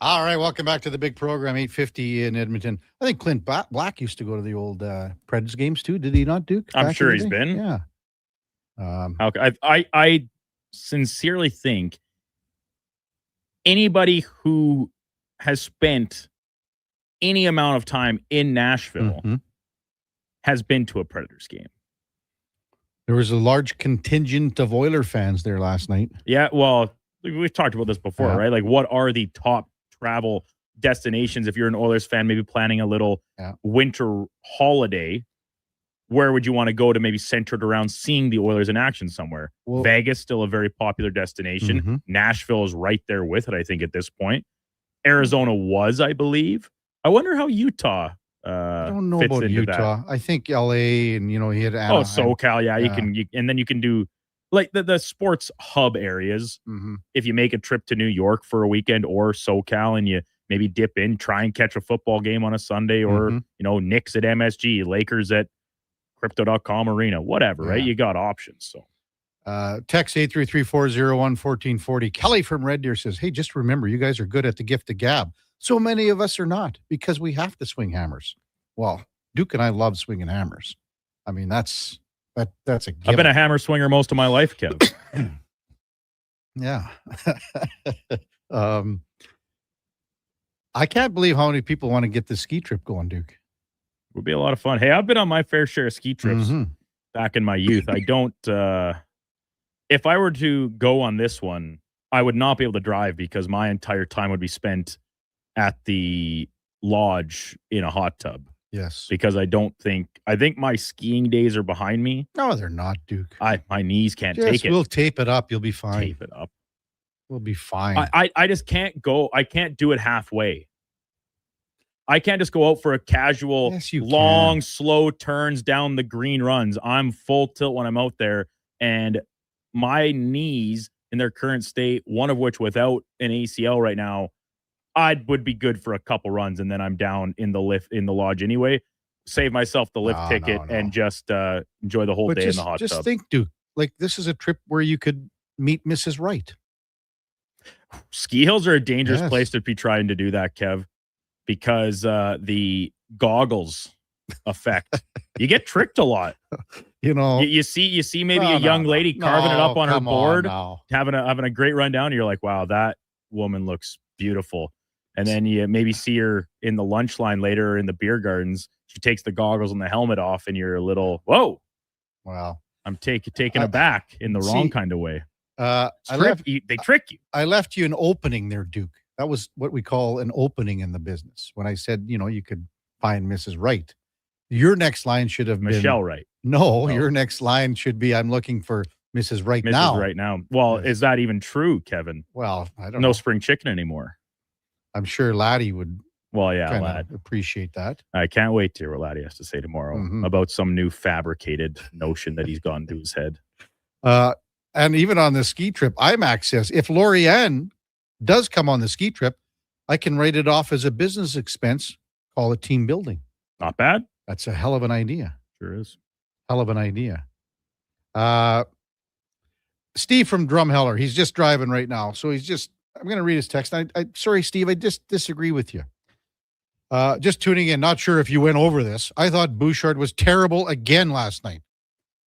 All right, welcome back to the big program, 850 in Edmonton. I think Clint Black used to go to the old Preds games too. Did he not, Duke? I'm sure he's been. Yeah. I sincerely think anybody who has spent any amount of time in Nashville has been to a Predators game. There was a large contingent of Oiler fans there last night. Yeah, well, we've talked about this before, right? Like, what are the top travel destinations if you're an Oilers fan, maybe planning a little winter holiday? Where would you want to go to, maybe centered around seeing the Oilers in action somewhere? Well, Vegas, still a very popular destination. Nashville is right there with it, I think, at this point. Arizona was, I believe. I wonder how Utah I don't know fits about into Utah. that. I think LA and, he had Anaheim. SoCal, yeah. And then you can do like the sports hub areas. If you make a trip to New York for a weekend or SoCal and you maybe dip in, try and catch a football game on a Sunday, or, Knicks at MSG, Lakers at Crypto.com Arena, whatever, right? You got options. So text 833-401-1440. Kelly from Red Deer says, hey, just remember, you guys are good at the gift of gab. So many of us are not, because we have to swing hammers. Well, Duke and I love swinging hammers. I mean, that's a given. I've been a hammer swinger most of my life, Kev. Yeah. I can't believe how many people want to get the ski trip going, Duke. It would be a lot of fun. Hey, I've been on my fair share of ski trips back in my youth. I don't, if I were to go on this one, I would not be able to drive, because my entire time would be spent at the lodge in a hot tub. Yes. Because I think my skiing days are behind me. No, they're not, Duke. My knees can't take it. We'll tape it up. You'll be fine. Tape it up. We'll be fine. I just can't go. I can't do it halfway. I can't just go out for a casual, long, slow turns down the green runs. I'm full tilt when I'm out there, and my knees in their current state, one of which without an ACL right now, I would be good for a couple runs, and then I'm down in the lodge anyway. Save myself the lift ticket and just enjoy the whole day in the hot tub. Just think, Duke, like, this is a trip where you could meet Mrs. Wright. Ski hills are a dangerous place to be trying to do that, Kev, because the goggles effect. You get tricked a lot. You see maybe a young lady carving it up on her board, having a great run down. And you're like, wow, that woman looks beautiful. And then you maybe see her in the lunch line later in the beer gardens. She takes the goggles and the helmet off, and you're a little, whoa. Wow. I'm taken aback in the wrong kind of way. They trick you. I left you an opening there, Duke. That was what we call an opening in the business. When I said, you could find Mrs. Wright. Your next line should have been Michelle Wright. No, your next line should be, I'm looking for Mrs. Wright now. Mrs. Right now. Well, is that even true, Kevin? Well, I don't know. No spring chicken anymore. I'm sure Laddie would Lad. appreciate that. I can't wait to hear what Laddie has to say tomorrow about some new fabricated notion that he's gone to his head. And even on the ski trip, IMAX says, if Lorianne does come on the ski trip, I can write it off as a business expense, call it team building. Not bad. That's a hell of an idea. Sure is. Hell of an idea. Steve from Drumheller, he's just driving right now. So I'm going to read his text. Sorry, Steve, I just disagree with you. Just tuning in, not sure if you went over this. I thought Bouchard was terrible again last night.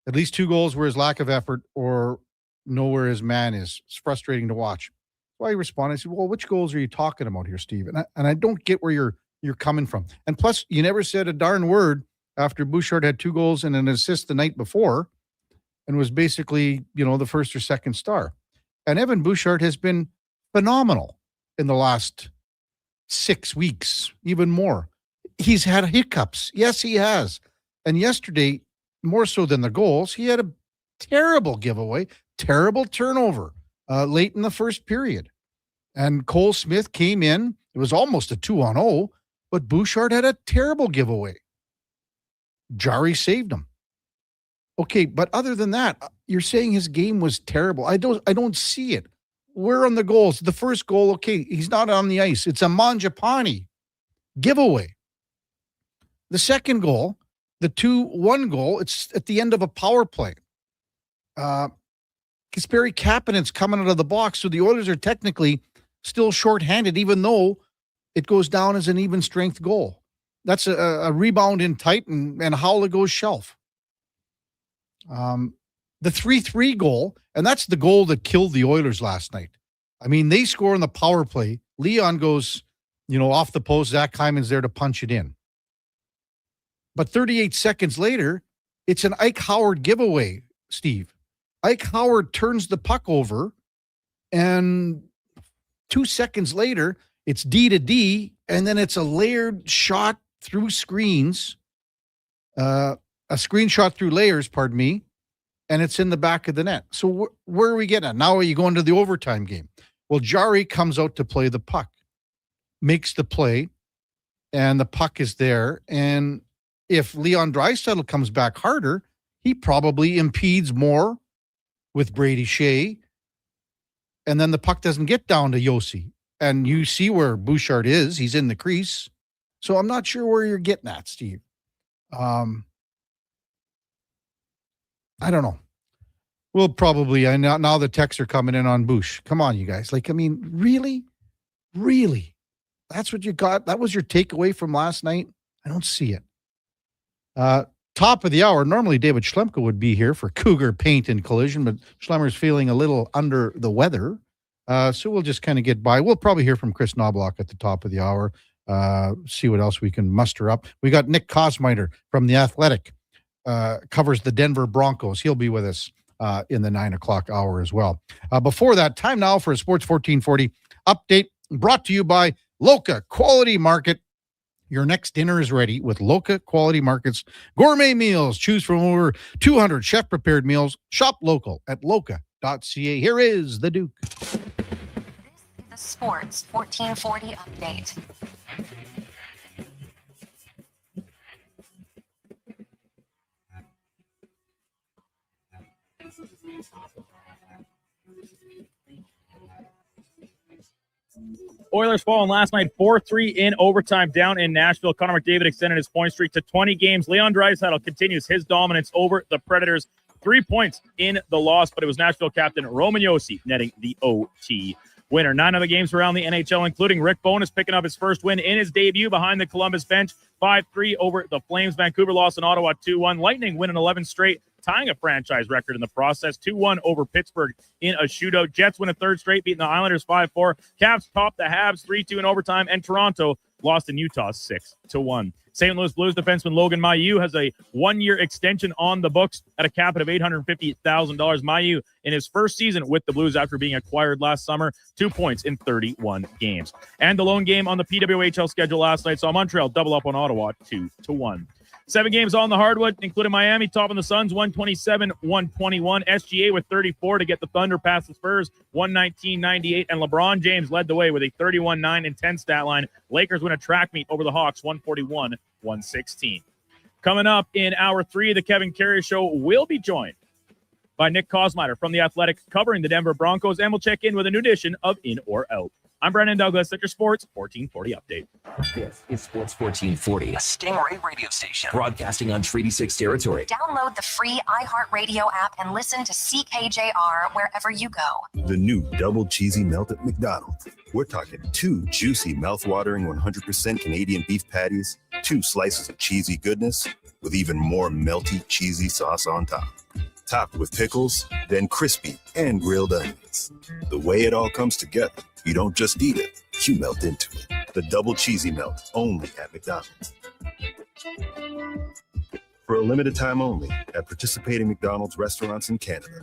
At least 2 goals were his lack of effort or know where his man is. It's frustrating to watch. So I responded, I said, well, which goals are you talking about here, Steve? And I don't get where you're coming from. And plus, you never said a darn word after Bouchard had 2 goals and an assist the night before and was basically, the first or second star. And Evan Bouchard has been phenomenal in the last 6 weeks, even more. He's had hiccups. Yes, he has. And yesterday, more so than the goals, he had a terrible giveaway, terrible turnover late in the first period. And Cole Smith came in. It was almost a 2-on-0, but Bouchard had a terrible giveaway. Jarry saved him. Okay, but other than that, you're saying his game was terrible. I don't see it. Where on the goals? The first goal, okay, he's not on the ice. It's a Mangiapane giveaway. The second goal, the 2-1 goal, it's at the end of a power play. Kasperi Kapanen's coming out of the box, so the Oilers are technically still shorthanded, even though it goes down as an even strength goal. That's a rebound in tight, and Howla goes shelf. The 3-3 goal, and that's the goal that killed the Oilers last night. I mean, they score on the power play. Leon goes, off the post. Zach Hyman's there to punch it in. But 38 seconds later, it's an Ike Howard giveaway, Steve. Ike Howard turns the puck over, and 2 seconds later, it's D to D, and then it's a layered shot through screens, a screenshot through layers, pardon me, and it's in the back of the net. So where are we getting at? Now are you going to the overtime game? Well, Jarry comes out to play the puck, makes the play, and the puck is there. And if Leon Draisaitl comes back harder, he probably impedes more with Brady Shea, and then the puck doesn't get down to Yossi. And you see where Bouchard is. He's in the crease. So I'm not sure where you're getting at, Steve. I don't know. We'll probably, now the texts are coming in on Bush. Come on, you guys. Like, I mean, really? Really? That's what you got? That was your takeaway from last night? I don't see it. Top of the hour. Normally David Schlemko would be here for Cougar Paint and Collision, but Schlemmer's feeling a little under the weather. So we'll just kind of get by. We'll probably hear from Chris Knobloch at the top of the hour. See what else we can muster up. We got Nick Kosmiter from The Athletic, covers the Denver Broncos. He'll be with us in the 9 o'clock hour as well. Before that, time now for a Sports 1440 update brought to you by Loca Quality Market. Your next dinner is ready with Loca Quality Market's gourmet meals. Choose from over 200 chef-prepared meals. Shop local at loca.ca. Here is the Duke. This is the Sports 1440 update. Oilers falling last night 4-3 in overtime down in Nashville. Connor McDavid extended his point streak to 20 games. Leon Draisaitl continues his dominance over the Predators. 3 points in the loss, but it was Nashville captain Roman Josi netting the OT winner. 9 other games around the NHL, including Rick Bowness picking up his first win in his debut behind the Columbus bench. 5-3 over the Flames. Vancouver lost in Ottawa 2-1. Lightning win in 11 straight, tying a franchise record in the process. 2-1 over Pittsburgh in a shootout. Jets win a third straight, beating the Islanders 5-4. Caps topped the Habs 3-2 in overtime, and Toronto lost in Utah 6-1. St. Louis Blues defenseman Logan Mailloux has a one-year extension on the books at a cap of $850,000. Mailloux in his first season with the Blues after being acquired last summer, 2 points in 31 games. And the lone game on the PWHL schedule last night saw Montreal double up on Ottawa 2-1. 7 games on the hardwood, including Miami topping the Suns 127-121. SGA with 34 to get the Thunder past the Spurs 119-98. And LeBron James led the way with a 31-9 and 10 stat line. Lakers win a track meet over the Hawks 141-116. Coming up in hour 3, the Kevin Karius Show will be joined by Nick Kosmiter from The Athletic covering the Denver Broncos, and we'll check in with a new edition of In or Out. I'm Brandon Douglas at your Sports 1440 update. This is Sports 1440, a Stingray radio station broadcasting on Treaty 6 territory. Download the free iHeartRadio app and listen to CKJR wherever you go. The new double cheesy melt at McDonald's. We're talking 2 juicy, mouth-watering 100% Canadian beef patties, 2 slices of cheesy goodness, with even more melty, cheesy sauce on top. Topped with pickles, then crispy and grilled onions. The way it all comes together, you don't just eat it, you melt into it. The double cheesy melt, only at McDonald's. For a limited time only at participating McDonald's restaurants in Canada.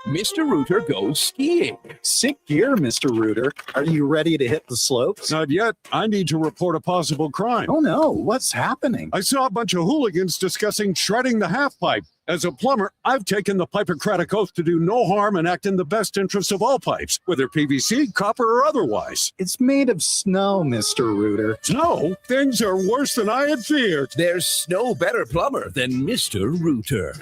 Mr. Rooter goes skiing. Sick gear, Mr. Rooter. Are you ready to hit the slopes? Not yet. I need to report a possible crime. Oh no, what's happening? I saw a bunch of hooligans discussing shredding the half pipe. As a plumber, I've taken the Hippocratic Oath to do no harm and act in the best interest of all pipes, whether PVC, copper, or otherwise. It's made of snow, Mr. Rooter. Snow? Things are worse than I had feared. There's no better plumber than Mr. Rooter.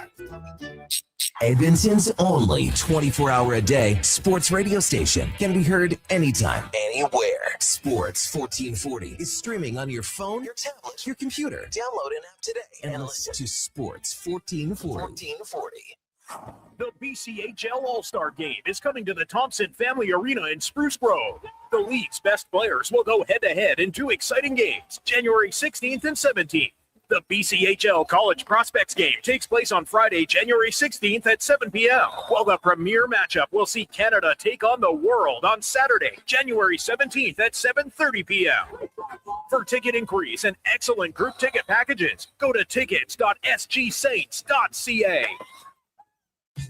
Edmonton's only 24-hour-a-day sports radio station can be heard anytime, anywhere. Sports 1440 is streaming on your phone, your tablet, your computer. Download an app today and listen to Sports 1440. The BCHL All-Star Game is coming to the Thompson Family Arena in Spruce Grove. The league's best players will go head-to-head in 2 exciting games, January 16th and 17th. The BCHL College Prospects Game takes place on Friday, January 16th at 7 p.m., while the premier matchup will see Canada take on the world on Saturday, January 17th at 7:30 p.m. For ticket inquiries and excellent group ticket packages, go to tickets.sgsaints.ca.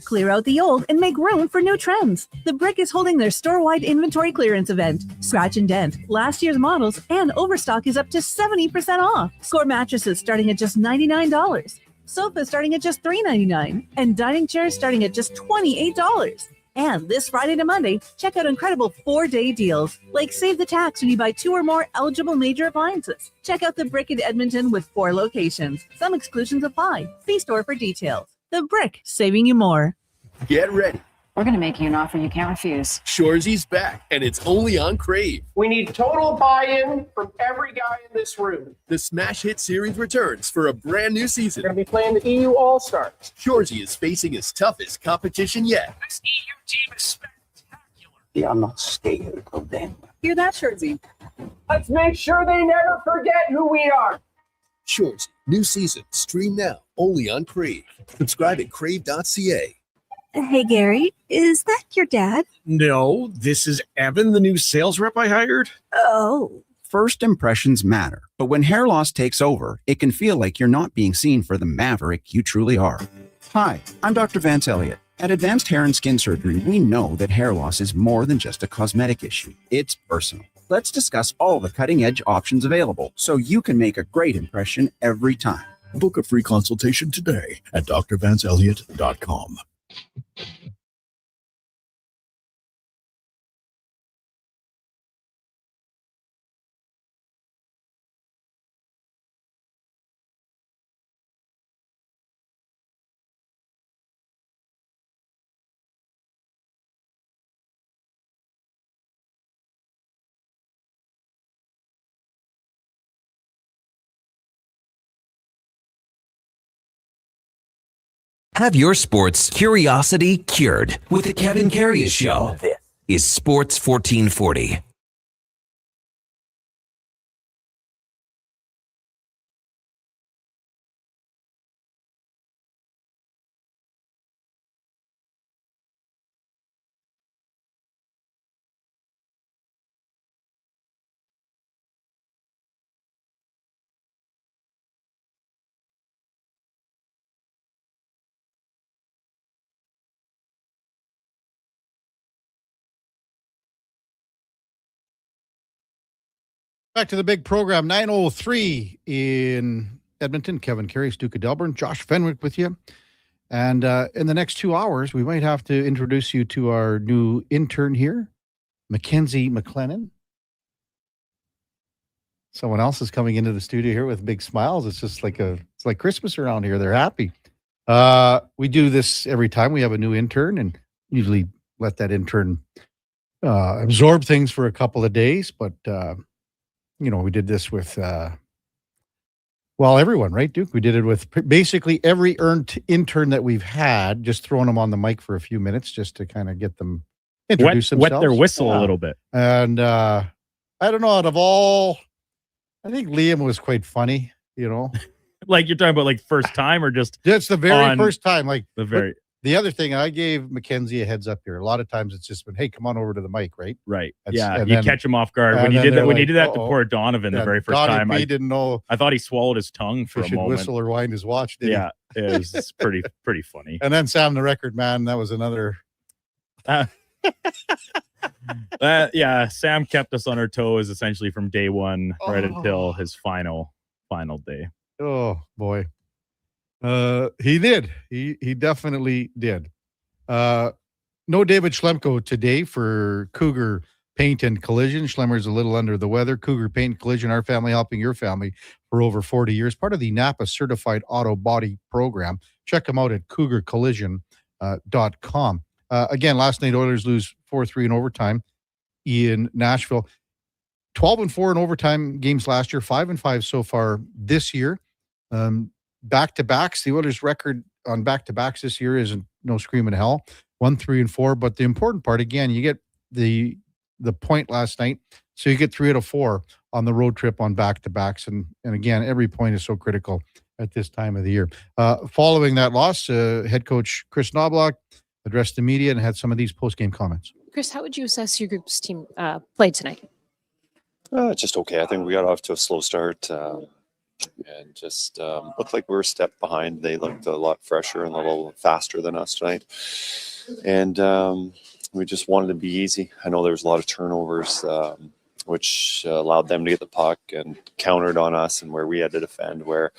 Clear out the old and make room for new trends. The Brick is holding their store-wide inventory clearance event. Scratch and dent, last year's models, and overstock is up to 70% off. Score mattresses starting at just $99. Sofas starting at just $3.99. And dining chairs starting at just $28. And this Friday to Monday, check out incredible 4-day deals, like save the tax when you buy 2 or more eligible major appliances. Check out The Brick in Edmonton with 4 locations. Some exclusions apply. See store for details. The Brick, saving you more. Get ready We're going to make you an offer you can't refuse. Shoresy's back, and it's only on Crave. We need total buy-in from every guy in this room. The Smash Hit Series returns for a brand new season. We're going to be playing the EU All-Stars. Shoresy is facing his toughest competition yet. This EU team is spectacular. They are not scared of them. Hear that, Shoresy? Let's make sure they never forget who we are. Shoresy, new season, stream now, only on Crave. Subscribe at crave.ca. Hey, Gary, is that your dad? No, this is Evan, the new sales rep I hired. Oh. First impressions matter, but when hair loss takes over, it can feel like you're not being seen for the maverick you truly are. Hi, I'm Dr. Vance Elliott. At Advanced Hair and Skin Surgery, we know that hair loss is more than just a cosmetic issue. It's personal. Let's discuss all the cutting-edge options available so you can make a great impression every time. Book a free consultation today at drvanceelliott.com. Have your sports curiosity cured with the Kevin Karius Show. This is Sports 1440. Back to the big program, 9:03 in Edmonton. Kevin Karius, Duke of Delburne, Josh Fenwick with you. And in the next 2 hours, we might have to introduce you to our new intern here, Mackenzie McLennan. Someone else is coming into the studio here with big smiles. It's just like it's like Christmas around here. They're happy. We do this every time we have a new intern, and usually let that intern absorb things for a couple of days. But we did this with everyone, right, Duke? We did it with basically every intern that we've had, just throwing them on the mic for a few minutes just to kind of get them introduce themselves. Wet their whistle a little bit. And I don't know, out of all, I think Liam was quite funny, Like you're talking about like first time or just it's the very first time. Like the other thing, I gave Mackenzie a heads up here. A lot of times it's just been, hey, come on over to the mic, right? Right. And you then, catch him off guard. When you did that, like, to poor Donovan the very first time, I didn't know. I thought he swallowed his tongue for a moment. Whistle or wind his watch, did he? It was pretty funny. And then Sam, the record man, that was another. Sam kept us on our toes essentially from day one right until his final day. Oh boy. He did. He definitely did. No David Schlemko today for Cougar Paint and Collision. Schlemmer's a little under the weather. Cougar Paint and Collision, our family helping your family for over 40 years. Part of the Napa Certified Auto Body Program. Check them out at cougarcollision.com. Again, last night Oilers lose 4-3 in overtime in Nashville. 12-4 in overtime games last year. 5-5 so far this year. Back-to-backs. The Oilers' record on back-to-backs this year is no screaming hell. 1-3-4. But the important part, again, you get the point last night, so you get 3 out of 4 on the road trip on back-to-backs. And again, every point is so critical at this time of the year. Following that loss, head coach Chris Knobloch addressed the media and had some of these post-game comments. Chris, how would you assess your group's team play tonight? Just okay. I think we got off to a slow start. And just looked like we were a step behind. They looked a lot fresher and a little faster than us tonight. And we just wanted to be easy. I know there was a lot of turnovers, which allowed them to get the puck and countered on us, and where we had to defend, where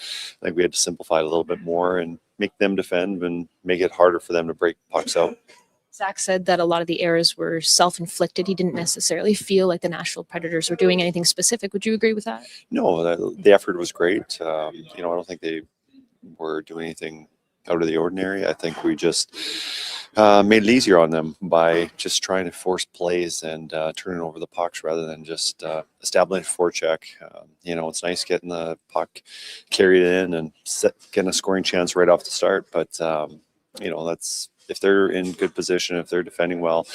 I think we had to simplify it a little bit more and make them defend and make it harder for them to break pucks out. Zach said that a lot of the errors were self-inflicted. He didn't necessarily feel like the Nashville Predators were doing anything specific. Would you agree with that? No, the effort was great. I don't think they were doing anything out of the ordinary. I think we just made it easier on them by just trying to force plays and turning over the pucks rather than just establishing a forecheck. It's nice getting the puck carried in and getting a scoring chance right off the start. But, that's if they're in good position, if they're defending well,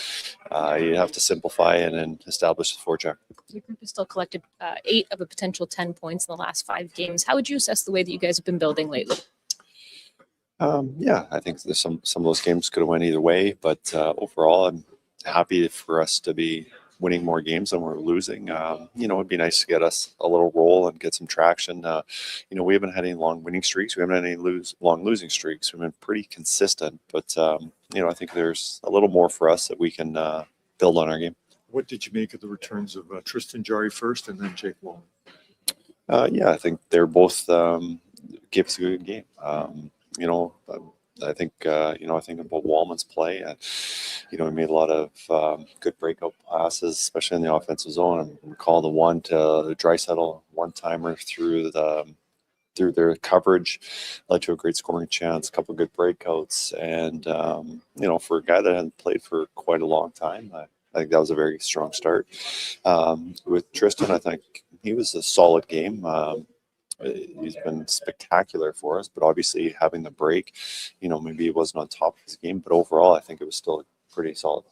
you have to simplify and then establish the forecheck. The group has still collected 8 of a potential 10 points in the last 5 games. How would you assess the way that you guys have been building lately? I think there's some of those games could have went either way, but overall, I'm happy for us to be winning more games than we're losing. It'd be nice to get us a little roll and get some traction. We haven't had any long winning streaks. We haven't had any long losing streaks. We've been pretty consistent, but I think there's a little more for us that we can build on our game. What did you make of the returns of Tristan Jarry first and then Jake Long? I think they're both gave us a good game. I think about Wallman's play, and he made a lot of good breakout passes, especially in the offensive zone. I recall the one to Draisaitl one-timer through their coverage led to a great scoring chance, a couple of good breakouts, and for a guy that hadn't played for quite a long time, I think that was a very strong start. With Tristan, I think he was a solid game. He's been spectacular for us, but obviously having the break, maybe he wasn't on top of his game, but overall, I think it was still pretty solid.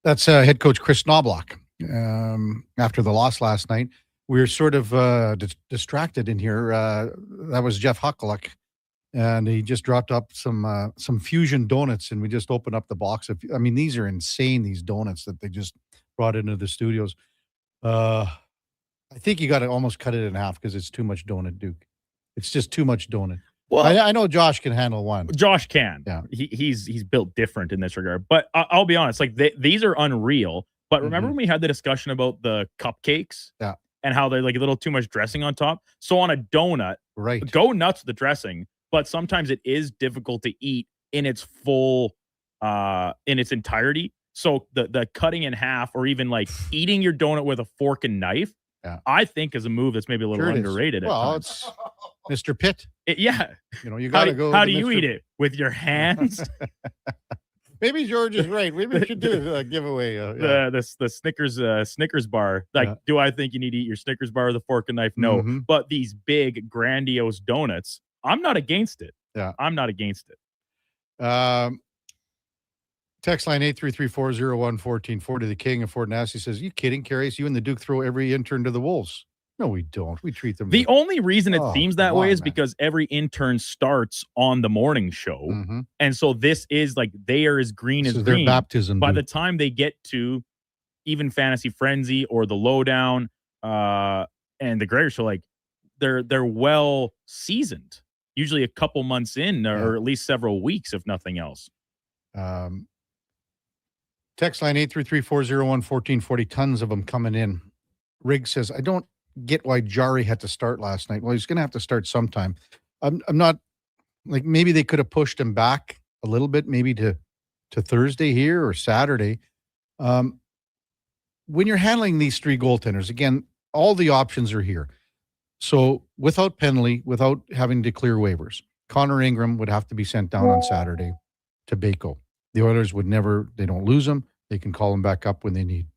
That's head coach Chris Knobloch. After the loss last night, we were sort of distracted in here. That was Jeff Huckluck, and he just dropped up some fusion donuts, and we just opened up the box. These are insane, these donuts that they just brought into the studios. I think you got to almost cut it in half because it's too much donut, Duke. It's just too much donut. Well, I know Josh can handle one. Josh can. Yeah. He's built different in this regard. But I'll be honest, these are unreal. But remember when we had the discussion about the cupcakes? Yeah. And how they're like a little too much dressing on top? So on a donut, right, go nuts with the dressing. But sometimes it is difficult to eat in its full, in its entirety. So the cutting in half or even like eating your donut with a fork and knife, I think is a move that's maybe a little underrated. Well, it's Mr. Pitt. You got to go. How do you eat it? With your hands? Maybe George is right. Maybe we should do a giveaway. The Snickers bar. Do I think you need to eat your Snickers bar with a fork and knife? No. Mm-hmm. But these big, grandiose donuts, I'm not against it. Yeah. I'm not against it. Text line 833-401-1440. The King of Fort Nasty says, "You kidding, Karius? You and the Duke throw every intern to the wolves." No, we don't. We treat them. The only reason it seems that way is because every intern starts on the morning show. Mm-hmm. And so this is like they are as green as green. Their baptism. By the time they get to even Fantasy Frenzy or the Lowdown and the Gregor Show, like they're well seasoned. Usually a couple months in or at least several weeks, if nothing else. Text line 833-401-1440. Tons of them coming in. Riggs says, "I don't get why Jarry had to start last night." Well, he's going to have to start sometime. I'm not like, maybe they could have pushed him back a little bit, maybe to Thursday here or Saturday. When you're handling these 3 goaltenders, again, all the options are here. So without penalty, without having to clear waivers, Connor Ingram would have to be sent down on Saturday to Baco. The Oilers would never, they don't lose him. They can call him back up when they need.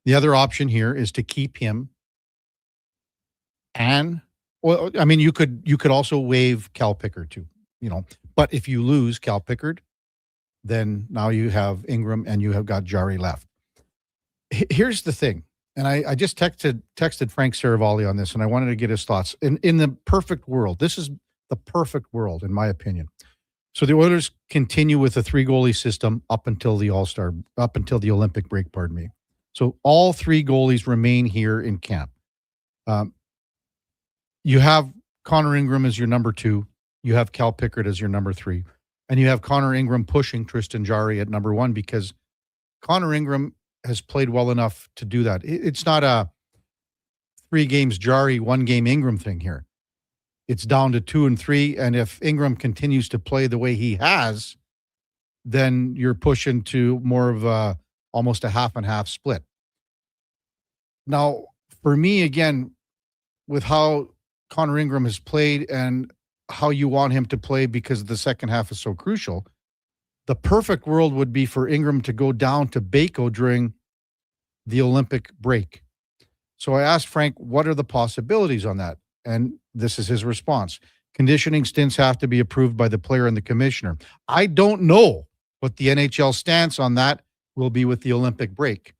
The other option here is to keep him. And, well, you could also waive Cal Pickard too, But if you lose Cal Pickard, then now you have Ingram and you have got Jarry left. Here's the thing. And I just texted Frank Saravalli on this, and I wanted to get his thoughts. In the perfect world, this is the perfect world, in my opinion. So the Oilers continue with a 3-goalie system up until the Olympic break, pardon me. So all 3 goalies remain here in camp. You have Connor Ingram as your number 2. You have Cal Pickard as your number 3. And you have Connor Ingram pushing Tristan Jarry at number 1 because Connor Ingram has played well enough to do that. It's not a 3 games Jarry, 1 game Ingram thing here. It's down to 2 and 3. And if Ingram continues to play the way he has, then you're pushing to more of almost a half and half split. Now, for me, again, with how Connor Ingram has played and how you want him to play because the second half is so crucial. The perfect world would be for Ingram to go down to Bako during the Olympic break. So I asked Frank, what are the possibilities on that? And this is his response. Conditioning stints have to be approved by the player and the commissioner. I don't know what the NHL stance on that will be with the Olympic break.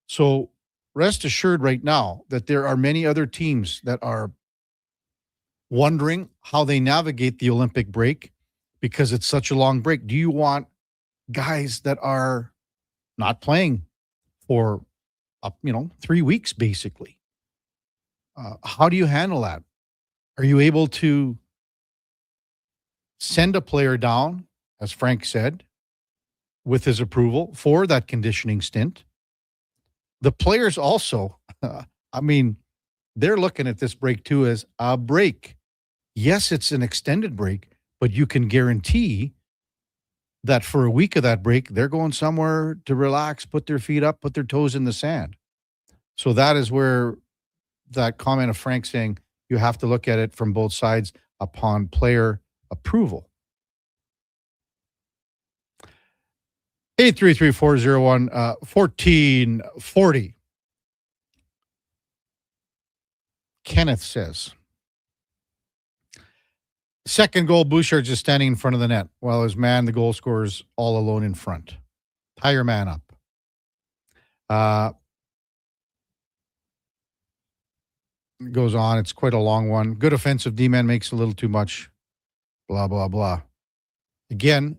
So rest assured right now that there are many other teams that are wondering how they navigate the Olympic break because it's such a long break. Do you want guys that are not playing for 3 weeks basically? How do you handle that? Are you able to send a player down, as Frank said, with his approval for that conditioning stint? The players also, they're looking at this break too as a break. Yes, it's an extended break, but you can guarantee that for a week of that break, they're going somewhere to relax, put their feet up, put their toes in the sand. So that is where that comment of Frank saying you have to look at it from both sides upon player approval. 833-401-1440. Kenneth says, second goal, Bouchard's just standing in front of the net while his man, the goal scorer, is all alone in front. Tie your man up. It goes on. It's quite a long one. Good offensive D-man makes a little too much. Blah, blah, blah. Again,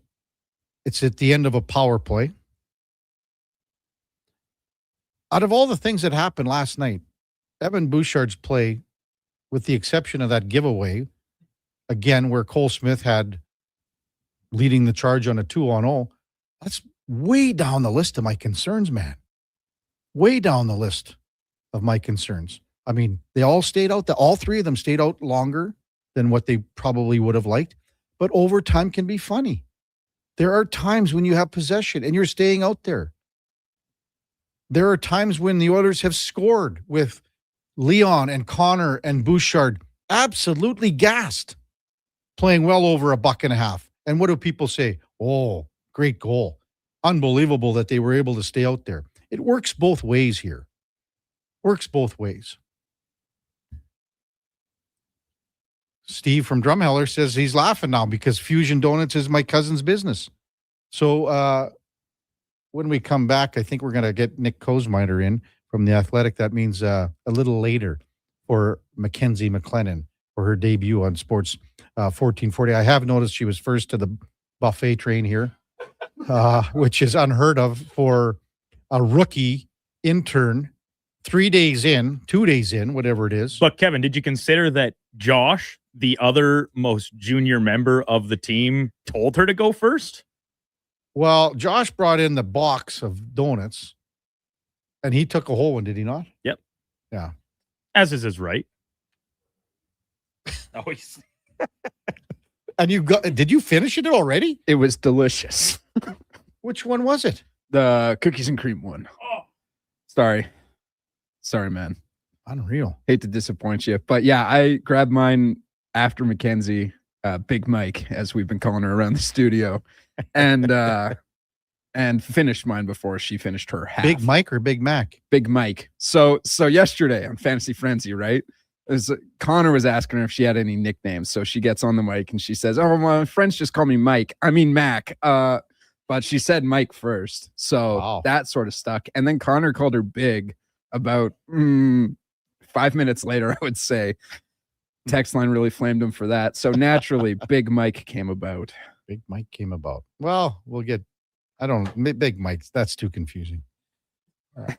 it's at the end of a power play. Out of all the things that happened last night, Evan Bouchard's play, with the exception of that giveaway, again, where Cole Smith had leading the charge on a 2-on-0, that's way down the list of my concerns, man. Way down the list of my concerns. They all stayed out. All three of them stayed out longer than what they probably would have liked. But overtime can be funny. There are times when you have possession and you're staying out there. There are times when the Oilers have scored with Leon and Connor and Bouchard absolutely gassed, playing well over $1.50. And what do people say? Oh, great goal. Unbelievable that they were able to stay out there. It works both ways here. Works both ways. Steve from Drumheller says he's laughing now because Fusion Donuts is my cousin's business. So when we come back, I think we're going to get Nick Kosmider in from The Athletic. That means a little later for Mackenzie McLennan for her debut on Sports 1440. I have noticed she was first to the buffet train here, which is unheard of for a rookie intern 2 days in, whatever it is. But Kevin, did you consider that Josh, the other most junior member of the team, told her to go first? Well, Josh brought in the box of donuts, and he took a whole one, did he not? Yep. Yeah. As is his right. Always. And did you finish it already? It was delicious. Which one was it? The cookies and cream one. Oh. Sorry, man. Unreal. Hate to disappoint you. But yeah, I grabbed mine after Mackenzie, Big Mike, as we've been calling her around the studio, and finished mine before she finished her half. Big Mike or Big Mac? Big Mike. So yesterday on Fantasy Frenzy, right? Connor was asking her if she had any nicknames. So she gets on the mic and she says, "Oh, my friends just call me Mac. But she said Mike first. So that sort of stuck. And then Connor called her Big about 5 minutes later, I would say. Text line really flamed him for that. So naturally, Big Mike came about. Big Mike came about. Well, we'll get, Big Mike's, that's too confusing. All right.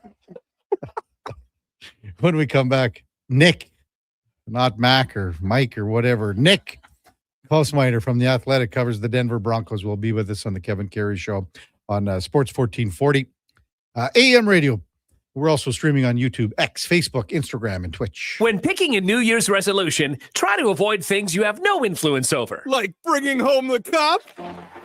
When we come back, Nick, not Mac or Mike or whatever, Nick Kosmider from The Athletic covers the Denver Broncos, will be with us on the Kevin Carey Show on Sports 1440 AM radio. We're also streaming on YouTube, X, Facebook, Instagram, and Twitch. When picking a New Year's resolution, try to avoid things you have no influence over. Like bringing home the cup?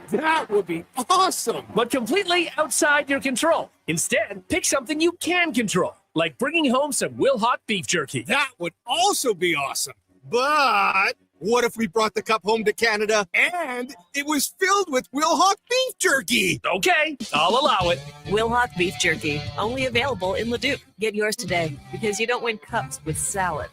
That would be awesome. But completely outside your control. Instead, pick something you can control, like bringing home some Will Hot beef jerky. That would also be awesome. But What if we brought the cup home to Canada and it was filled with Wilhauk beef jerky? Okay, I'll allow it. Wilhauk beef jerky, only available in Leduc. Get yours today because you don't win cups with salad.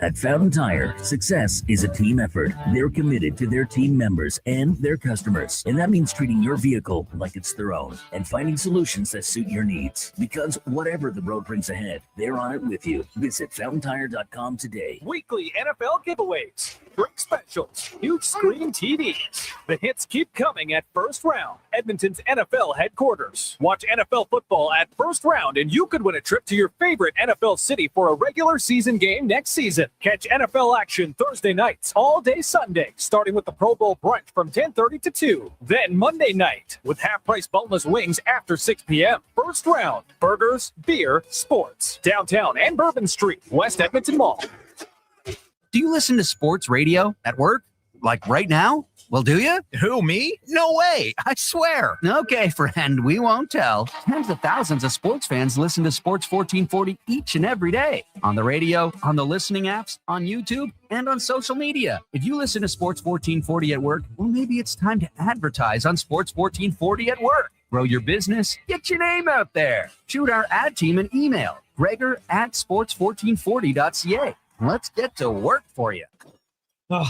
At Fountain Tire, success is a team effort. They're committed to their team members and their customers. And that means treating your vehicle like it's their own and finding solutions that suit your needs. Because whatever the road brings ahead, they're on it with you. Visit FountainTire.com today. Weekly NFL giveaways, drink specials, huge screen TVs. The hits keep coming at First Round, Edmonton's NFL headquarters. Watch NFL football at First Round and you could win a trip to your favorite NFL city for a regular season game next season. Catch NFL action Thursday nights, all day Sunday, starting with the Pro Bowl brunch from 10:30 to 2. Then Monday night with half-price boneless wings after 6 p.m. First Round, burgers, beer, sports. Downtown and Bourbon Street, West Edmonton Mall. Do you listen to sports radio at work? Like right now? Well, do you? Who, me? No way. I swear. Okay, friend, we won't tell. Tens of thousands of sports fans listen to Sports 1440 each and every day. On the radio, on the listening apps, on YouTube, and on social media. If you listen to Sports 1440 at work, well, maybe it's time to advertise on Sports 1440 at work. Grow your business, get your name out there. Shoot our ad team an email, gregor@sports1440.ca. Let's get to work for you. Oh,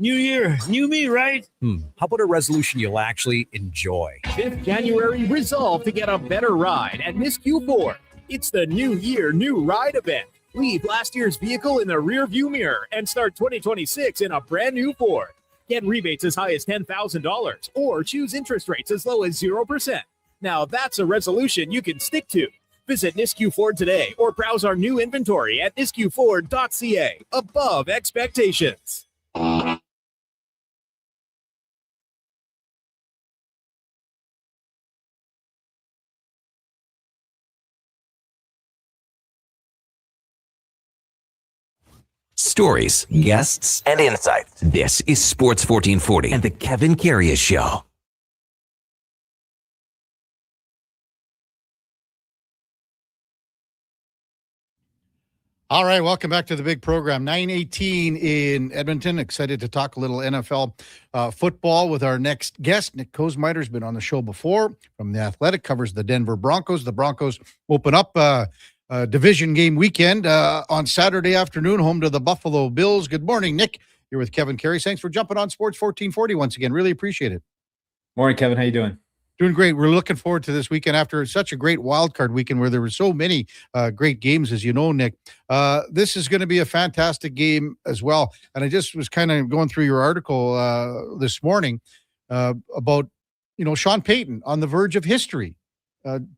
new year, new me, right? How about a resolution you'll actually enjoy? 5th January, resolve to get a better ride at Miss Q4. It's the New Year, New Ride event. Leave last year's vehicle in the rear view mirror and start 2026 in a brand new Ford. Get rebates as high as $10,000 or choose interest rates as low as 0%. Now that's a resolution you can stick to. Visit Nisku Ford today or browse our new inventory at niskuford.ca. Above expectations. Stories, guests, and insights. This is Sports 1440 and the Kevin Karius Show. All right, welcome back to the big program. 9:18 in Edmonton. Excited to talk a little NFL football with our next guest. Nick Kosmiter's been on the show before from The Athletic, covers the Denver Broncos. The Broncos open up division game weekend on Saturday afternoon, home to the Buffalo Bills. Good morning, Nick. You're with Kevin Karius. Thanks for jumping on Sports 1440 once again. Really appreciate it. Morning, Kevin. How you doing? Doing great. We're looking forward to this weekend after such a great wild card weekend where there were so many great games, as you know, Nick. This is going to be a fantastic game as well. And I just was kind of going through your article this morning about, Sean Payton on the verge of history,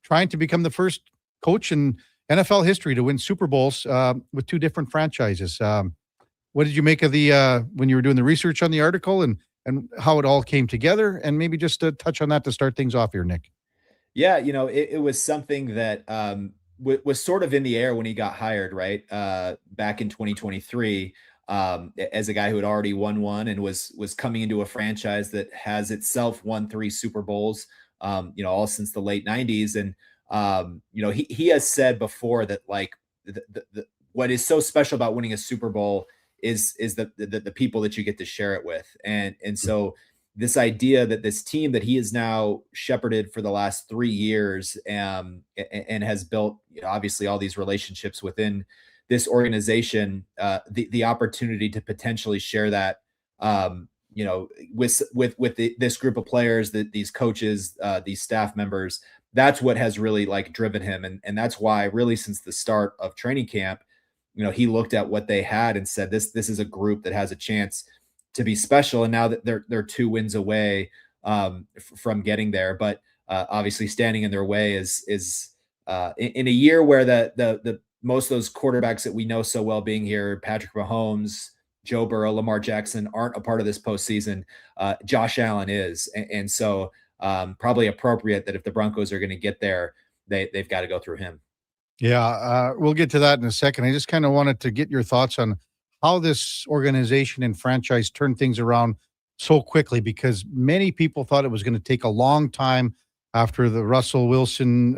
trying to become the first coach in NFL history to win Super Bowls with two different franchises. What did you make of the when you were doing the research on the article and how it all came together? And maybe just to touch on that to start things off here, Nick. Yeah, it was something that was sort of in the air when he got hired, right? Back in 2023, as a guy who had already won one and was coming into a franchise that has itself won 3 Super Bowls, all since the late 90s. And, he has said before that, like, what is so special about winning a Super Bowl is the people that you get to share it with. And so this idea that this team that he has now shepherded for the last 3 years and has built obviously all these relationships within this organization, the opportunity to potentially share that, with this group of players, these coaches, these staff members, that's what has really driven him. And that's why really since the start of training camp, he looked at what they had and said, this is a group that has a chance to be special. And now that they're 2 wins away from getting there, but obviously standing in their way is in a year where the most of those quarterbacks that we know so well being here, Patrick Mahomes, Joe Burrow, Lamar Jackson, aren't a part of this postseason. Josh Allen is. And so probably appropriate that if the Broncos are going to get there, they've got to go through him. Yeah, we'll get to that in a second. I just kind of wanted to get your thoughts on how this organization and franchise turned things around so quickly, because many people thought it was going to take a long time after the Russell Wilson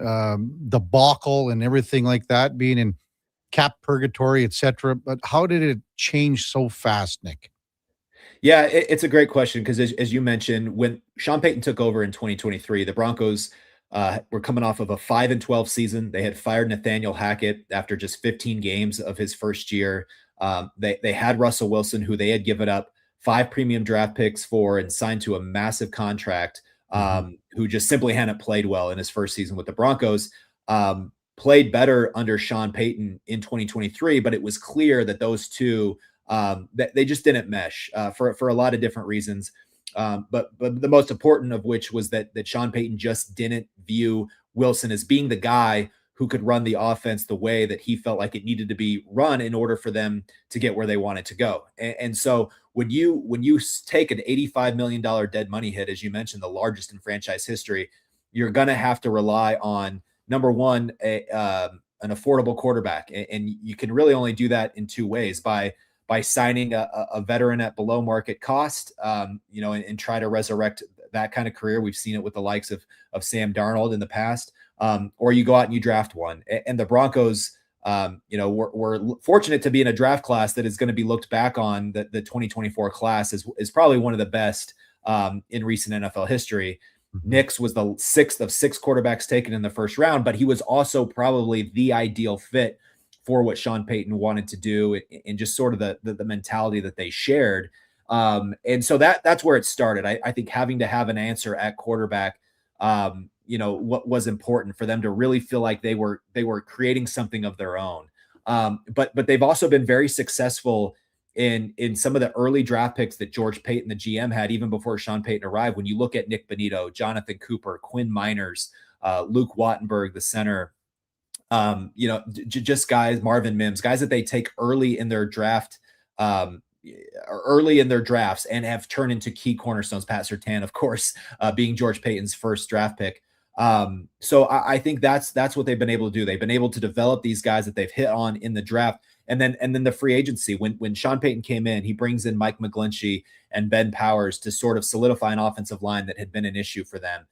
debacle and everything like that, being in cap purgatory, etc. But how did it change so fast, Nick? Yeah, it's a great question because as you mentioned, when Sean Payton took over in 2023, the Broncos were coming off of a 5-12 season. They had fired Nathaniel Hackett after just 15 games of his first year. They had Russell Wilson, who they had given up 5 premium draft picks for and signed to a massive contract, who just simply hadn't played well in his first season with the Broncos. Played better under Sean Payton in 2023, but it was clear that those two that they just didn't mesh for a lot of different reasons. But the most important of which was that Sean Payton just didn't view Wilson as being the guy who could run the offense the way that he felt like it needed to be run in order for them to get where they wanted to go. And so when you take an $85 million dead money hit, as you mentioned, the largest in franchise history, you're going to have to rely on, number one, an affordable quarterback. And you can really only do that in two ways: by signing a veteran at below market cost, and try to resurrect that kind of career. We've seen it with the likes of Sam Darnold in the past, or you go out and you draft one. And the Broncos, we're fortunate to be in a draft class that is going to be looked back on. The 2024 class is probably one of the best in recent NFL history. Nix was the 6th of 6 quarterbacks taken in the first round, but he was also probably the ideal fit for what Sean Payton wanted to do and just sort of the mentality that they shared. And so that's where it started. I think having to have an answer at quarterback, what was important for them to really feel like they were creating something of their own. But they've also been very successful in some of the early draft picks that George Payton, the GM, had even before Sean Payton arrived. When you look at Nick Bonito, Jonathan Cooper, Quinn Miners, Luke Wattenberg, the center, just guys, Marvin Mims, guys that they take early in their draft, early in their drafts and have turned into key cornerstones. Pat Surtain, of course, being George Payton's first draft pick. So I think that's what they've been able to do. They've been able to develop these guys that they've hit on in the draft. And then the free agency, when Sean Payton came in, he brings in Mike McGlinchey and Ben Powers to sort of solidify an offensive line that had been an issue for them.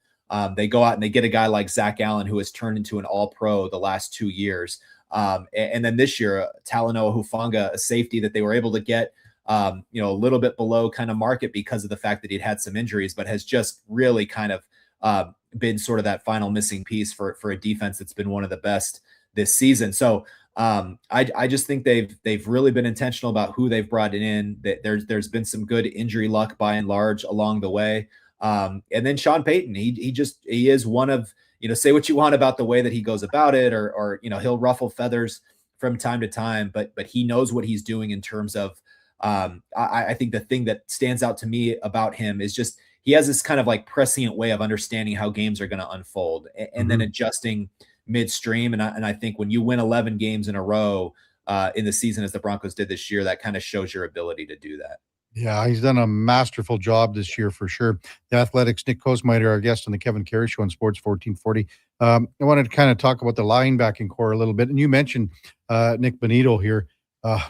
They go out and they get a guy like Zach Allen, who has turned into an all-pro the last 2 years. And then this year, Talanoa Hufanga, a safety that they were able to get, a little bit below kind of market because of the fact that he'd had some injuries, but has just really kind of been sort of that final missing piece for a defense that's been one of the best this season. So I just think they've really been intentional about who they've brought in. There's been some good injury luck by and large along the way. And then Sean Payton, he is one of, say what you want about the way that he goes about it, or he'll ruffle feathers from time to time, but he knows what he's doing in terms of, I think the thing that stands out to me about him is just, he has this kind of like prescient way of understanding how games are going to unfold and then adjusting midstream. And I think when you win 11 games in a row in the season, as the Broncos did this year, that kind of shows your ability to do that. Yeah, he's done a masterful job this year for sure. The Athletics' Nick Kosmider, our guest on the Kevin Karius Show on Sports 1440. I wanted to kind of talk about the linebacking core a little bit. And you mentioned Nick Bonito here.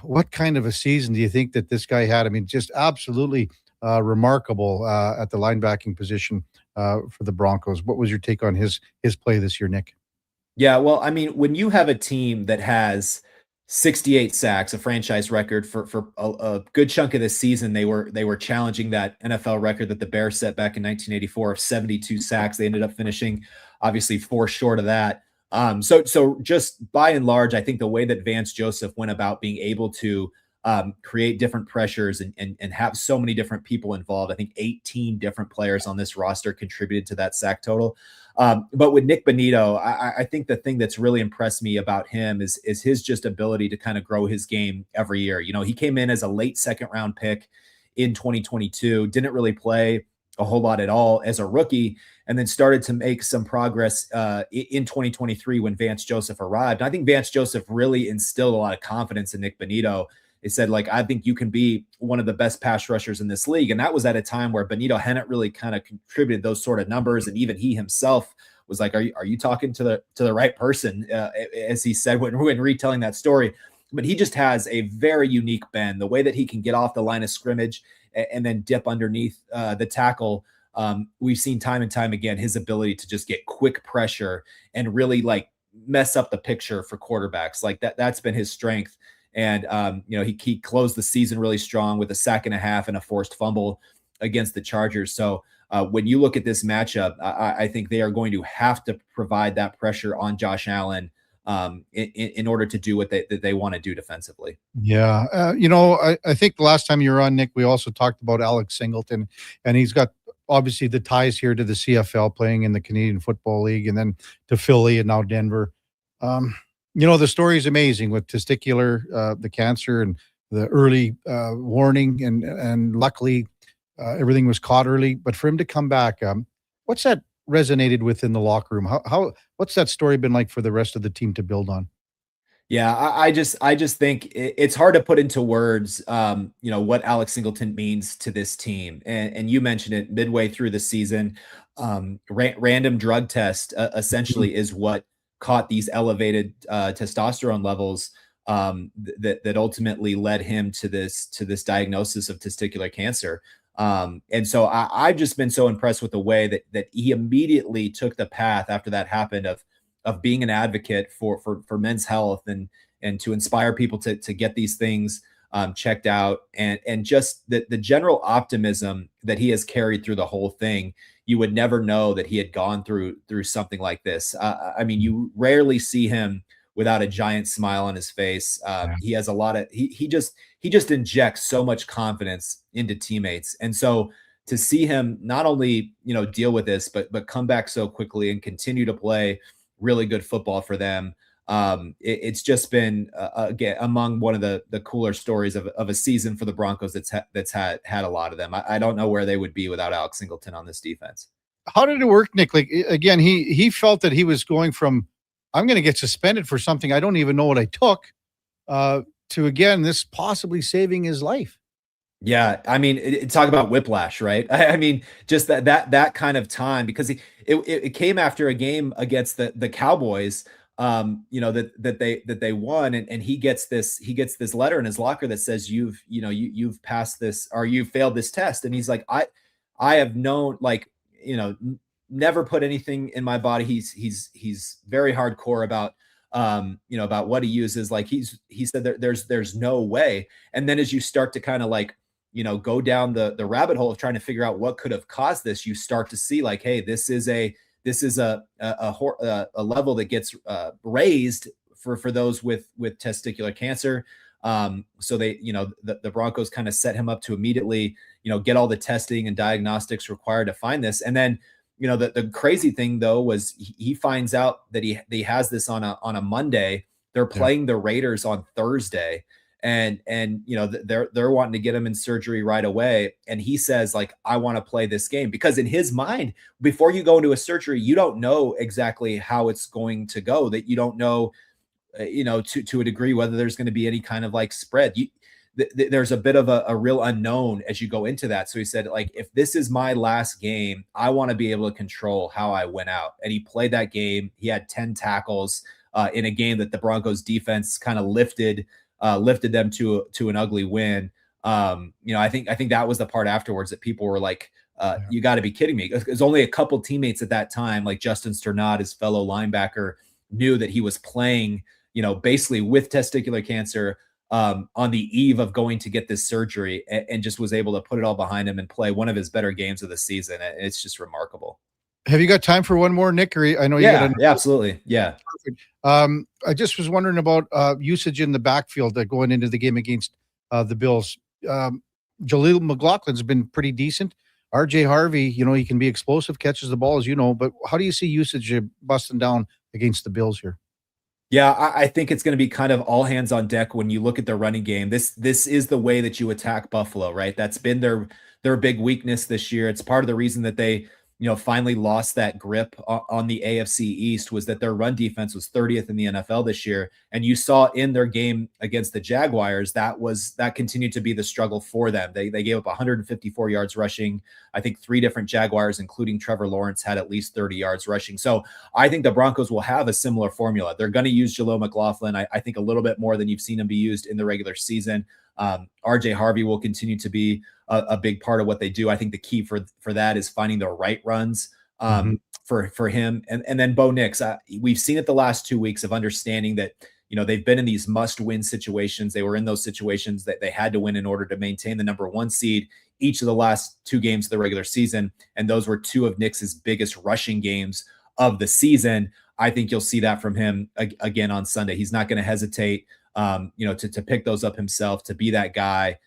What kind of a season do you think that this guy had? I mean, just absolutely remarkable at the linebacking position for the Broncos. What was your take on his play this year, Nick? Yeah, well, I mean, when you have a team that has 68 sacks, a franchise record for a good chunk of this season, they were challenging that NFL record that the Bears set back in 1984 of 72 sacks. They ended up finishing obviously 4 short of that. So just by and large, I think the way that Vance Joseph went about being able to create different pressures and have so many different people involved. I think 18 different players on this roster contributed to that sack total. But with Nick Bonito, I think the thing that's really impressed me about him is his just ability to kind of grow his game every year. He came in as a late second round pick in 2022, didn't really play a whole lot at all as a rookie, and then started to make some progress in 2023 when Vance Joseph arrived. And I think Vance Joseph really instilled a lot of confidence in Nick Bonito. They said, I think you can be one of the best pass rushers in this league. And that was at a time where Bonito hadn't really kind of contributed those sort of numbers. And even he himself was like, are you talking to the right person? As he said, when retelling that story. But he just has a very unique bend, the way that he can get off the line of scrimmage and then dip underneath the tackle. We've seen time and time again, his ability to just get quick pressure and really mess up the picture for quarterbacks. That's been his strength. And, he closed the season really strong with a sack and a half and a forced fumble against the Chargers. So when you look at this matchup, I think they are going to have to provide that pressure on Josh Allen in order to do what they want to do defensively. Yeah. I think the last time you were on, Nick, we also talked about Alex Singleton, and he's got obviously the ties here to the CFL, playing in the Canadian Football League, and then to Philly and now Denver. The story is amazing with testicular, the cancer and the early warning, and luckily everything was caught early. But for him to come back, what's that resonated with in the locker room? What's that story been like for the rest of the team to build on? Yeah, I just think it's hard to put into words, what Alex Singleton means to this team. And you mentioned it midway through the season. Random drug test essentially is what caught these elevated testosterone levels that ultimately led him to this diagnosis of testicular cancer. And so I've just been so impressed with the way that he immediately took the path after that happened of being an advocate for men's health and to inspire people to get these things checked out, and just the general optimism that he has carried through the whole thing. You would never know that he had gone through something like this. I mean, you rarely see him without a giant smile on his face. He has a lot of, he just injects so much confidence into teammates. And so to see him not only, deal with this, but come back so quickly and continue to play really good football for them. It's just been again among one of the cooler stories of a season for the Broncos that's had a lot of them. I don't know where they would be without Alex Singleton on this defense. How did it work, Nick? Like, again, he felt that he was going from, I'm going to get suspended for something I don't even know what I took, to, again, this possibly saving his life. Yeah, I mean, talk about whiplash, right? I mean, just that kind of time, because it came after a game against the Cowboys, that they won, and he gets this letter in his locker that says you've passed this, or you failed this test, and he's like, I have known, like, never put anything in my body. He's very hardcore about about what he uses. Like he said there's no way. And then as you start to kind of like, go down the rabbit hole of trying to figure out what could have caused this, you start to see like, hey, this is a level that gets raised for those with testicular cancer. So they, the Broncos kind of set him up to immediately, get all the testing and diagnostics required to find this. And then, the crazy thing though was he finds out that he has this on a Monday. They're playing the Raiders on Thursday, and they're wanting to get him in surgery right away. And he says, like, I want to play this game, because in his mind, before you go into a surgery, you don't know exactly how it's going to go, that you don't know, to a degree, whether there's going to be any kind of like spread. There's a bit of a real unknown as you go into that. So he said, like, if this is my last game, I want to be able to control how I went out. And he played that game. He had 10 tackles in a game that the Broncos defense kind of lifted them to an ugly win. I think that was the part afterwards that people were like, you got to be kidding me. There's only a couple teammates at that time, like Justin Sternad, his fellow linebacker, knew that he was playing, basically with testicular cancer, on the eve of going to get this surgery, and just was able to put it all behind him and play one of his better games of the season. It's just remarkable. Have you got time for one more, Nick? Or I know you got absolutely. Yeah. Perfect. I just was wondering about usage in the backfield going into the game against the Bills. Jaleel McLaughlin's been pretty decent. RJ Harvey, he can be explosive, catches the ball, as you know, but how do you see usage busting down against the Bills here? Yeah, I think it's going to be kind of all hands on deck when you look at the running game. This is the way that you attack Buffalo, right? That's been their big weakness this year. It's part of the reason that they, finally lost that grip on the AFC East, was that their run defense was 30th in the NFL this year. And you saw in their game against the Jaguars, that continued to be the struggle for them. They gave up 154 yards rushing. I think 3 different Jaguars, including Trevor Lawrence, had at least 30 yards rushing. So I think the Broncos will have a similar formula. They're going to use Jaleel McLaughlin, I think, a little bit more than you've seen him be used in the regular season. RJ Harvey will continue to be a big part of what they do. I think the key for that is finding the right runs for him. And then Bo Nix, we've seen it the last 2 weeks of understanding that, they've been in these must-win situations. They were in those situations that they had to win in order to maintain the number 1 seed each of the last 2 games of the regular season. And those were 2 of Nick's biggest rushing games of the season. I think you'll see that from him again on Sunday. He's not going to hesitate, to pick those up himself, to be that guy.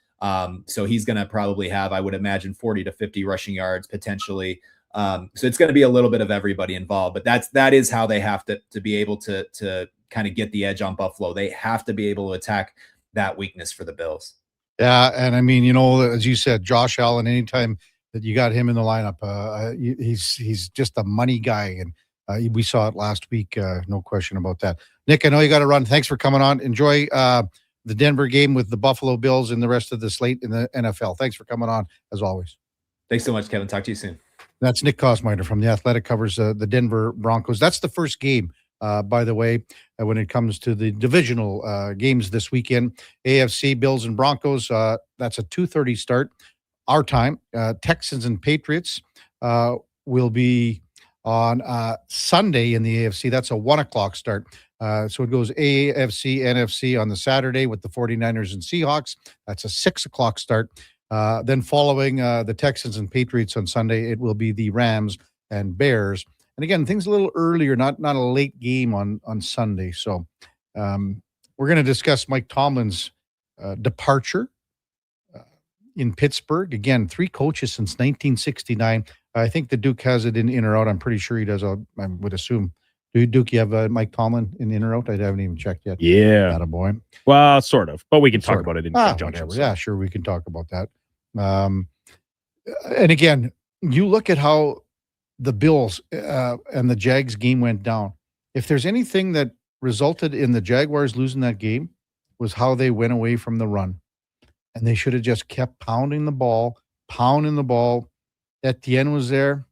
So he's going to probably have, I would imagine, 40 to 50 rushing yards potentially. So it's going to be a little bit of everybody involved, but that is how they have to be able to kind of get the edge on Buffalo. They have to be able to attack that weakness for the Bills. Yeah, and I mean, as you said, Josh Allen, anytime that you got him in the lineup, he's just a money guy, and we saw it last week, no question about that. Nick, I know you got to run. Thanks for coming on. Enjoy the Denver game with the Buffalo Bills and the rest of the slate in the NFL. Thanks for coming on, as always. Thanks so much, Kevin. Talk to you soon. That's Nick Kosmider from The Athletic, covers the Denver Broncos. That's the first game, by the way, when it comes to the divisional games this weekend. AFC, Bills and Broncos, that's a 2:30 start, our time. Texans and Patriots will be on Sunday in the AFC. That's a 1 o'clock start. So it goes AFC, NFC on the Saturday with the 49ers and Seahawks. That's a 6 o'clock start. Then following the Texans and Patriots on Sunday, it will be the Rams and Bears. And again, things a little earlier, not a late game on Sunday. So we're going to discuss Mike Tomlin's departure in Pittsburgh. Again, 3 coaches since 1969. I think the Duke has it in or out. I'm pretty sure he does. I would assume. Duke, you have Mike Tomlin in or out? I haven't even checked yet. Yeah. Attaboy. Well, sort of. But we can talk about it in conjunction. So. Yeah, sure. We can talk about that. And again, you look at how the Bills and the Jags game went down. If there's anything that resulted in the Jaguars losing that game, was how they went away from the run. And they should have just kept pounding the ball. Etienne was there.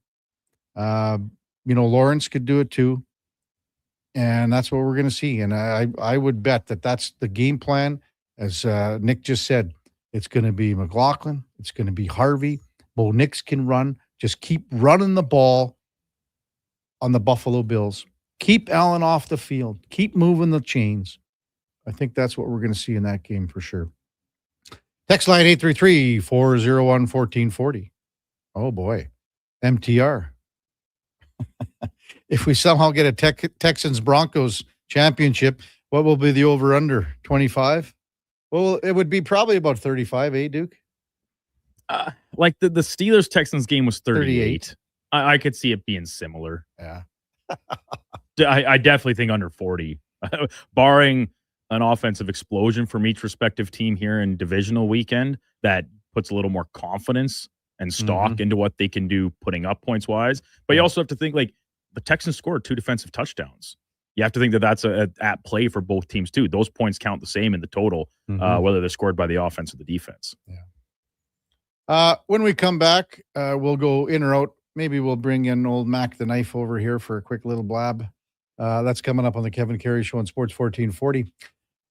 Lawrence could do it too. And that's what we're going to see. And I would bet that that's the game plan. As Nick just said, it's going to be McLaughlin. It's going to be Harvey. Bo Nix can run. Just keep running the ball on the Buffalo Bills. Keep Allen off the field. Keep moving the chains. I think that's what we're going to see in that game for sure. Text line 833-401-1440. Oh, boy. MTR. If we somehow get a Texans-Broncos championship, what will be the over-under? 25? Well, it would be probably about 35, Duke? Like the Steelers-Texans game was 38. I could see it being similar. Yeah. I definitely think under 40. Barring an offensive explosion from each respective team here in divisional weekend that puts a little more confidence and stock into what they can do putting up points-wise. But you also have to think, like, the Texans scored 2 defensive touchdowns. You have to think that that's at play for both teams, too. Those points count the same in the total, whether they're scored by the offense or the defense. Yeah. When we come back, we'll go in or out. Maybe we'll bring in old Mac the Knife over here for a quick little blab. That's coming up on the Kevin Karius Show on Sports 1440.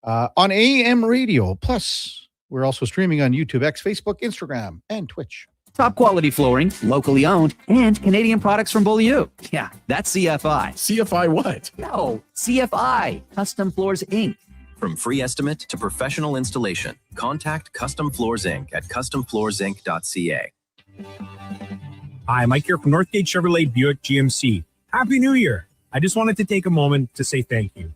On AM radio. Plus, we're also streaming on YouTube, X, Facebook, Instagram, and Twitch. Top quality flooring, locally owned, and Canadian products from Beaulieu. Yeah, that's CFI. CFI what? No, CFI. Custom Floors, Inc. From free estimate to professional installation, contact Custom Floors Inc. at customfloorsinc.ca. Hi, Mike here from Northgate Chevrolet Buick GMC. Happy New Year. I just wanted to take a moment to say thank you.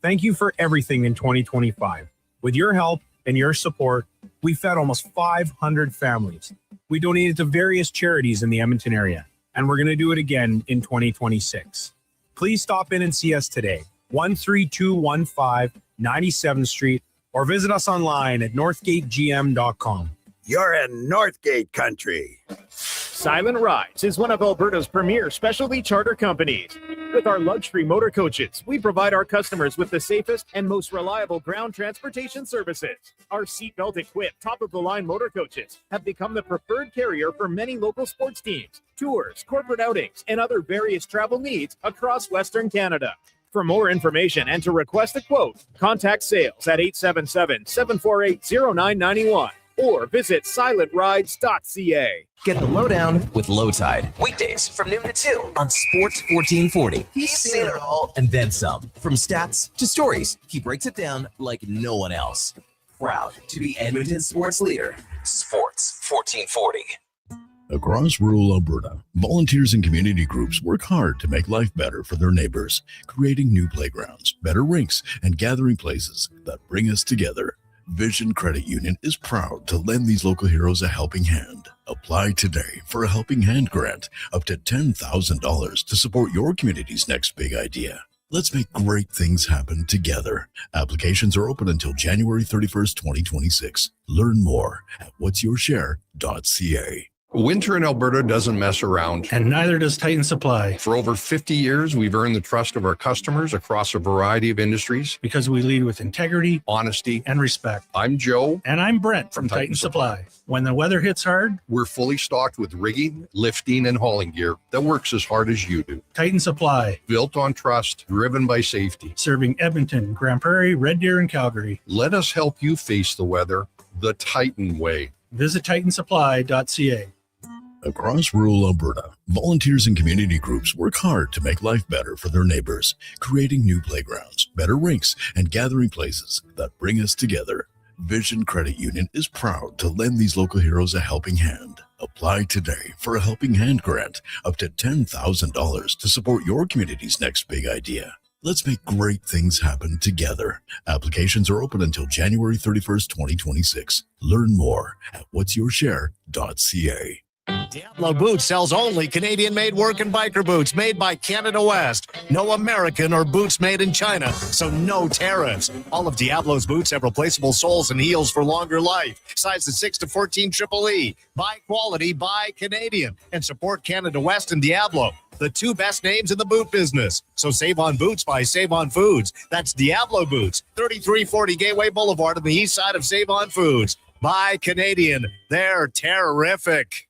Thank you for everything in 2025. With your help and your support, we fed almost 500 families. We donated to various charities in the Edmonton area, and we're going to do it again in 2026. Please stop in and see us today, 13215 97th Street, or visit us online at northgategm.com. You're in Northgate country. Silent Rides is one of Alberta's premier specialty charter companies. With our luxury motor coaches, we provide our customers with the safest and most reliable ground transportation services. Our seatbelt equipped, top-of-the-line motor coaches have become the preferred carrier for many local sports teams, tours, corporate outings, and other various travel needs across Western Canada. For more information and to request a quote, contact sales at 877-748-0991. or visit silentrides.ca. Get the lowdown with Low Tide. Weekdays from noon to 2 on Sports 1440. He's seen it all and then some. From stats to stories, he breaks it down like no one else. Proud to be Edmonton's sports leader. Sports 1440. Across rural Alberta, volunteers and community groups work hard to make life better for their neighbors, creating new playgrounds, better rinks, and gathering places that bring us together. Vision Credit Union is proud to lend these local heroes a helping hand. Apply today for a Helping Hand grant up to $10,000 to support your community's next big idea. Let's make great things happen together. Applications are open until January 31st, 2026. Learn more at whatsyourshare.ca. Winter in Alberta doesn't mess around. And neither does Titan Supply. For over 50 years, we've earned the trust of our customers across a variety of industries. Because we lead with integrity, honesty, and respect. I'm Joe. And I'm Brent from Titan Supply. When the weather hits hard, we're fully stocked with rigging, lifting, and hauling gear that works as hard as you do. Titan Supply. Built on trust, driven by safety. Serving Edmonton, Grand Prairie, Red Deer, and Calgary. Let us help you face the weather the Titan way. Visit titansupply.ca. Across rural Alberta, volunteers and community groups work hard to make life better for their neighbors, creating new playgrounds, better rinks, and gathering places that bring us together. Vision Credit Union is proud to lend these local heroes a helping hand. Apply today for a Helping Hand grant up to $10,000 to support your community's next big idea. Let's make great things happen together. Applications are open until January 31st, 2026. Learn more at whatsyourshare.ca. Diablo Boots sells only Canadian-made work and biker boots made by Canada West. No American or boots made in China, so no tariffs. All of Diablo's boots have replaceable soles and heels for longer life. Sizes 6 to 14 Triple E. Buy quality, buy Canadian. And support Canada West and Diablo, the two best names in the boot business. So save on boots by Save On Foods. That's Diablo Boots, 3340 Gateway Boulevard on the east side of Save On Foods. Buy Canadian. They're terrific.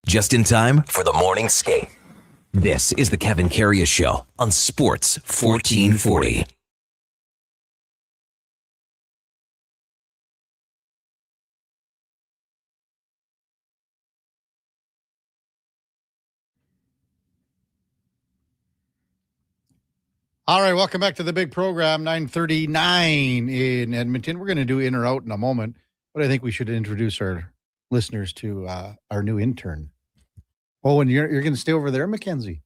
Just in time for the morning skate. This is the Kevin Karius Show on Sports 1440. All right, welcome back to the big program, 9:39 in Edmonton. We're going to do in or out in a moment, but I think we should introduce our listeners to our new intern. Oh, and you're going to stay over there, Mackenzie?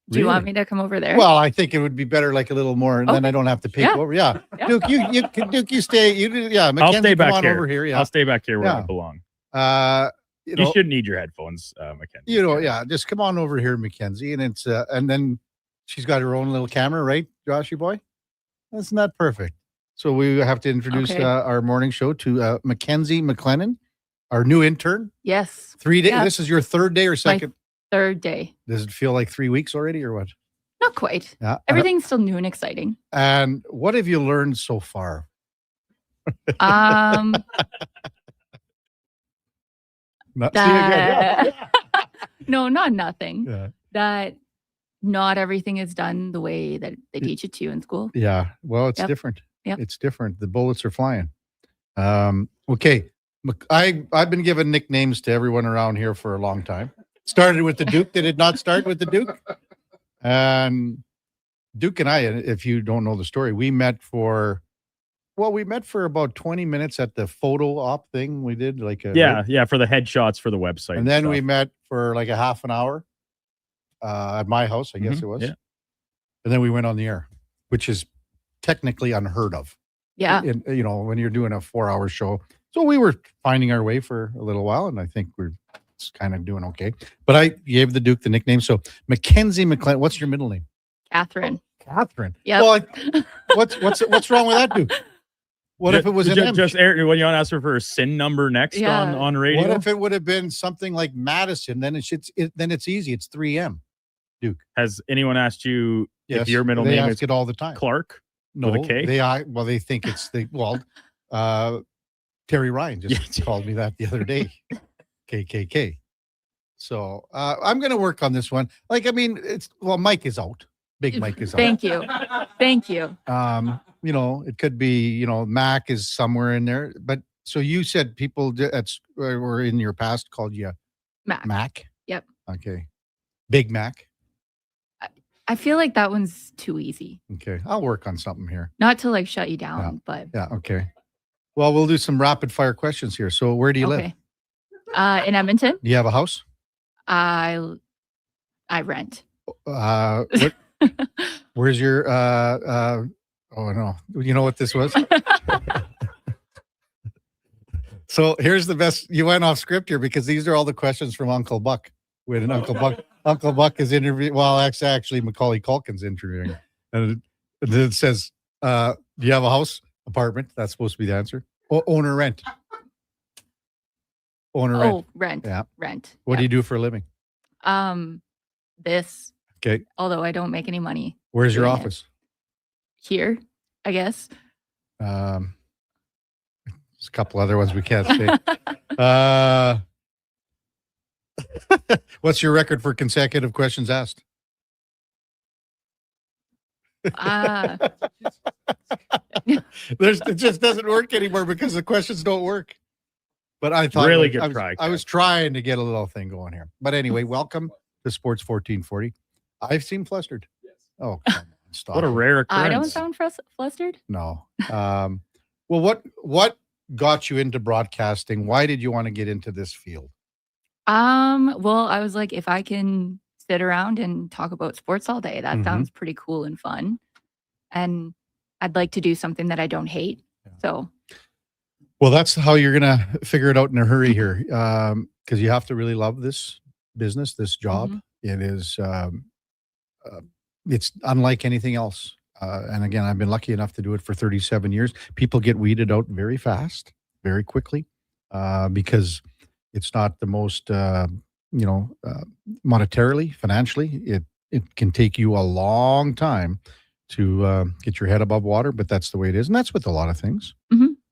Do you want me to come over there? Well, I think it would be better like a little more, and then I don't have to peek over. Yeah. Duke, you stay. Yeah, Mackenzie, I'll stay back come on here. over here. Yeah. I'll stay back here where I belong. You shouldn't need your headphones, Mackenzie. Just come on over here, Mackenzie, and it's and then she's got her own little camera, right, Joshy boy? That's not perfect. So we have to introduce our morning show to Mackenzie McLennan, our new intern. Yes. 3 days. Yeah. This is your third day or second? My third day. Does it feel like 3 weeks already or what? Not quite. Yeah. Everything's still new and exciting. And what have you learned so far? No, not nothing. Yeah. That not everything is done the way that they teach it to you in school. Yeah. Well, it's different. Yep. It's different. The bullets are flying. Okay. I've been giving nicknames to everyone around here for a long time. Started with the Duke. Did it not start with the Duke? And Duke and I, if you don't know the story, we met for about 20 minutes at the photo op thing we did. For the headshots for the website. And then we met for like a half an hour at my house, I guess it was. Yeah. And then we went on the air, which is technically unheard of. Yeah. When you're doing a 4-hour show. So we were finding our way for a little while, and I think we're kind of doing okay. But I gave the Duke the nickname. So Mackenzie McLennan, what's your middle name? Catherine. Catherine. Yeah. Well, what's wrong with that, Duke? What if it was an M? Just Aaron, when you want to ask her for her SIN number next on radio? What if it would have been something like Madison? Then it's easy. It's 3M. Duke. Has anyone asked you if Yes, your middle they name ask is it all the time. Clark? No, with a K? they think it's Terry Ryan just called me that the other day. KKK. So I'm going to work on this one. Like, I mean, Mike is out. Big Mike is out. Thank you. Thank you. It could be, Mac is somewhere in there. But so you said people were in your past called you Mac? Yep. Okay. Big Mac. I feel like that one's too easy. Okay. I'll work on something here. Not to like shut you down, but Yeah. Okay. Well, we'll do some rapid fire questions here. So where do you live? okay. In Edmonton, Do you have a house? I rent. What, where's your, oh no. You know what this was? So here's the best. You went off script here because these are all the questions from Uncle Buck. When Uncle Buck is interviewing. Well, actually, Macaulay Culkin's interviewing, and it says, "Do you have a house, apartment?" That's supposed to be the answer. Owner rent. Owner rent. Oh, rent. Yeah. Rent. What do you do for a living? This. Okay. Although I don't make any money. Where's your doing it. office? Here, I guess. There's a couple other ones we can't say. What's your record for consecutive questions asked? It just doesn't work anymore because the questions don't work. But I thought Really good try. I was trying to get a little thing going here. But anyway, welcome to Sports 1440. I've seen flustered. Yes. Oh, come on, stop. What a rare occurrence. I don't sound flustered. No. Well, what got you into broadcasting? Why did you want to get into this field? Well, I was like, if I can sit around and talk about sports all day, that sounds pretty cool and fun. And I'd like to do something that I don't hate. So, well, that's how you're going to figure it out in a hurry here. Because you have to really love this business, this job. It is, it's unlike anything else. And again, I've been lucky enough to do it for 37 years. People get weeded out very fast, very quickly, because it's not the most, monetarily, financially. It can take you a long time to get your head above water, but that's the way it is. And that's with a lot of things.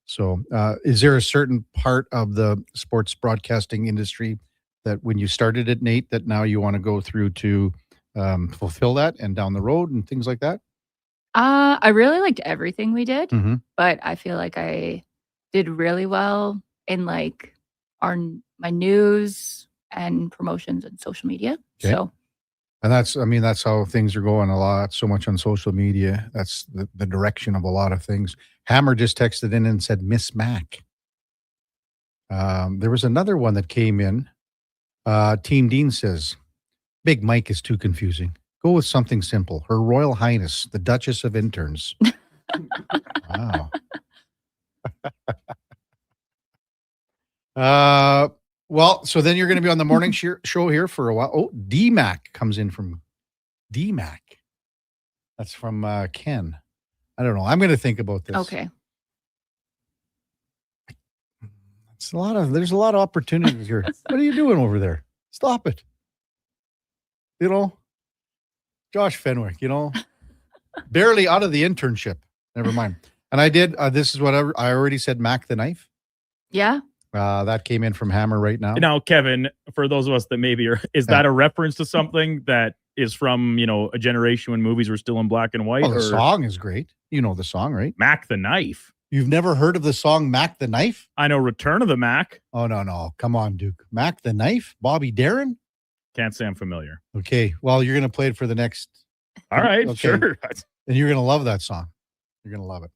So is there a certain part of the sports broadcasting industry that when you started at Nate, that now you want to go through to fulfill that and down the road and things like that? I really liked everything we did, Mhm. but I feel like I did really well in like my news and promotions and social media. Okay. So, And that's how things are going a lot, so much on social media. That's the direction of a lot of things. Hammer just texted in and said, Miss Mac. There was another one that came in. Team Dean says, Big Mike is too confusing. Go with something simple. Her Royal Highness, the Duchess of Interns. Wow. Well, so then you're going to be on the morning show here for a while. Oh, D-Mac comes in from D-Mac. That's from Ken. I don't know. I'm going to think about this. okay. There's a lot of opportunities here. What are you doing over there? Stop it. Josh Fenwick, barely out of the internship. Never mind. And I did, this is what I already said, Mac the Knife. Yeah. That came in from Hammer right now. Now, Kevin, for those of us that maybe is that a reference to something that is from, a generation when movies were still in black and white? Oh, the song is great. You know the song, right? Mac the Knife. You've never heard of the song Mac the Knife? I know Return of the Mac. Oh, no. Come on, Duke. Mac the Knife? Bobby Darin? Can't say I'm familiar. Okay. Well, you're going to play it for the next. All right, Okay. sure. And you're going to love that song. You're going to love it.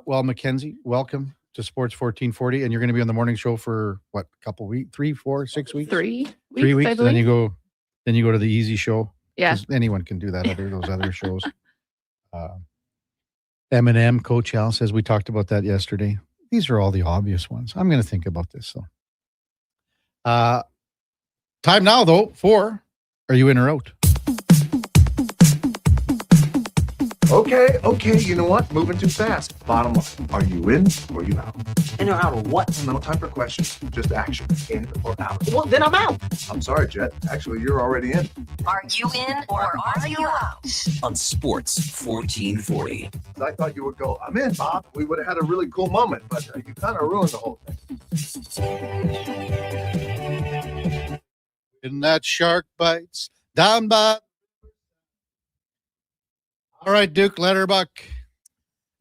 Well, Mackenzie, welcome to Sports 1440. And you're going to be on the morning show for what, a couple weeks, 3, 4, 6 weeks? 3 weeks. 3 weeks. I And then you believe. go to the easy show. Yeah. 'Cause anyone can do that. Those other shows. Eminem, Coach Al says we talked about that yesterday. These are all the obvious ones. I'm going to think about this though. Time now though for Are You In or Out? Okay, you know what? Moving too fast. Bottom line, are you in or you out? In or out of what? No time for questions, just action. In or out? Well, then I'm out. I'm sorry, Jet. Actually, you're already in. Are you in or are you out? On Sports 1440. I thought you would go, I'm in, Bob. We would have had a really cool moment, but you kind of ruined the whole thing. And that shark bites down by. All right, Duke Letterbuck.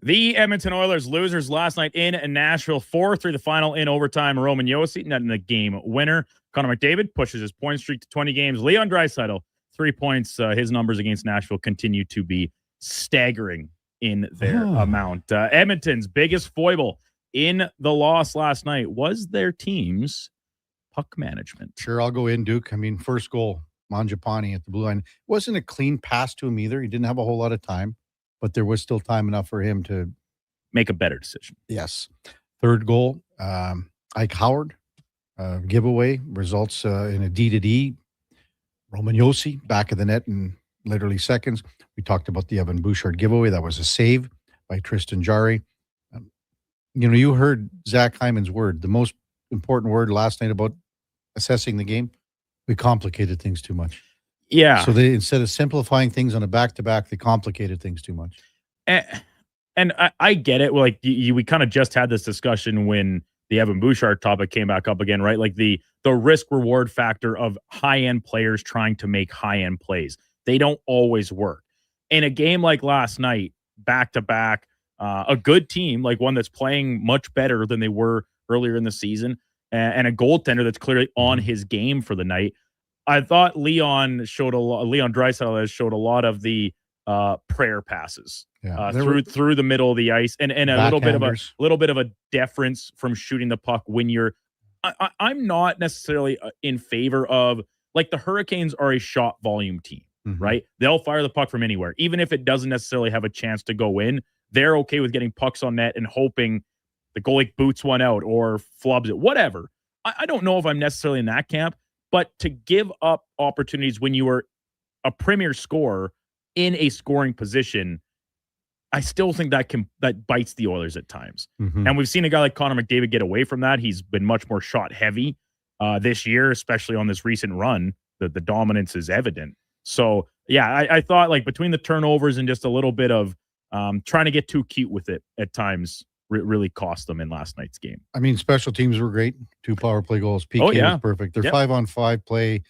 The Edmonton Oilers losers last night in Nashville, 4-3 the final in overtime. Roman Josi netting the game winner. Connor McDavid pushes his point streak to 20 games. Leon Draisaitl, 3 points. His numbers against Nashville continue to be staggering in their amount. Edmonton's biggest foible in the loss last night was their team's puck management. Sure, I'll go in, Duke. I mean, first goal, Mangiapane at the blue line. It wasn't a clean pass to him either. He didn't have a whole lot of time, but there was still time enough for him to make a better decision. Yes. Third goal, Ike Howard, giveaway, results in a D-to-D. Roman Josi back of the net in literally seconds. We talked about the Evan Bouchard giveaway. That was a save by Tristan Jarry. You heard Zach Hyman's word, the most important word last night about assessing the game. We complicated things too much. Yeah. So they, instead of simplifying things on a back-to-back, they complicated things too much. And I get it. Like we kind of just had this discussion when the Evan Bouchard topic came back up again, right? Like the risk reward factor of high-end players trying to make high-end plays. They don't always work. In a game like last night, back-to-back, a good team, like one that's playing much better than they were earlier in the season, and a goaltender that's clearly on his game for the night. I thought Leon Draisaitl has showed a lot of the prayer passes through the middle of the ice, and a little bit of a deference from shooting the puck when you're. I'm not necessarily in favor of, like, the Hurricanes are a shot volume team, right? They'll fire the puck from anywhere, even if it doesn't necessarily have a chance to go in. They're okay with getting pucks on net and hoping the goalie boots one out or flubs it, whatever. I don't know if I'm necessarily in that camp, but to give up opportunities when you are a premier scorer in a scoring position, I still think that bites the Oilers at times. And we've seen a guy like Connor McDavid get away from that. He's been much more shot heavy this year, especially on this recent run. The dominance is evident. So yeah, I thought, like, between the turnovers and just a little bit of trying to get too cute with it at times, really cost them in last night's game. I mean, special teams were great. 2 power play goals. PK was perfect. Their 5-on-5 play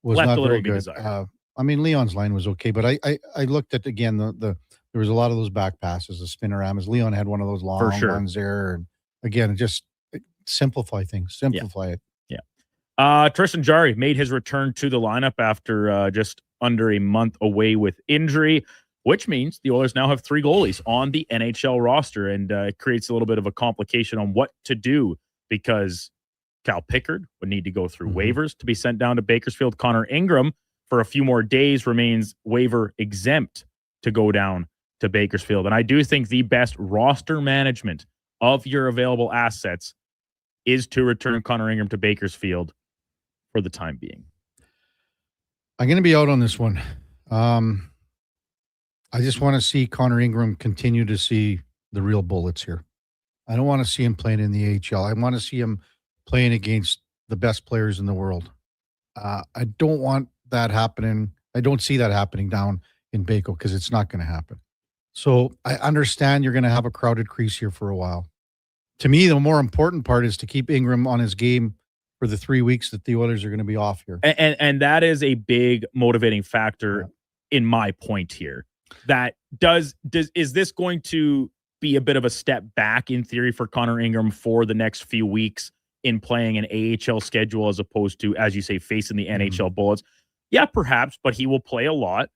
was Left not a little very to be good. desired. I mean, Leon's line was okay, but I looked at, again, there was a lot of those back passes, the spinoramas. Leon had one of those long ones there. And again, just simplify things. Simplify it. Yeah. Tristan Jarry made his return to the lineup after just under a month away with injury, which means the Oilers now have 3 goalies on the NHL roster, and it creates a little bit of a complication on what to do, because Cal Pickard would need to go through waivers to be sent down to Bakersfield. Connor Ingram, for a few more days, remains waiver exempt to go down to Bakersfield. And I do think the best roster management of your available assets is to return Connor Ingram to Bakersfield for the time being. I'm going to be out on this one. I just want to see Connor Ingram continue to see the real bullets here. I don't want to see him playing in the AHL. I want to see him playing against the best players in the world. I don't want that happening. I don't see that happening down in Baco, because it's not going to happen. So I understand you're going to have a crowded crease here for a while. To me, the more important part is to keep Ingram on his game for the 3 weeks that the Oilers are going to be off here. And that is a big motivating factor in my point here. That is this going to be a bit of a step back in theory for Connor Ingram for the next few weeks in playing an AHL schedule, as opposed to, as you say, facing the NHL bullets? Yeah, perhaps, but he will play a lot,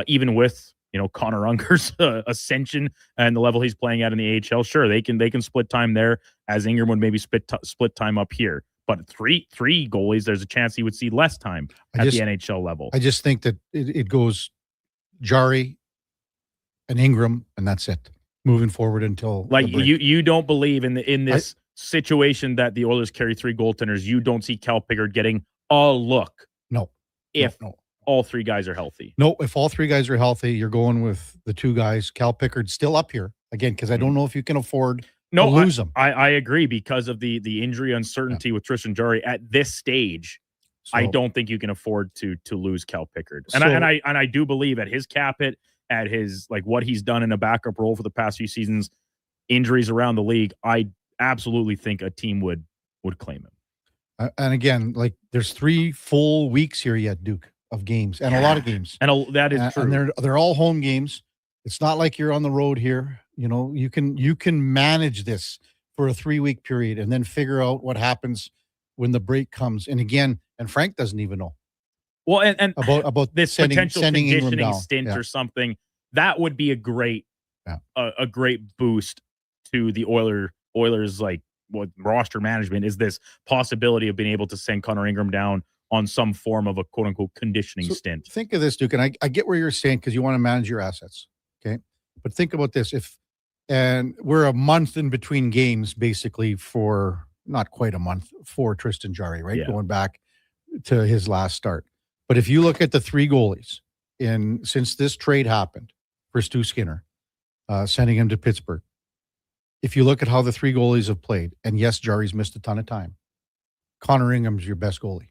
even with, Connor Unger's ascension and the level he's playing at in the AHL. Sure, they can split time there, as Ingram would maybe split time up here. But three goalies, there's a chance he would see less time at the NHL level. I just think that it goes Jarry and Ingram, and that's it moving forward until, like, you don't believe in this situation that the Oilers carry 3 goaltenders. You don't see Cal Pickard getting a look. No. all three guys are healthy. No, if all three guys are healthy, you're going with the two guys. Cal Pickard's still up here again because I don't know if you can afford to lose him. I agree because of the injury uncertainty with Tristan Jarry at this stage. I don't think you can afford to lose Cal Pickard. And I do believe at his cap hit, at his like what he's done in a backup role for the past few seasons, injuries around the league, I absolutely think a team would claim him. And again, like there's 3 full weeks here yet, Duke, of games and a lot of games. And that is true. And they're all home games. It's not like you're on the road here. You know, you can manage this for a 3-week period and then figure out what happens when the break comes. And again, and Frank doesn't even know. Well, and about this potential conditioning stint or something, that would be a great boost to the Oilers like what roster management is this possibility of being able to send Connor Ingram down on some form of a quote unquote conditioning stint. Think of this, Duke, and I get where you're saying because you want to manage your assets. Okay. But think about this. And we're a month in between games, basically for not quite a month for Tristan Jarry, right? Yeah. Going back to his last start. But if you look at the 3 goalies since this trade happened for Stu Skinner, sending him to Pittsburgh, if you look at how the 3 goalies have played, and yes, Jarry's missed a ton of time, Connor Ingram's your best goalie.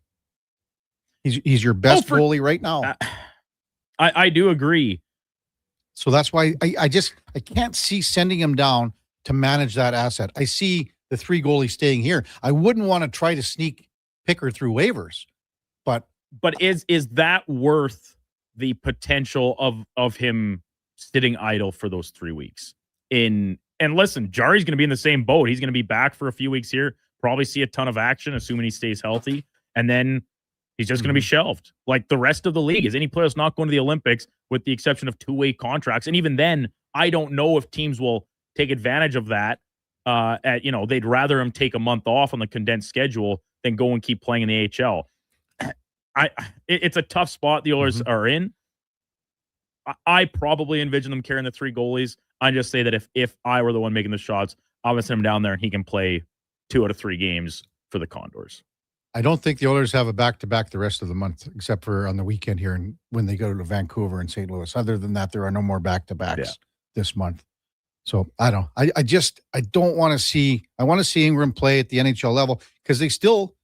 He's your best goalie right now. I do agree. So that's why I can't see sending him down to manage that asset. I see the 3 goalies staying here. I wouldn't want to try to sneak Pickard through waivers, but is that worth the potential of him sitting idle for those 3 weeks? And listen, Jarry's going to be in the same boat. He's going to be back for a few weeks here, probably see a ton of action, assuming he stays healthy, and then he's just going to be shelved. Like the rest of the league, is any player's not going to the Olympics with the exception of 2-way contracts. And even then, I don't know if teams will take advantage of that. They'd rather him take a month off on the condensed schedule than go and keep playing in the AHL. It's a tough spot the Oilers are in. I probably envision them carrying the 3 goalies. I just say that if I were the one making the shots, I would send him down there and he can play 2 out of 3 games for the Condors. I don't think the Oilers have a back-to-back the rest of the month, except for on the weekend here and when they go to Vancouver and St. Louis. Other than that, there are no more back-to-backs this month. So I don't. I don't want to see. I want to see Ingram play at the NHL level because they still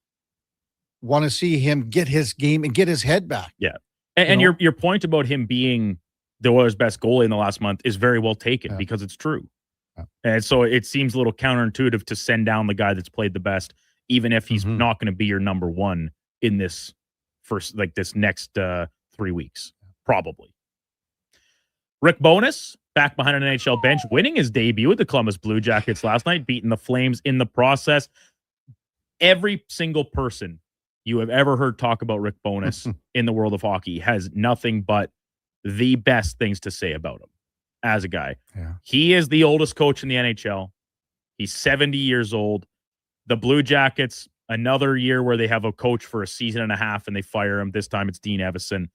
want to see him get his game and get his head back. Yeah, and your point about him being the Oilers' best goalie in the last month is very well taken because it's true. Yeah. And so it seems a little counterintuitive to send down the guy that's played the best, even if he's not going to be your number one in this this next 3 weeks, probably. Rick Bowness back behind an NHL bench, winning his debut with the Columbus Blue Jackets last night, beating the Flames in the process. Every single person you have ever heard talk about Rick Bowness in the world of hockey has nothing but the best things to say about him as a guy. Yeah. He is the oldest coach in the NHL. He's 70 years old. The Blue Jackets, another year where they have a coach for a season and a half and they fire him. This time it's Dean Evison.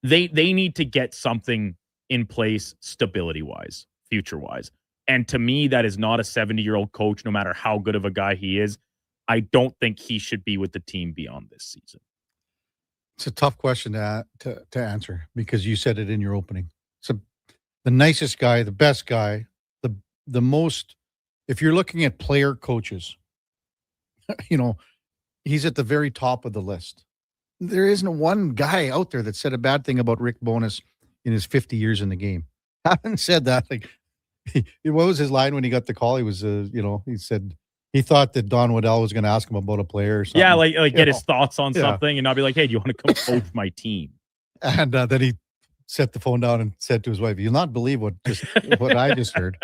They need to get something in place stability-wise, future-wise. And to me, that is not a 70-year-old coach, no matter how good of a guy he is. I don't think he should be with the team beyond this season. It's a tough question to answer because you said it in your opening. So the nicest guy, the best guy, the most, if you're looking at player coaches, he's at the very top of the list. There isn't one guy out there that said a bad thing about Rick Bowness in his 50 years in the game. Having said that, what was his line when he got the call? He was, he said he thought that Don Waddell was going to ask him about a player or something. Yeah, like get his thoughts on something and not be like, hey, do you want to come coach my team? And then he set the phone down and said to his wife, "You'll not believe what I just heard."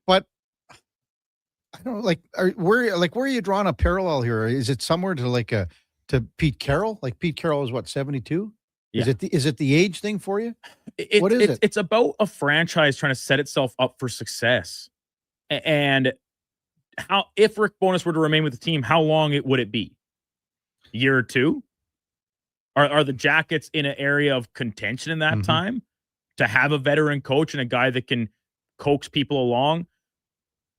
But I don't know, where are you drawing a parallel here? Is it somewhere to to Pete Carroll? Like Pete Carroll is what, 72? Yeah. Is it the age thing for you? What is it? It's about a franchise trying to set itself up for success. And how, if Rick Bowness were to remain with the team, how long would it be? A year or two? Are the Jackets in an area of contention in that time to have a veteran coach and a guy that can coax people along?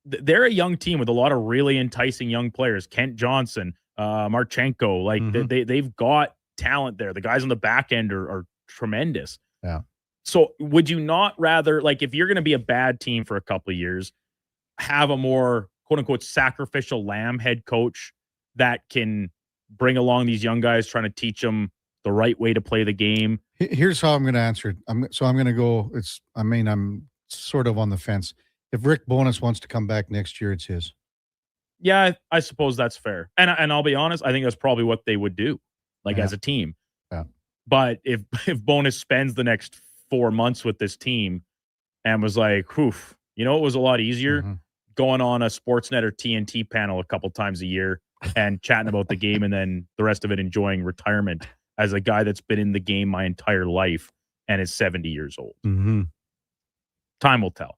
They're a young team with a lot of really enticing young players. Kent Johnson, Marchenko, they've got talent there. The guys on the back end are tremendous. Yeah. So would you not rather, like, if you're going to be a bad team for a couple of years, have a more quote unquote sacrificial lamb head coach that can bring along these young guys, trying to teach them the right way to play the game? Here's how I'm going to answer it. I'm going to go. I'm sort of on the fence. If Rick Bowness wants to come back next year, it's his. Yeah, I suppose that's fair. And I'll be honest, I think that's probably what they would do, like, as a team. Yeah. But if Bowness spends the next 4 months with this team and was like, it was a lot easier going on a Sportsnet or TNT panel a couple times a year and chatting about the game, and then the rest of it enjoying retirement as a guy that's been in the game my entire life and is 70 years old. Mm-hmm. Time will tell.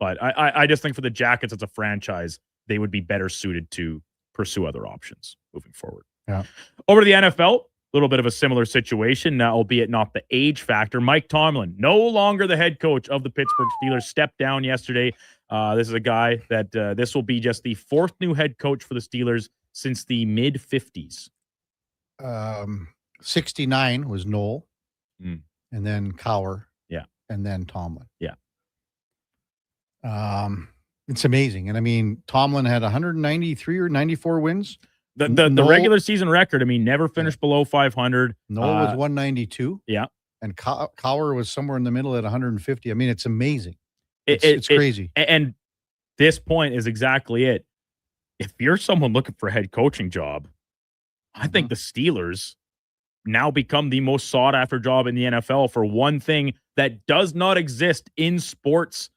But I just think for the Jackets as a franchise, they would be better suited to pursue other options moving forward. Yeah. Over to the NFL, a little bit of a similar situation, albeit not the age factor. Mike Tomlin, no longer the head coach of the Pittsburgh Steelers, stepped down yesterday. This is a guy that this will be just the fourth new head coach for the Steelers since the mid-50s. 69 was Noel, and then Cower, and then Tomlin. Yeah. It's amazing. And I mean, Tomlin had 193 or 94 wins. The regular season record, never finished below 500. Noel was 192. Yeah. And Cower was somewhere in the middle at 150. I mean, it's amazing. It's crazy. And this point is exactly it. If you're someone looking for a head coaching job, I think the Steelers now become the most sought after job in the NFL for one thing that does not exist in sports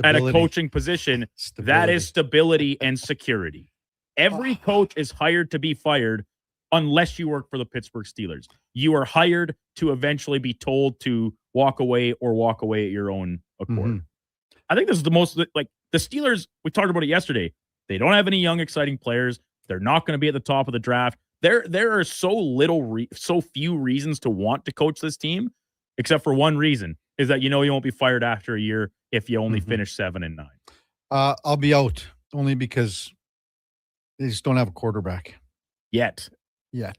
at a coaching position. That is stability and security. Every coach is hired to be fired unless you work for the Pittsburgh Steelers. You are hired to eventually be told to walk away or walk away at your own accord. I think this is the most, like, the Steelers, we talked about it yesterday. They don't have any young, exciting players. They're not going to be at the top of the draft. There are so few reasons to want to coach this team, except for one reason, is that you won't be fired after a year if you only finish 7-9. I'll be out only because they just don't have a quarterback yet. So,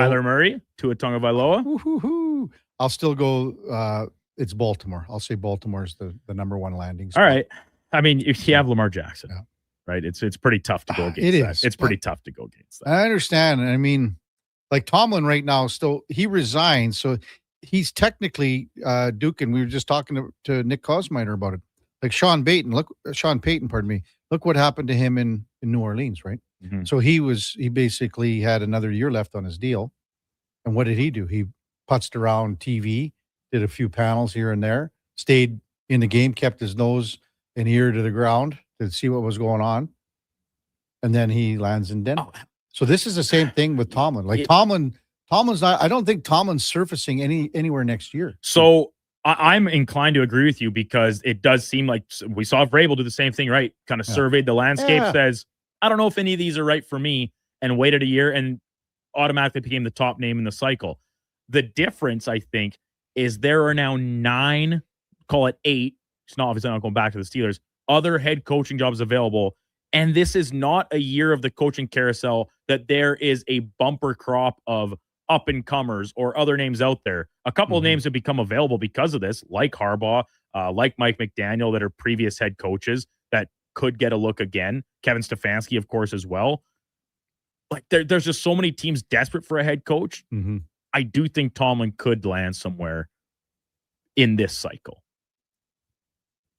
Kyler Murray, Tua Tagovailoa. I'll still go. It's Baltimore. I'll say Baltimore's the number one landing spot. All right. If you have Lamar Jackson, right? It's pretty tough to go against it that. is. It's pretty tough to go against that. I understand. I mean, like Tomlin right now, he resigned, so he's technically Duke, and we were just talking to Nick Kosmider about it. Like Sean Payton, pardon me. Look what happened to him in New Orleans, right? So he basically had another year left on his deal. And what did he do? He putzed around TV, did a few panels here and there, stayed in the game, kept his nose and ear to the ground to see what was going on. And then he lands in Denver. So this is the same thing with Tomlin. Like Tomlin's not, I don't think Tomlin's surfacing anywhere next year. So I'm inclined to agree with you, because it does seem like we saw Vrabel do the same thing, right? Kind of surveyed the landscape, says, I don't know if any of these are right for me, and waited a year and automatically became the top name in the cycle. The difference, I think, is there are now 9, call it 8, it's not obviously not going back to the Steelers, other head coaching jobs available. And this is not a year of the coaching carousel that there is a bumper crop of up-and-comers or other names out there. A couple of names have become available because of this, like Harbaugh, like Mike McDaniel, that are previous head coaches that could get a look again. Kevin Stefanski, of course, as well. Like there's just so many teams desperate for a head coach. I do think Tomlin could land somewhere in this cycle.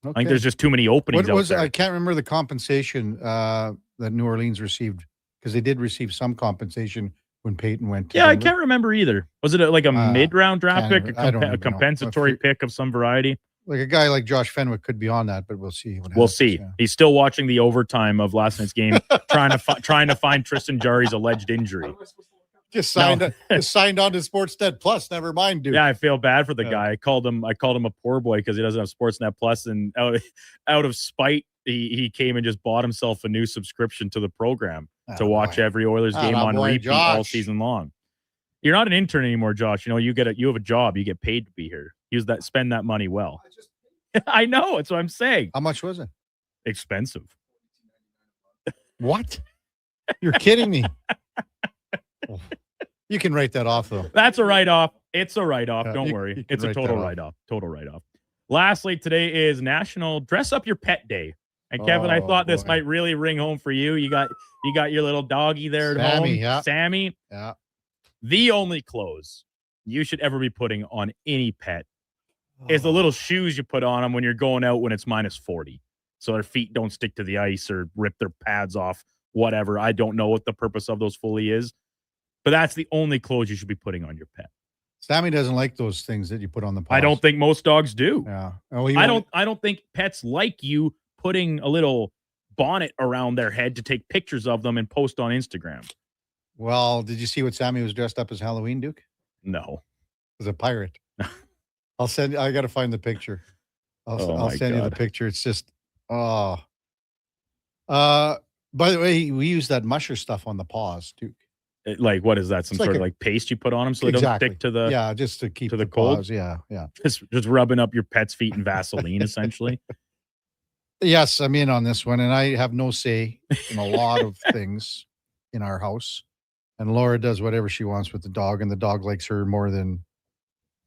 I think there's just too many openings out there. I can't remember the compensation that New Orleans received, because they did receive some compensation when Peyton went to Denver. I can't remember either. Was it a mid-round draft pick, a compensatory pick of some variety? Like a guy like Josh Fenwick could be on that, but we'll see. We'll see. Yeah. He's still watching the overtime of last night's game, trying to find Tristan Jarry's alleged injury. Just signed on to Sportsnet Plus. Never mind, dude. Yeah, I feel bad for the guy. I called him a poor boy because he doesn't have Sportsnet Plus, and out of spite, he came and just bought himself a new subscription to the program to watch every Oilers game on repeat all season long. You're not an intern anymore, Josh. You have a job. You get paid to be here. Spend that money well. I know. That's what I'm saying. How much was it? Expensive. What? You're kidding me. You can write that off, though. That's a write-off. It's a write-off. Yeah, Don't you worry. can It's a write total that off. write-off. Total write-off. Lastly, today is National Dress Up Your Pet Day. And Kevin, I Oh, thought this boy. might really ring home for you. You got your little doggy there at Sammy, home. yeah. Sammy. Yeah. The only clothes you should ever be putting on any pet is the little shoes you put on them when you're going out when it's minus 40. So their feet don't stick to the ice or rip their pads off, whatever. I don't know what the purpose of those fully is, but that's the only clothes you should be putting on your pet. Sammy doesn't like those things that you put on the paws. I don't think most dogs do. Yeah. Oh, I don't think pets like you putting a little bonnet around their head to take pictures of them and post on Instagram. Well, did you see what Sammy was dressed up as Halloween, Duke? No. As a pirate. I got to find the picture. I'll send you the picture. It's just, by the way, we use that musher stuff on the paws, Duke. Like, what is that? Some It's sort like of like paste you put on them so they don't stick to the just to keep to the paws. cold? Yeah, yeah. Just rubbing up your pet's feet in Vaseline, essentially. Yes, I'm in on this one, and I have no say in a lot of things in our house. And Laura does whatever she wants with the dog, and the dog likes her more than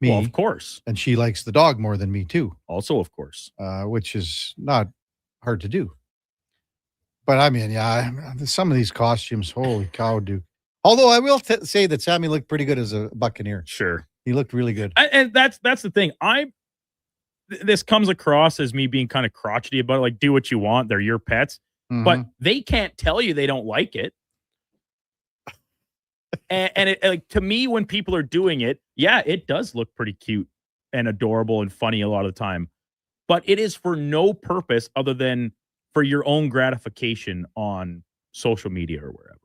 me. Well, of course. And she likes the dog more than me, too. Also, of course. Which is not hard to do. But I mean, some of these costumes, holy cow, Duke. Although I will say that Sammy looked pretty good as a Buccaneer. Sure. He looked really good. And that's the thing. This comes across as me being kind of crotchety about it, like, do what you want. They're your pets. But they can't tell you they don't like it. and it, like, to me, when people are doing it, yeah, it does look pretty cute and adorable and funny a lot of the time. But it is for no purpose other than for your own gratification on social media or wherever.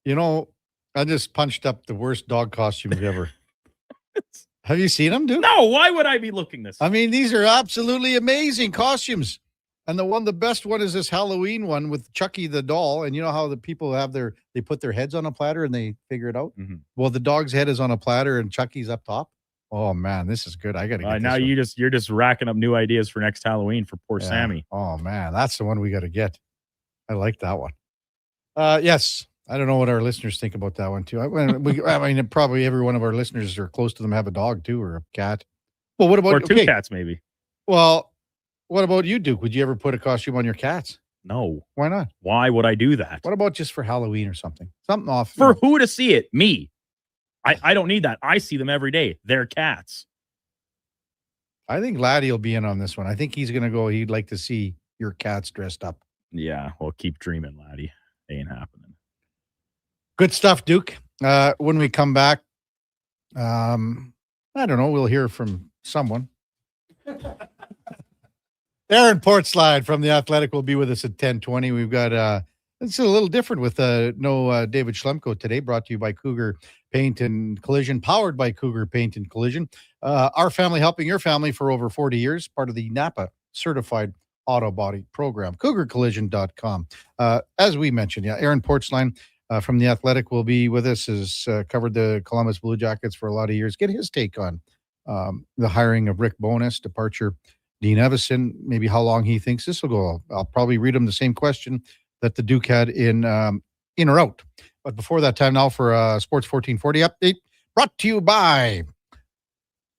You know, I just punched up the worst dog costumes ever. Have you seen them, dude? No, why would I be looking this? I mean, these are absolutely amazing costumes. And the best one is this Halloween one with Chucky the doll. And you know how the people they put their heads on a platter and they figure it out? Mm-hmm. Well, the dog's head is on a platter and Chucky's up top. Oh man, this is good. I gotta get now this you're just racking up new ideas for next Halloween for poor Yeah. Sammy. Oh man, that's the one we gotta get. I like that one. Yes. I don't know what our listeners think about that one too. I mean, probably every one of our listeners or close to them have a dog too or a cat. Well, what about or two cats maybe? Well, what about you, Duke? Would you ever put a costume on your cats? No. Why not? Why would I do that? What about just for Halloween or something? Something off. For who to see it? Me. I don't need that. I see them every day. They're cats. I think Laddie will be in on this one. I think he's going to go. He'd like to see your cats dressed up. Yeah. Well, keep dreaming, laddie. Ain't happening. Good stuff, Duke. When we come back, I don't know. We'll hear from someone. Aaron Portslide from The Athletic will be with us at 10:20. We've got it's a little different with no David Schlemko today, brought to you by Cougar Paint and Collision, powered by Cougar Paint and Collision. Our family helping your family for over 40 years, part of the NAPA certified auto body program, cougarcollision.com. As we mentioned, Aaron Portslide from The Athletic will be with us, has covered the Columbus Blue Jackets for a lot of years. Get his take on the hiring of Rick Bowness, departure Dean Evison, maybe how long he thinks this will go. I'll probably read him the same question that the Duke had in or out. But before that, time now for a Sports 1440 update, brought to you by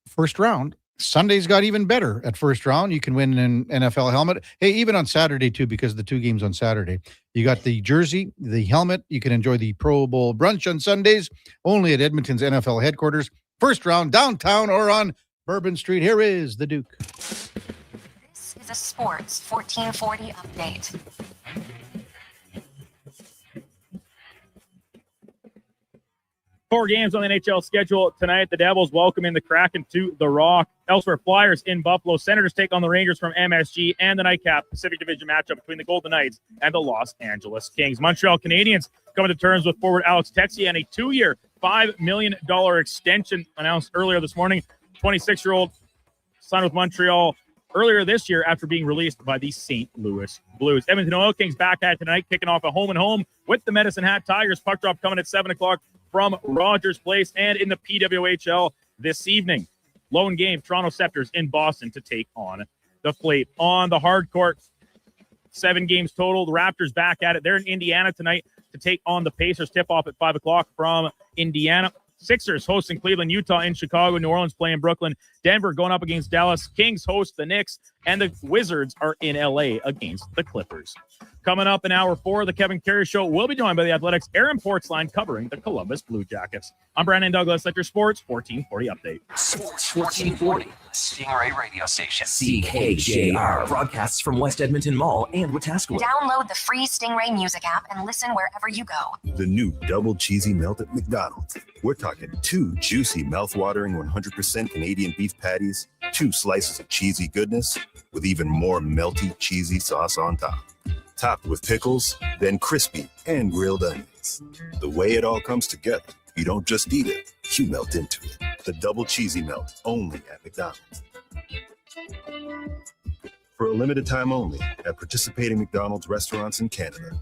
First Round. Sunday's got even better at First Round. You can win an NFL helmet. Hey, even on Saturday, too, because of the two games on Saturday. You got the jersey, the helmet. You can enjoy the Pro Bowl brunch on Sundays, only at Edmonton's NFL headquarters. First Round, downtown or on Bourbon Street. Here is the Duke. This is a Sports 1440 update. Four games on the NHL schedule tonight. The Devils welcoming the Kraken to the Rock. Elsewhere, Flyers in Buffalo. Senators take on the Rangers from MSG, and the nightcap Pacific Division matchup between the Golden Knights and the Los Angeles Kings. Montreal Canadiens coming to terms with forward Alex Texier and a 2-year, $5 million extension announced earlier this morning. 26-year-old signed with Montreal earlier this year after being released by the St. Louis Blues. Edmonton Oil Kings back at tonight, kicking off a home-and-home with the Medicine Hat Tigers. Puck drop coming at 7 o'clock from Rogers Place, and in the PWHL this evening. Lone game, Toronto Scepters in Boston to take on the Fleet. On the hard court, 7 games total. The Raptors back at it. They're in Indiana tonight, to take on the Pacers. Tip-off at 5 o'clock from Indiana. Sixers hosting Cleveland, Utah in Chicago, New Orleans playing Brooklyn, Denver going up against Dallas, Kings host the Knicks, and the Wizards are in LA against the Clippers. Coming up in hour 4 of the Kevin Karius Show, we'll be joined by the Athletics' Aaron Portzline covering the Columbus Blue Jackets. I'm Brandon Douglas at your Sports 1440 update. Sports 1440, Stingray radio station. CKJR broadcasts from West Edmonton Mall and Wetaskiwin. Download the free Stingray music app and listen wherever you go. The new double cheesy melt at McDonald's. We're talking 2 juicy, mouth-watering 100% Canadian beef patties, 2 slices of cheesy goodness, with even more melty, cheesy sauce on top. Topped with pickles, then crispy and grilled onions. The way it all comes together, you don't just eat it, you melt into it. The double cheesy melt, only at McDonald's. For a limited time only, at participating McDonald's restaurants in Canada.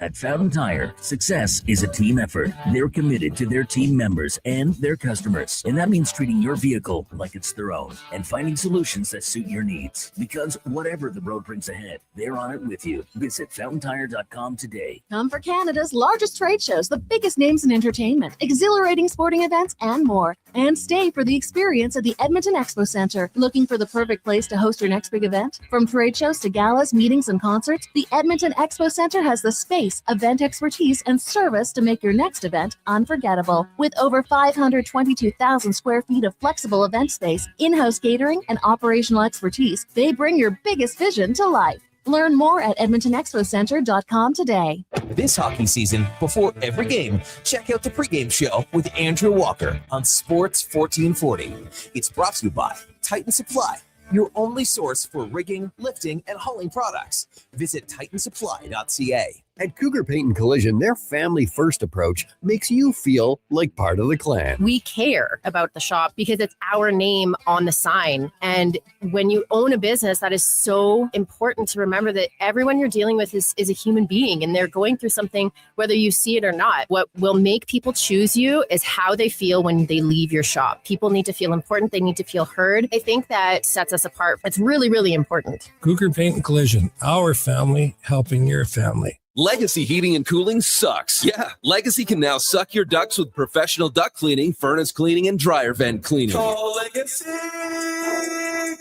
At Fountain Tire, success is a team effort. They're committed to their team members and their customers. And that means treating your vehicle like it's their own and finding solutions that suit your needs. Because whatever the road brings ahead, they're on it with you. Visit fountaintire.com today. Come for Canada's largest trade shows, the biggest names in entertainment, exhilarating sporting events, and more. And stay for the experience at the Edmonton Expo Centre. Looking for the perfect place to host your next big event? From trade shows to galas, meetings, and concerts, the Edmonton Expo Centre has the space, event expertise, and service to make your next event unforgettable. With over 522,000 square feet of flexible event space, in-house catering, and operational expertise, they bring your biggest vision to life. Learn more at edmontonexpocentre.com today. This hockey season, before every game, check out the pregame show with Andrew Walker on Sports 1440. It's brought to you by Titan Supply, your only source for rigging, lifting, and hauling products. Visit titansupply.ca. At Cougar Paint and Collision, their family-first approach makes you feel like part of the clan. We care about the shop because it's our name on the sign. And when you own a business, that is so important to remember that everyone you're dealing with is a human being and they're going through something, whether you see it or not. What will make people choose you is how they feel when they leave your shop. People need to feel important. They need to feel heard. I think that sets us apart. It's really, really important. Cougar Paint and Collision, our family helping your family. Legacy Heating and Cooling sucks. Yeah, Legacy can now suck your ducts with professional duct cleaning, furnace cleaning, and dryer vent cleaning. Call Legacy.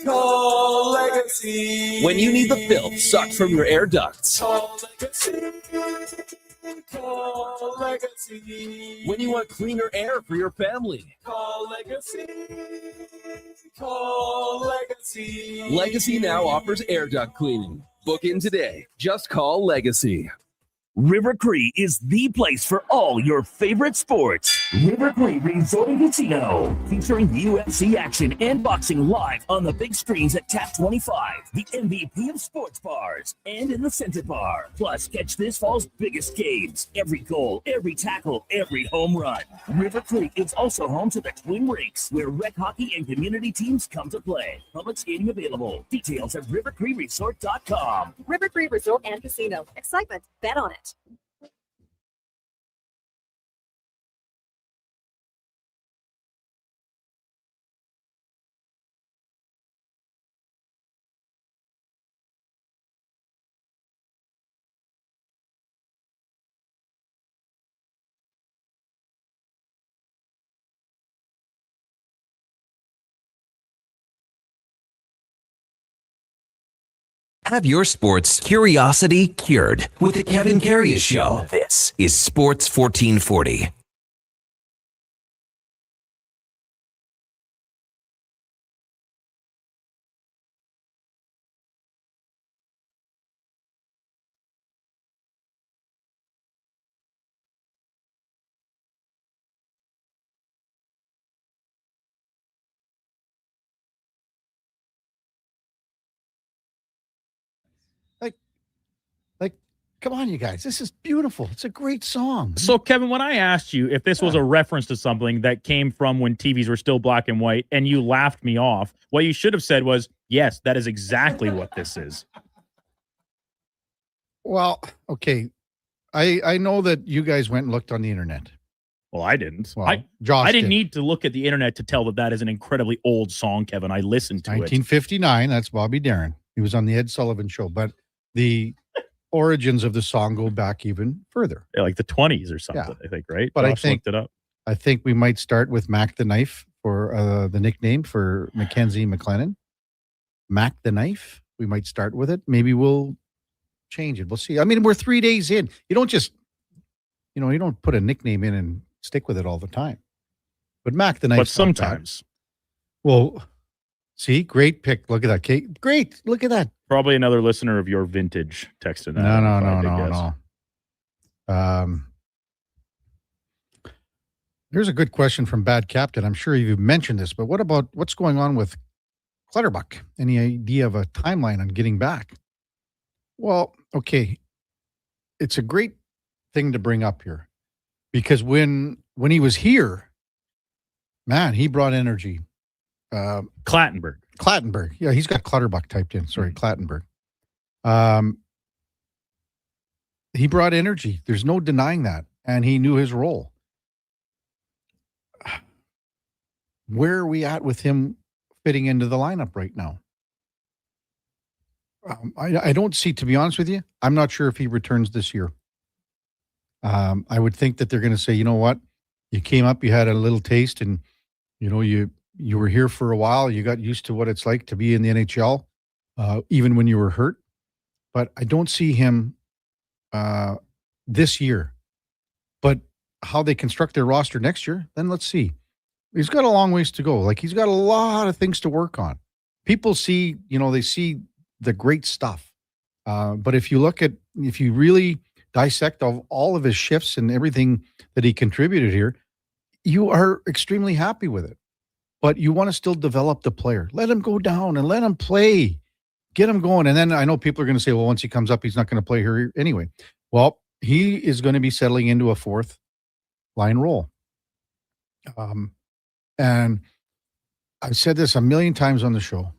Call Legacy. When you need the filth sucked from your air ducts. Call Legacy. Call Legacy. When you want cleaner air for your family. Call Legacy. Call Legacy. Legacy now offers air duct cleaning. Book in today. Just call Legacy. River Cree is the place for all your favorite sports. River Cree Resort and Casino, featuring UFC action and boxing live on the big screens at Tap 25, the MVP of sports bars, and in the Center Bar. Plus, catch this fall's biggest games. Every goal, every tackle, every home run. River Creek is also home to the Twin Rinks, where rec hockey and community teams come to play. Public skating available. Details at rivercreeresort.com. River Cree Resort and Casino. Excitement. Bet on it. Have your sports curiosity cured with the Kevin Karius Show. This is Sports 1440. Come on, you guys. This is beautiful. It's a great song. So, Kevin, when I asked you if this was a reference to something that came from when TVs were still black and white, and you laughed me off, what you should have said was, yes, that is exactly what this is. Well, okay. I know that you guys went and looked on the internet. Well, I didn't. Well, I didn't need to look at the internet to tell that is an incredibly old song, Kevin. I listened to 1959. That's Bobby Darin. He was on the Ed Sullivan Show. But origins of the song go back even further. Yeah, like the 20s or something, I think, right? But Josh looked it up. I think we might start with Mac the Knife for the nickname for Mackenzie McLennan. Mac the Knife. We might start with it. Maybe we'll change it. We'll see. I mean, we're 3 days in. You don't just, you don't put a nickname in and stick with it all the time. But Mac the Knife. But sometimes. Well, see, great pick. Look at that, Kate. Great. Look at that. Probably another listener of your vintage texted that. No. Here's a good question from Bad Captain. I'm sure you've mentioned this, but what about what's going on with Clutterbuck? Any idea of a timeline on getting back? Well, okay. It's a great thing to bring up here because when he was here, man, he brought energy. Clattenburg. Yeah, he's got Clutterbuck typed in. Sorry, Clattenburg. He brought energy. There's no denying that. And he knew his role. Where are we at with him fitting into the lineup right now? I don't see, to be honest with you, I'm not sure if he returns this year. I would think that they're going to say, you know what? You came up, you had a little taste, and, you were here for a while. You got used to what it's like to be in the NHL, even when you were hurt. But I don't see him this year. But how they construct their roster next year, then let's see. He's got a long ways to go. Like, he's got a lot of things to work on. People see, they see the great stuff. But if you really dissect all of his shifts and everything that he contributed here, you are extremely happy with it. But you want to still develop the player. Let him go down and let him play. Get him going. And then I know people are going to say, well, once he comes up, he's not going to play here anyway. Well, he is going to be settling into a fourth line role. And I've said this a million times on the show.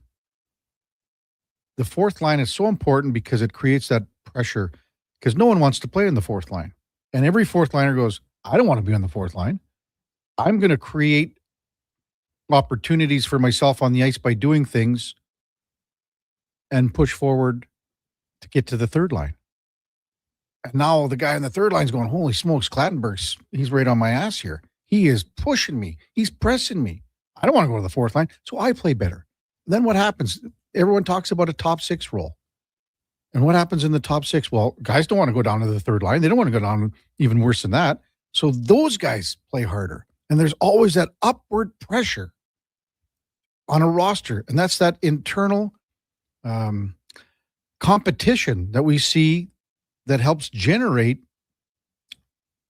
The fourth line is so important because it creates that pressure because no one wants to play in the fourth line. And every fourth liner goes, I don't want to be on the fourth line. I'm going to create opportunities for myself on the ice by doing things and push forward to get to the third line. And now the guy on the third line is going, holy smokes, Clattenburg's, he's right on my ass here. He is pushing me. He's pressing me. I don't want to go to the fourth line, so I play better. Then what happens? Everyone talks about a top six role. And what happens in the top six? Well, guys don't want to go down to the third line. They don't want to go down even worse than that. So those guys play harder. And there's always that upward pressure on a roster. And that's that internal competition that we see that helps generate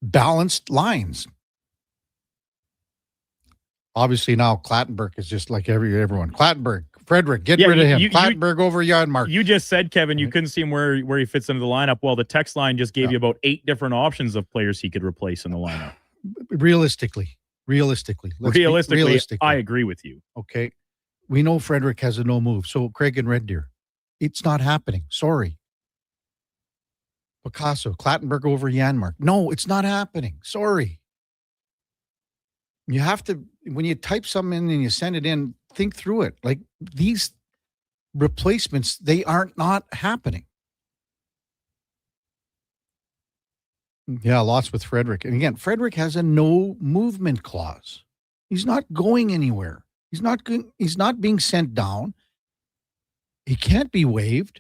balanced lines. Obviously now Clattenburg is just like everyone. Clattenburg, Frederick, get rid of him. Clattenburg over Janmark. You just said, Kevin, you couldn't see him where he fits into the lineup. Well, the text line just gave you about 8 different options of players he could replace in the lineup. Realistically, I agree with you. Okay. We know Frederick has a no move. So Craig and Red Deer, it's not happening. Sorry. Picasso, Clattenburg over Janmark. No, it's not happening. Sorry. You have to, when you type something in and you send it in, think through it. Like these replacements, they aren't not happening. Yeah, lots with Frederick. And again, Frederick has a no movement clause. He's not going anywhere. He's not being sent down. He can't be waived.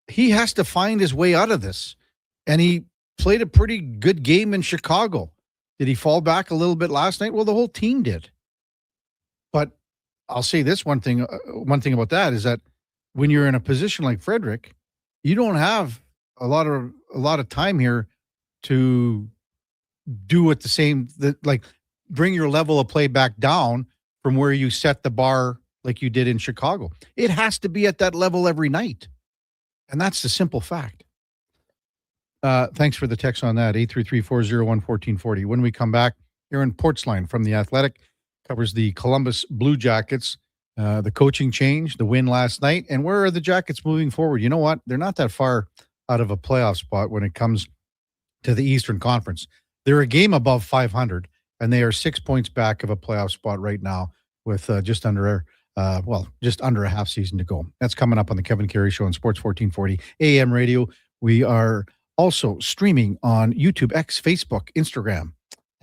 He has to find his way out of this. And he played a pretty good game in Chicago. Did he fall back a little bit last night? Well, the whole team did. But I'll say this one thing about that is that when you're in a position like Frederick, you don't have a lot of time here to do it like bring your level of play back down from where you set the bar like you did in Chicago. It has to be at that level every night. And that's the simple fact. Thanks for the text on that, 833-401-1440. When we come back, Aaron Portzline from The Athletic covers the Columbus Blue Jackets, the coaching change, the win last night, and where are the Jackets moving forward? You know what? They're not that far out of a playoff spot when it comes to the Eastern Conference. They're a game above 500, and they are 6 points back of a playoff spot right now with just under a half season to go. That's coming up on the Kevin Karius Show on Sports 1440 AM radio. We are also streaming on YouTube, X, Facebook, Instagram,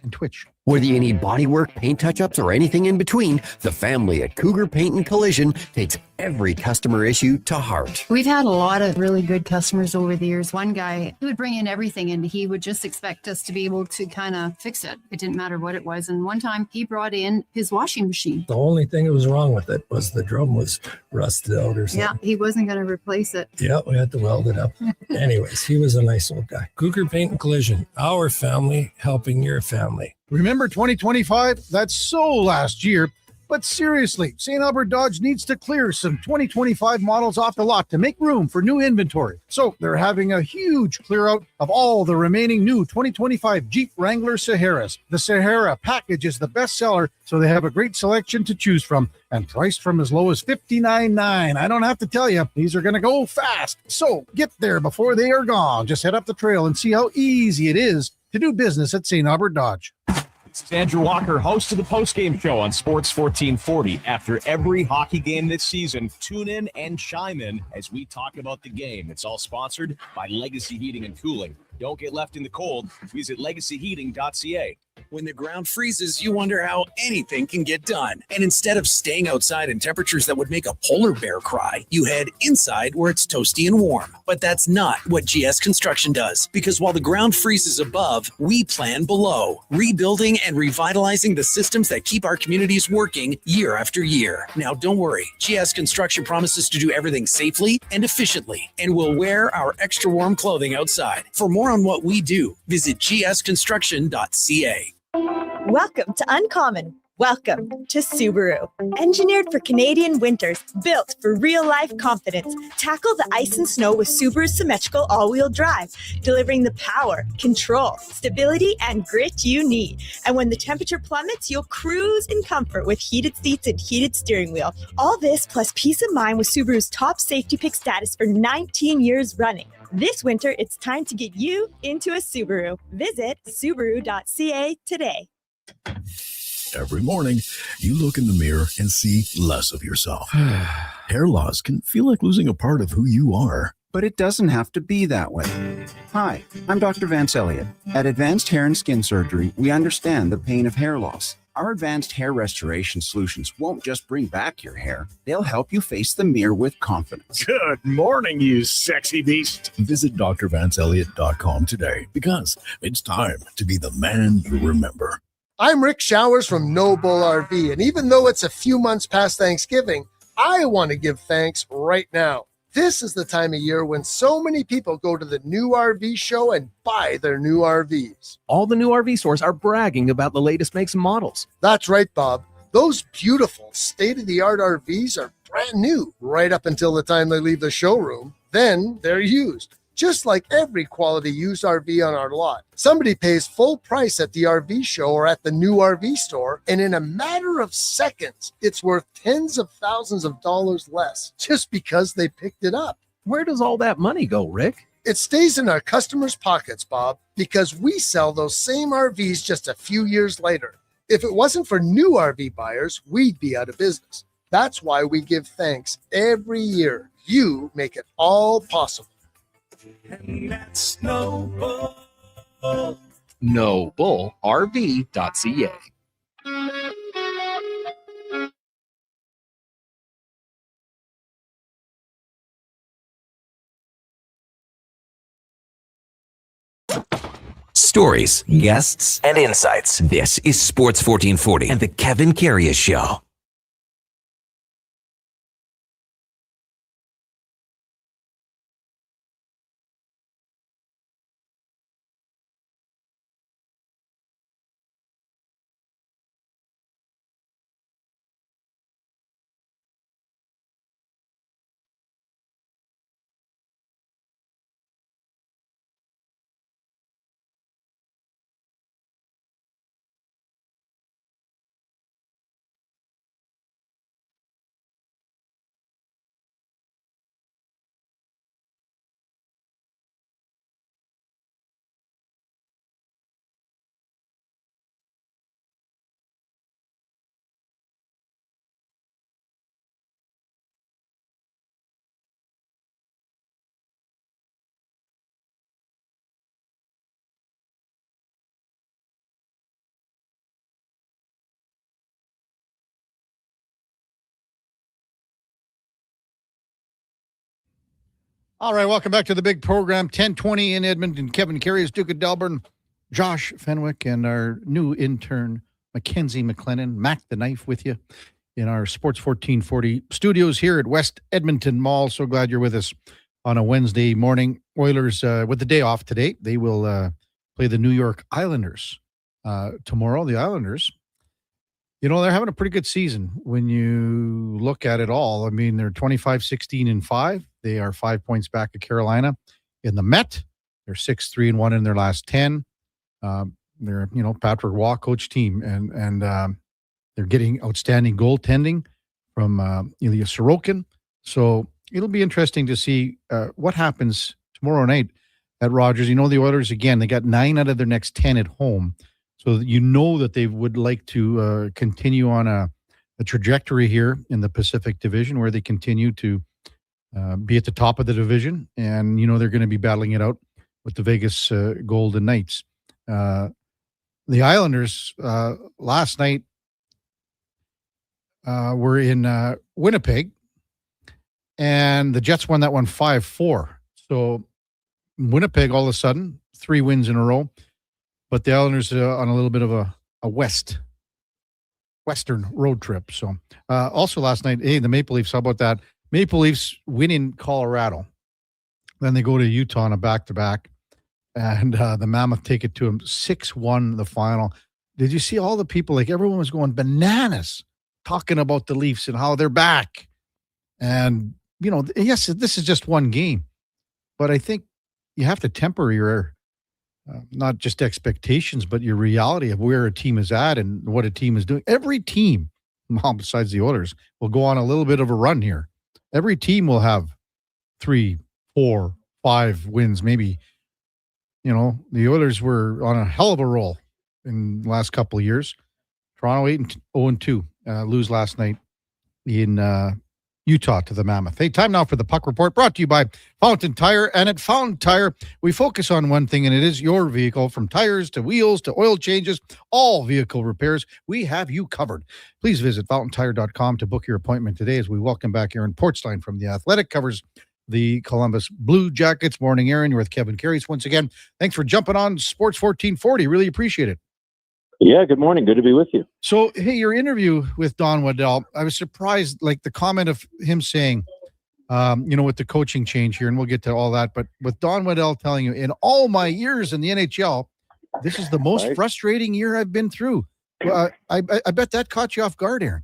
and Twitch. Whether you need bodywork, paint touch-ups, or anything in between, the family at Cougar Paint and Collision takes every customer issue to heart. We've had a lot of really good customers over the years. One guy, he would bring in everything and he would just expect us to be able to kind of fix it. It didn't matter what it was. And one time he brought in his washing machine. The only thing that was wrong with it was the drum was rusted out or something. Yeah, he wasn't going to replace it. Yeah, we had to weld it up. Anyways, he was a nice old guy. Cougar Paint and Collision, our family helping your family. Remember 2025? That's so last year. But seriously, St. Albert Dodge needs to clear some 2025 models off the lot to make room for new inventory. So they're having a huge clear out of all the remaining new 2025 Jeep Wrangler Saharas. The Sahara package is the best seller, so they have a great selection to choose from and priced from as low as $59.9. I don't have to tell you, these are going to go fast. So get there before they are gone. Just head up the trail and see how easy it is to do business at St. Albert Dodge. This is Andrew Walker, host of the postgame show on Sports 1440. After every hockey game this season, tune in and chime in as we talk about the game. It's all sponsored by Legacy Heating and Cooling. Don't get left in the cold. Visit legacyheating.ca. When the ground freezes, you wonder how anything can get done. And instead of staying outside in temperatures that would make a polar bear cry, you head inside where it's toasty and warm. But that's not what GS Construction does. Because while the ground freezes above, we plan below, rebuilding and revitalizing the systems that keep our communities working year after year. Now, don't worry. GS Construction promises to do everything safely and efficiently, and we'll wear our extra warm clothing outside. For more on what we do, visit gsconstruction.ca. Welcome to Uncommon. Welcome to Subaru. Engineered for Canadian winters, built for real-life confidence. Tackle the ice and snow with Subaru's symmetrical all-wheel drive, delivering the power, control, stability, and grit you need. And when the temperature plummets, you'll cruise in comfort with heated seats and heated steering wheel. All this plus peace of mind with Subaru's top safety pick status for 19 years running. This winter, it's time to get you into a Subaru. Visit Subaru.ca today. Every morning, you look in the mirror and see less of yourself. Hair loss can feel like losing a part of who you are. But it doesn't have to be that way. Hi, I'm Dr. Vance Elliott. At Advanced Hair and Skin Surgery, we understand the pain of hair loss. Our advanced hair restoration solutions won't just bring back your hair, they'll help you face the mirror with confidence. Good morning, you sexy beast. Visit drvanceelliott.com today because it's time to be the man you remember. I'm Rick Showers from No Bull RV, and even though it's a few months past Thanksgiving, I want to give thanks right now. This is the time of year when so many people go to the new RV show and buy their new RVs. All the new RV stores are bragging about the latest makes and models. That's right, Bob. Those beautiful state-of-the-art RVs are brand new right up until the time they leave the showroom. Then they're used. Just like every quality used RV on our lot, somebody pays full price at the RV show or at the new RV store, and in a matter of seconds, it's worth tens of thousands of dollars less just because they picked it up. Where does all that money go, Rick? It stays in our customers' pockets, Bob, because we sell those same RVs just a few years later. If it wasn't for new RV buyers, we'd be out of business. That's why we give thanks every year. You make it all possible. And that's No Bull. NoBullRV.ca. Stories, guests, and insights. This is Sports 1440 and the Kevin Karius Show. All right, welcome back to the big program. 10:20 in Edmonton. Kevin Karius, Duke of Delburne, Josh Fenwick, and our new intern, Mackenzie McLennan. Mac the Knife with you in our Sports 1440 studios here at West Edmonton Mall. So glad you're with us on a Wednesday morning. Oilers, with the day off today, they will play the New York Islanders tomorrow. The Islanders, they're having a pretty good season when you look at it all. I mean, they're 25-16-5. They are 5 points back of Carolina in the Met. They're 6-3-1 in their last 10. They're, Patrick Waugh coach team, and they're getting outstanding goaltending from Ilya Sorokin. So it'll be interesting to see what happens tomorrow night at Rogers. The Oilers, again, they got 9 out of their next 10 at home. So that they would like to continue on a trajectory here in the Pacific Division where they continue to be at the top of the division. And, they're going to be battling it out with the Vegas Golden Knights. The Islanders last night were in Winnipeg, and the Jets won that one 5-4. So Winnipeg, all of a sudden, 3 wins in a row. But the Islanders on a little bit of a western road trip. So also last night, the Maple Leafs, how about that? Maple Leafs win in Colorado. Then they go to Utah on a back-to-back. And the Mammoth take it to them 6-1 the final. Did you see all the people? Like, everyone was going bananas talking about the Leafs and how they're back. And, yes, this is just one game. But I think you have to temper your not just expectations, but your reality of where a team is at and what a team is doing. Every team, besides the Oilers, will go on a little bit of a run here. Every team will have 3, 4, 5 wins. Maybe, the Oilers were on a hell of a roll in the last couple of years. Toronto 8-0-2, lose last night in Utah to the Mammoth. Hey, time now for the Puck Report, brought to you by Fountain Tire. And at Fountain Tire, we focus on one thing, and it is your vehicle. From tires to wheels to oil changes, all vehicle repairs, we have you covered. Please visit fountaintire.com to book your appointment today as we welcome back Aaron Portzline from The Athletic, covers the Columbus Blue Jackets. Morning, Aaron. You're with Kevin Karius once again. Thanks for jumping on Sports 1440. Really appreciate it. Yeah, good morning. Good to be with you. So, hey, your interview with Don Waddell, I was surprised, like the comment of him saying, with the coaching change here, and we'll get to all that, but with Don Waddell telling you, in all my years in the NHL, this is the most frustrating year I've been through. I bet that caught you off guard, Aaron.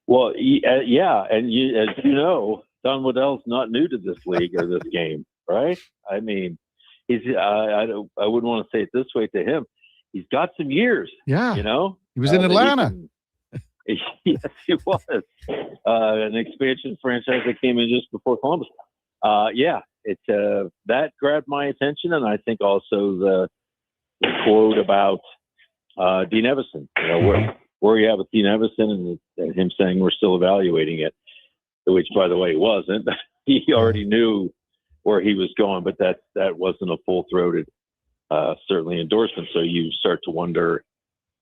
Well, yeah, and as you know, Don Waddell's not new to this league or this game, right? I mean, he's I wouldn't want to say it this way to him. He's got some years. Yeah. He was in Atlanta. Yes, he was. An expansion franchise that came in just before Columbus. That grabbed my attention, and I think also the quote about Dean Evison. Where you have with Dean Evison and him saying we're still evaluating it, which, by the way, he wasn't. He already knew where he was going, but that wasn't a full-throated certainly endorsement. So you start to wonder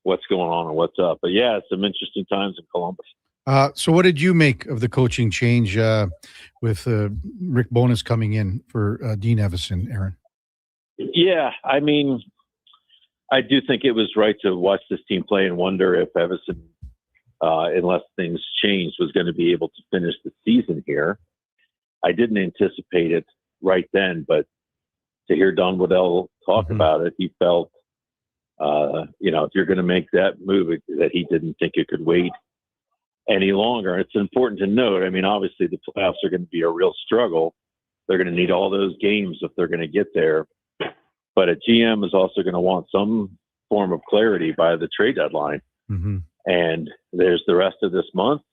what's going on and what's up. But yeah, it's some interesting times in Columbus. So what did you make of the coaching change with Rick Bowness coming in for Dean Evison, Aaron? Yeah, I mean, I do think it was right to watch this team play and wonder if Evison, unless things changed, was going to be able to finish the season here. I didn't anticipate it right then, but to hear Don Waddell talk about it, he felt, if you're going to make that move, that he didn't think it could wait any longer. It's important to note, I mean, obviously the playoffs are going to be a real struggle. They're going to need all those games if they're going to get there. But a GM is also going to want some form of clarity by the trade deadline. Mm-hmm. And there's the rest of this month.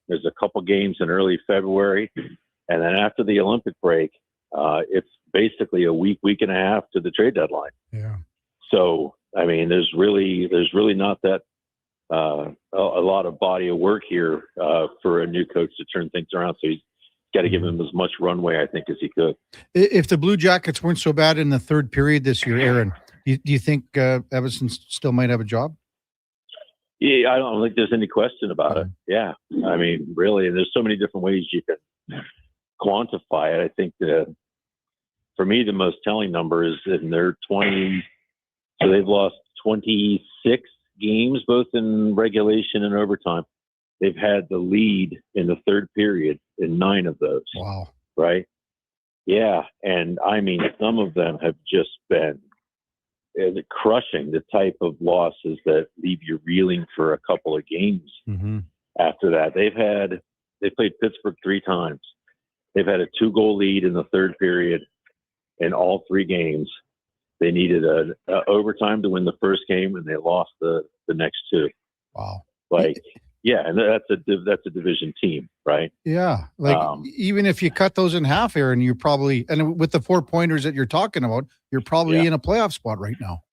There's a couple games in early February. And then after the Olympic break, it's basically a week and a half to the trade deadline. Yeah. So, I mean, there's really not that a lot of body of work here for a new coach to turn things around. So he's got to give him as much runway, I think, as he could. If the Blue Jackets weren't so bad in the third period this year, Aaron, do you think Evison still might have a job? Yeah, I don't think there's any question about it. Yeah. I mean, really, there's so many different ways you can quantify it, I think for me, the most telling number is in their 20. So they've lost 26 games, both in regulation and overtime. They've had the lead in the third period in 9 of those. Wow. Right? Yeah. And I mean, some of them have just been crushing, the type of losses that leave you reeling for a couple of games after that. They played Pittsburgh 3 times. They've had a 2-goal lead in the third period in all 3 games. They needed a overtime to win the first game, and they lost the next 2. Wow. Yeah, and that's a division team, right? Yeah. Even if you cut those in half, Aaron, you're probably, and with the 4-pointers that you're talking about, you're probably in a playoff spot right now.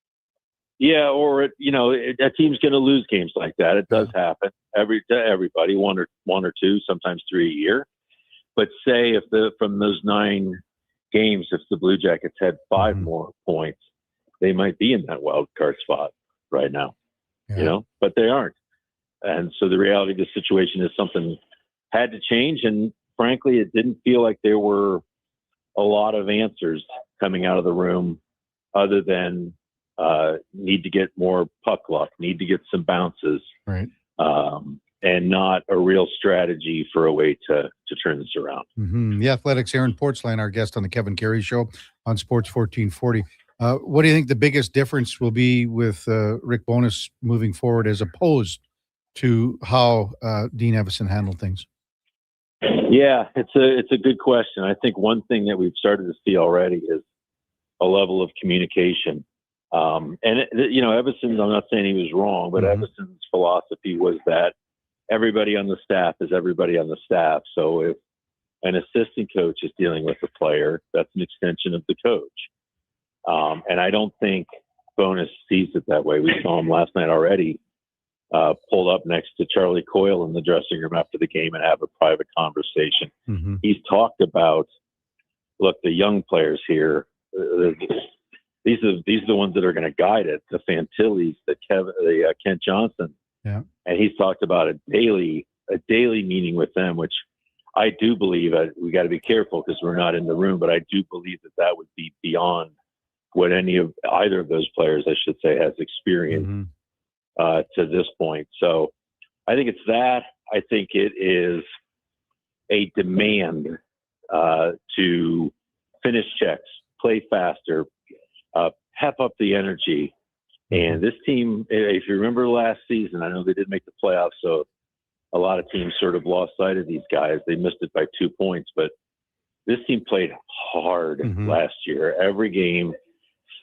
Yeah, or a team's going to lose games like that. It does happen to everybody, one or 2, sometimes 3 a year. But say if from those 9 games, if the Blue Jackets had 5 more points, they might be in that wild card spot right now. But they aren't. And so the reality of the situation is something had to change. And frankly, it didn't feel like there were a lot of answers coming out of the room other than need to get more puck luck, need to get some bounces, right? And not a real strategy for a way to turn this around. The Athletics' Aaron Portzline, our guest on the Kevin Karius Show on Sports 1440. What do you think the biggest difference will be with Rick Bowness moving forward as opposed to how Dean Evason handled things? Yeah, it's a good question. I think one thing that we've started to see already is a level of communication. Evason's, I'm not saying he was wrong, but Evason's philosophy was that everybody on the staff is everybody on the staff. So if an assistant coach is dealing with a player, that's an extension of the coach. And I don't think Bowness sees it that way. We saw him last night already pulled up next to Charlie Coyle in the dressing room after the game and have a private conversation. He's talked about, look, the young players here, these are the ones that are going to guide it. The Fantillis, the Kent Johnson. Yeah. And he's talked about a daily meeting with them, which I do believe we got to be careful because we're not in the room, but I do believe that would be beyond what either of those players, I should say, has experienced to this point. So I think it's that. I think it is a demand to finish checks, play faster, pep up the energy. And this team, if you remember last season, I know they did make the playoffs, so a lot of teams sort of lost sight of these guys. They missed it by 2 points, but this team played hard last year. Every game,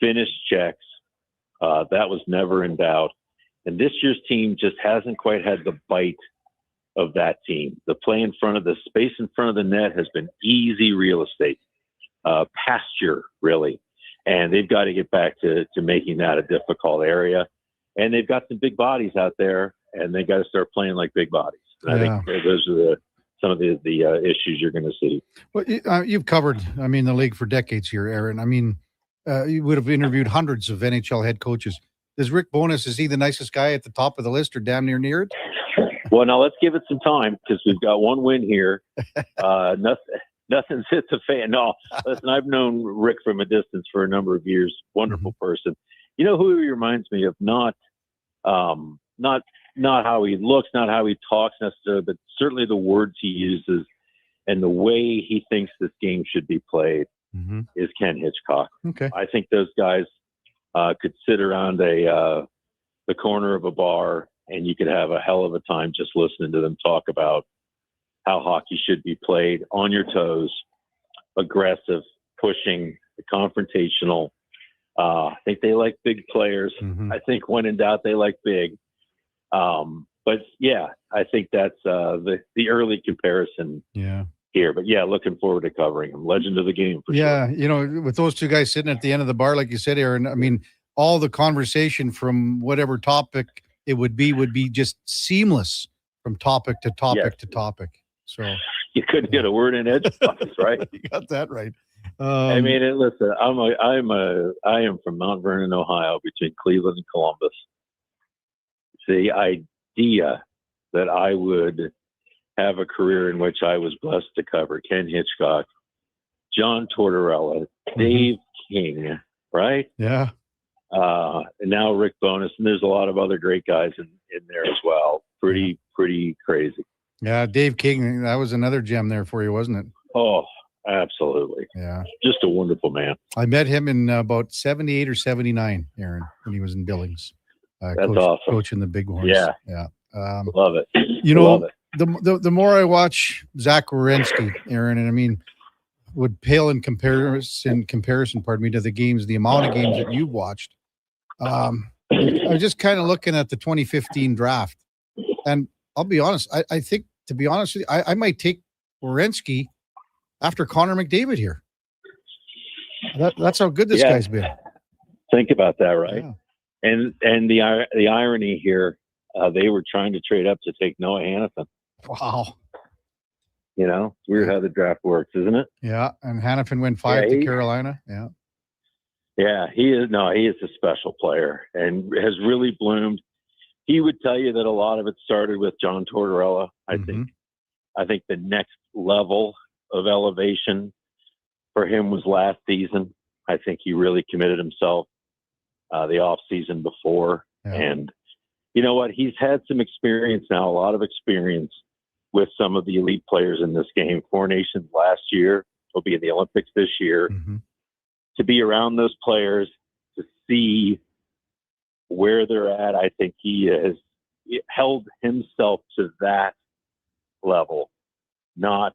finished checks. That was never in doubt. And this year's team just hasn't quite had the bite of that team. The play in front of the space in front of the net has been easy real estate, pasture, really. And they've got to get back to making that a difficult area. And they've got some big bodies out there, and they got to start playing like big bodies. And I think those are some of the issues you're going to see. Well, you've covered, the league for decades here, Aaron. You would have interviewed hundreds of NHL head coaches. Is Rick Bowness, is he the nicest guy at the top of the list or damn near it? Well, now let's give it some time because we've got one win here. Nothing's hit the fan. No, listen, I've known Rick from a distance for a number of years. Wonderful person. You know who he reminds me of? Not how he looks, not how he talks necessarily, but certainly the words he uses and the way he thinks this game should be played is Ken Hitchcock. Okay. I think those guys could sit around the corner of a bar and you could have a hell of a time just listening to them talk about how hockey should be played, on your toes, aggressive, pushing, confrontational. I think they like big players. I think when in doubt, they like big. But yeah, I think that's the early comparison here. But yeah, looking forward to covering him. Legend of the game for sure. With those two guys sitting at the end of the bar, like you said, Aaron, all the conversation from whatever topic it would be just seamless from topic to topic to topic. So you couldn't get a word in edgewise, right? You got that right. Listen, I am from Mount Vernon, Ohio, between Cleveland and Columbus. The idea that I would have a career in which I was blessed to cover Ken Hitchcock, John Tortorella, Dave King, right? Yeah. And now Rick Bowness, and there's a lot of other great guys in there as well. Pretty crazy. Yeah, Dave King, that was another gem there for you, wasn't it? Oh, absolutely. Yeah. Just a wonderful man. I met him in about 78 or 79, Aaron, when he was in Billings. That's awesome. Coaching the Bighorns. Yeah. Yeah. Love it. You know, Love it. the more I watch Zach Werenski, Aaron, and I mean, would pale in comparison, pardon me, to the games, the amount of games that you've watched. I was just kind of looking at the 2015 draft, and I'll be honest. I think, to be honest with you, I might take Werenski after Connor McDavid here. That's how good this guy's been. Think about that, right? Yeah. And the irony here, they were trying to trade up to take Noah Hannafin. Wow. You know, it's weird how the draft works, isn't it? Yeah, and Hannafin went 5 to Carolina. Yeah. Yeah, he is a special player and has really bloomed. He would tell you that a lot of it started with John Tortorella. I think the next level of elevation for him was last season. I think he really committed himself the off season before. Yeah. And you know what? He's had some experience now, a lot of experience with some of the elite players in this game. 4 Nations last year, will be in the Olympics this year. To be around those players, to see where they're at, I think he has held himself to that level, not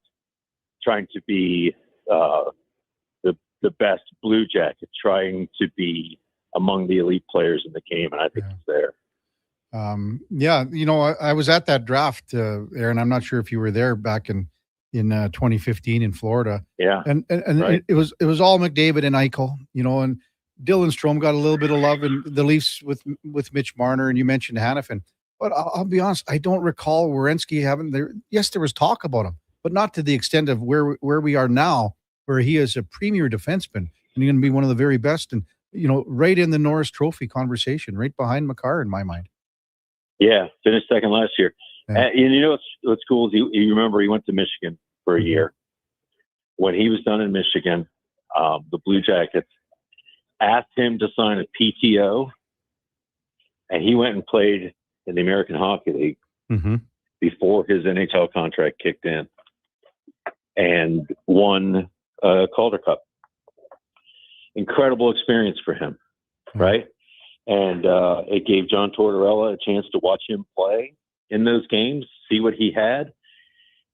trying to be the best Blue Jacket, trying to be among the elite players in the game, and I think he's there. Yeah, you know, I was at that draft, Aaron. I'm not sure if you were there back in 2015 in Florida. Yeah, and right. it was all McDavid and Eichel, you know, and Dylan Strome got a little bit of love in the Leafs with Mitch Marner, and you mentioned Hannafin. But I'll be honest, I don't recall Werenski having there. Yes, there was talk about him, but not to the extent of where we are now, where he is a premier defenseman and he's going to be one of the very best, and you know, right in the Norris Trophy conversation, right behind Makar in my mind. Yeah, finished second last year. Yeah. And you know what's cool is you remember he went to Michigan for a year. When he was done in Michigan, the Blue Jackets asked him to sign a PTO, and he went and played in the American Hockey League before his NHL contract kicked in, and won a Calder Cup. Incredible experience for him, right? And it gave John Tortorella a chance to watch him play in those games, see what he had.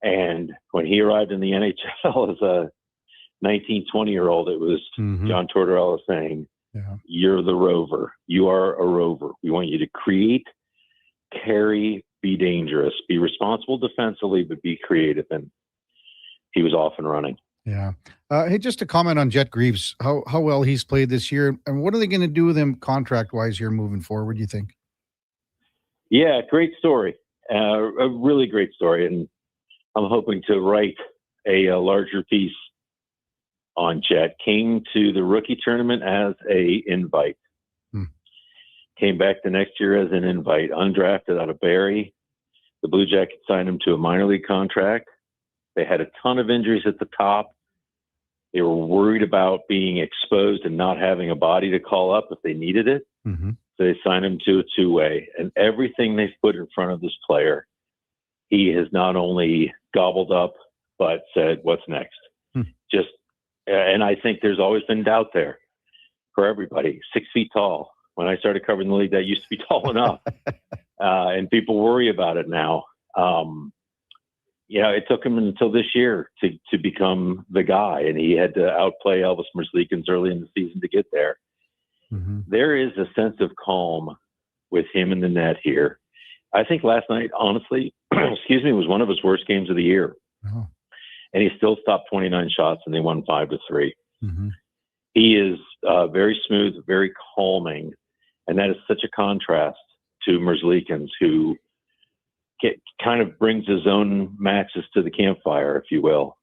And when he arrived in the NHL as a 19, 20-year-old, it was John Tortorella saying, "You're the rover. You are a rover. We want you to create, carry, be dangerous, be responsible defensively, but be creative." And he was off and running. Yeah. Hey, just to comment on Jet Greaves, how well he's played this year, and what are they going to do with him contract-wise here moving forward, do you think? Yeah, great story. A really great story. And I'm hoping to write a larger piece on Jet. Came to the rookie tournament as a invite. Came back the next year as an invite, undrafted out of Barrie. The Blue Jackets signed him to a minor league contract. They had a ton of injuries at the top. They were worried about being exposed and not having a body to call up if they needed it. So they signed him to a 2-way. And everything they've put in front of this player, he has not only gobbled up, but said, "What's next?" And I think there's always been doubt there for everybody. 6 feet tall. When I started covering the league, that used to be tall enough. And people worry about it now. It took him until this year to become the guy, and he had to outplay Elvis Merzlikins early in the season to get there. There is a sense of calm with him in the net here. I think last night, honestly, was one of his worst games of the year. And he still stopped 29 shots, and they won 5-3. He is very smooth, very calming, and that is such a contrast to Merzlikins, who kind of brings his own matches to the campfire, if you will,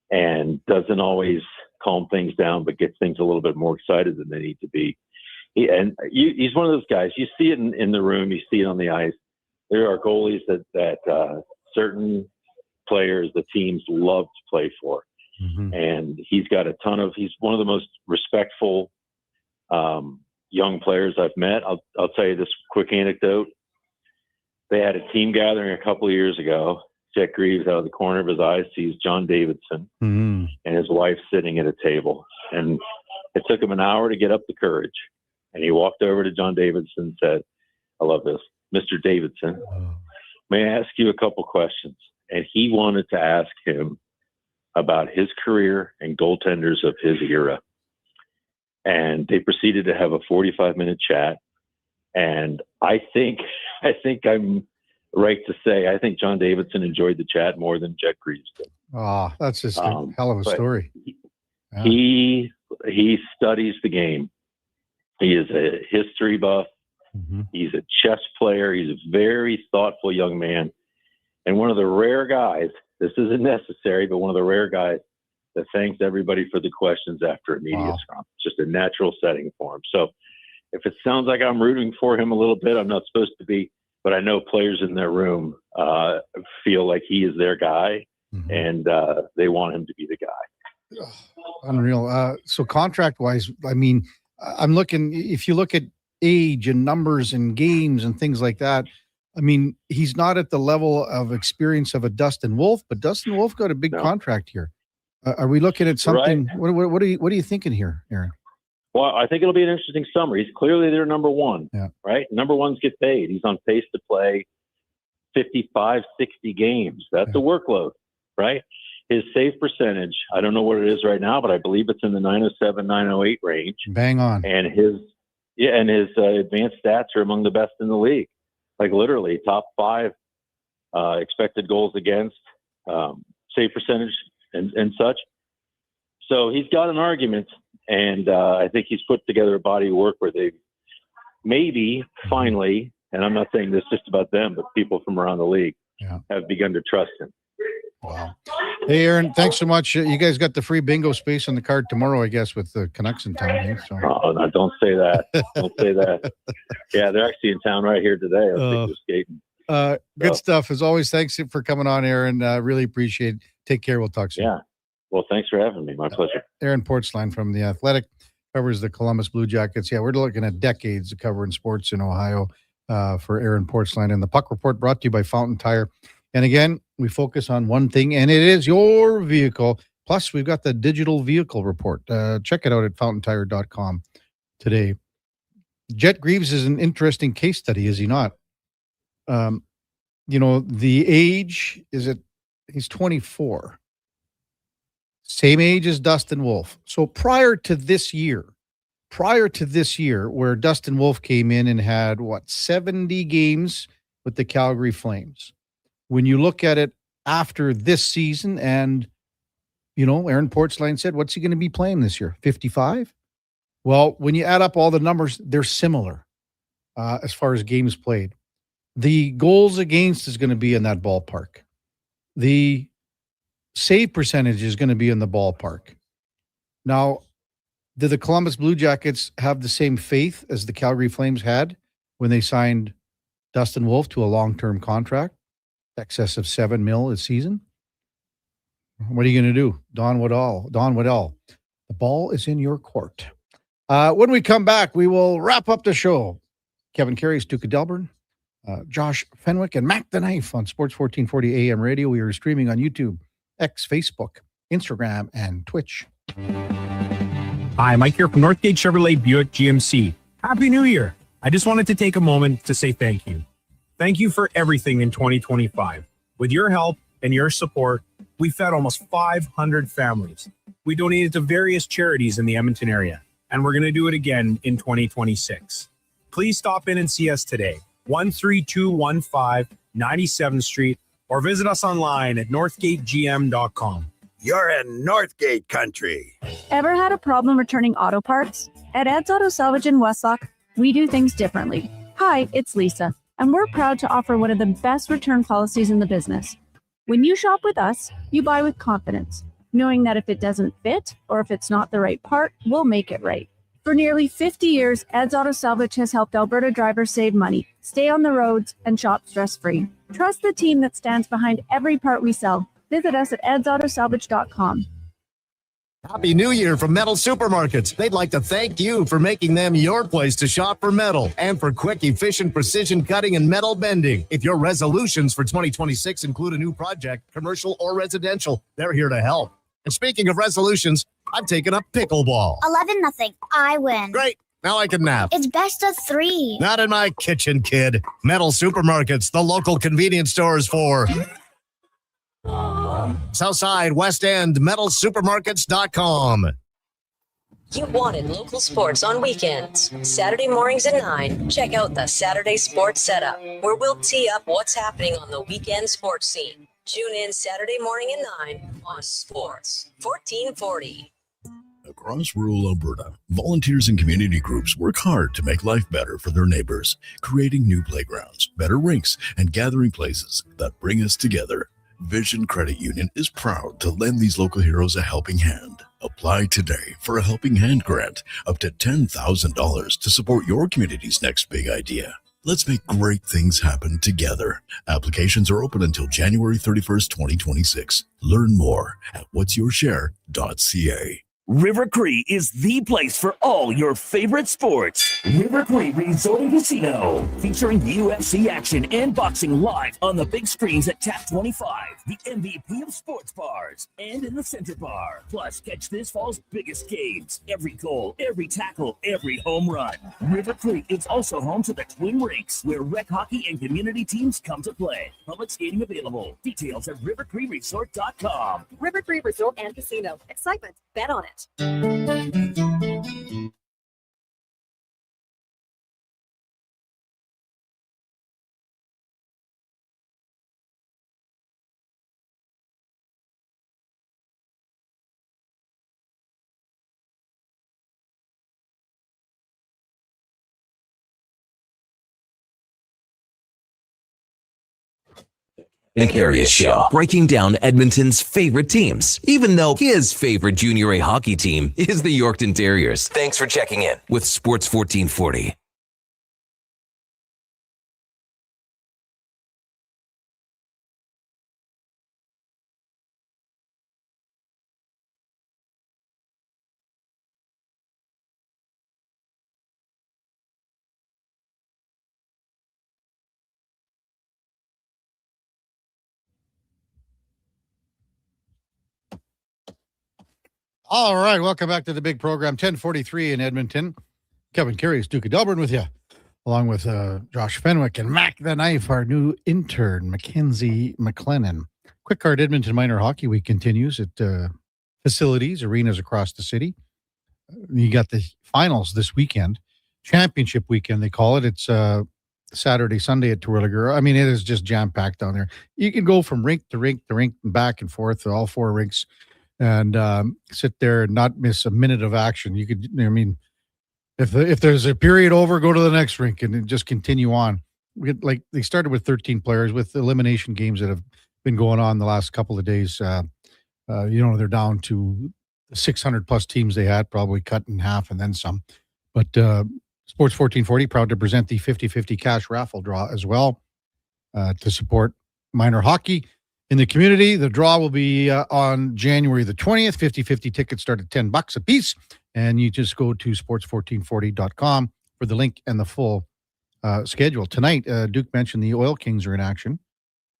and doesn't always calm things down, but gets things a little bit more excited than they need to be. He's one of those guys. You see it in the room, you see it on the ice. There are goalies that certain players the teams love to play for. And he's got he's one of the most respectful young players I've met. I'll tell you this quick anecdote. They had a team gathering a couple of years ago. Jack Greaves, out of the corner of his eye, sees John Davidson and his wife sitting at a table. And it took him an hour to get up the courage. And he walked over to John Davidson and said, I love this, Mr. Davidson, may I ask you a couple questions? And he wanted to ask him about his career and goaltenders of his era. And they proceeded to have a 45-minute chat. And I think I'm right to say, I think John Davidson enjoyed the chat more than Jack Greaves did. Oh, that's just a hell of a story. He studies the game. He is a history buff. He's a chess player. He's a very thoughtful young man. And one of the rare guys, this isn't necessary, but one of the rare guys that thanks everybody for the questions after a media scrum. Just a natural setting for him. So if it sounds like I'm rooting for him a little bit, I'm not supposed to be, but I know players in their room feel like he is their guy, and they want him to be the guy. Unreal. So contract-wise, I mean, I'm looking, if you look at age and numbers and games and things like that, I mean, he's not at the level of experience of a Dustin Wolf, but Dustin Wolf got a big contract here. Are we looking at something? Right. What are you thinking here, Aaron? Well, I think it'll be an interesting summer. He's clearly their number one, right? Number ones get paid. He's on pace to play 55, 60 games. That's a workload, right? His save percentage, I don't know what it is right now, but I believe it's in the 907, 908 range. Bang on. And his advanced stats are among the best in the league. Like literally top 5 expected goals against, save percentage and such. So he's got an argument, and I think he's put together a body of work where they maybe finally, and I'm not saying this just about them, but people from around the league have begun to trust him. Wow. Hey, Aaron, thanks so much. You guys got the free bingo space on the card tomorrow, I guess, with the Canucks in town. Eh? So. Oh, no, don't say that. Don't say that. Yeah, they're actually in town right here today. I think they're skating. Good stuff. As always, thanks for coming on, Aaron. Really appreciate it. Take care. We'll talk soon. Yeah. Well, thanks for having me. My pleasure. Aaron Portzline from The Athletic covers the Columbus Blue Jackets. Yeah, we're looking at decades of covering sports in Ohio for Aaron Portzline. And the Puck Report brought to you by Fountain Tire. And again, we focus on one thing, and it is your vehicle. Plus, we've got the digital vehicle report. Check it out at fountaintire.com today. Jet Greaves is an interesting case study, is he not? The age he's 24. Same age as Dustin Wolf. So prior to this year, where Dustin Wolf came in and had 70 games with the Calgary Flames. When you look at it after this season, and Aaron Portzline said, what's he going to be playing this year? 55? Well, when you add up all the numbers, they're similar as far as games played. The goals against is going to be in that ballpark. The save percentage is going to be in the ballpark. Now, did the Columbus Blue Jackets have the same faith as the Calgary Flames had when they signed Dustin Wolf to a long-term contract, excess of $7 million a season? What are you going to do? Don Waddell. The ball is in your court. When we come back, we will wrap up the show. Kevin Karius, Duke of Delburne, Josh Fenwick, and Mac the Knife on Sports 1440 AM radio. We are streaming on YouTube, X, Facebook, Instagram, and Twitch. Hi, Mike here from Northgate Chevrolet Buick GMC. Happy New Year. I just wanted to take a moment to say thank you. Thank you for everything in 2025. With your help and your support, we fed almost 500 families. We donated to various charities in the Edmonton area, and we're going to do it again in 2026. Please stop in and see us today, 13215 97th Street, or visit us online at northgategm.com. You're in Northgate country. Ever had a problem returning auto parts? At Ed's Auto Salvage in Westlock, we do things differently. Hi, it's Lisa, and we're proud to offer one of the best return policies in the business. When you shop with us, you buy with confidence, knowing that if it doesn't fit or if it's not the right part, we'll make it right. For nearly 50 years, Ed's Auto Salvage has helped Alberta drivers save money, stay on the roads, and shop stress-free. Trust the team that stands behind every part we sell. Visit us at edsautosalvage.com. Happy New Year from Metal Supermarkets. They'd like to thank you for making them your place to shop for metal and for quick, efficient precision cutting and metal bending. If your resolutions for 2026 include a new project, commercial or residential, they're here to help. And speaking of resolutions, I've taken up pickleball. 11-0. I win. Great. Now I can nap. It's best of 3. Not in my kitchen, kid. Metal Supermarkets, the local convenience stores for Southside, West End, metalsupermarkets.com. You wanted local sports on weekends. Saturday mornings at 9, check out the Saturday Sports Setup, where we'll tee up what's happening on the weekend sports scene. Tune in Saturday morning at 9 on Sports 1440. Across rural Alberta, volunteers and community groups work hard to make life better for their neighbors, creating new playgrounds, better rinks, and gathering places that bring us together. Vision Credit Union is proud to lend these local heroes a helping hand. Apply today for a Helping Hand grant up to $10,000 to support your community's next big idea. Let's make great things happen together. Applications are open until January 31st, 2026. Learn more at whatsyourshare.ca. River Cree is the place for all your favorite sports. River Cree Resort and Casino, featuring UFC action and boxing live on the big screens at Tap 25, the MVP of sports bars, and in the Center Bar. Plus, catch this fall's biggest games. Every goal, every tackle, every home run. River Cree is also home to the Twin Rinks, where rec hockey and community teams come to play. Public skating available. Details at rivercreeresort.com. River Cree Resort and Casino. Excitement. Bet on it. The Karius Show, breaking down Edmonton's favorite teams, even though his favorite Junior A hockey team is the Yorkton Terriers. Thanks for checking in with Sports 1440. All right, welcome back to the big program, 1043 in Edmonton. Kevin Karius, Duke of Delburne with you, along with Josh Fenwick and Mac the Knife, our new intern, Mackenzie McLennan. Quick Card Edmonton Minor Hockey Week continues at facilities, arenas across the city. You got the finals this weekend, championship weekend, they call it. It's Saturday, Sunday at Terwilliger. I mean, it is just jam-packed down there. You can go from rink to rink to rink and back and forth to all 4 rinks and sit there and not miss a minute of action. You could, I mean, if there's a period over, go to the next rink and just continue on. Like they started with 13 players with elimination games that have been going on the last couple of days. They're down to 600 plus teams they had, probably cut in half and then some. But Sports 1440 proud to present the 50-50 cash raffle draw as well to support minor hockey in the community. The draw will be on January the 20th. 50-50 tickets start at $10 a piece. And you just go to sports1440.com for the link and the full schedule. Tonight, Duke mentioned the Oil Kings are in action.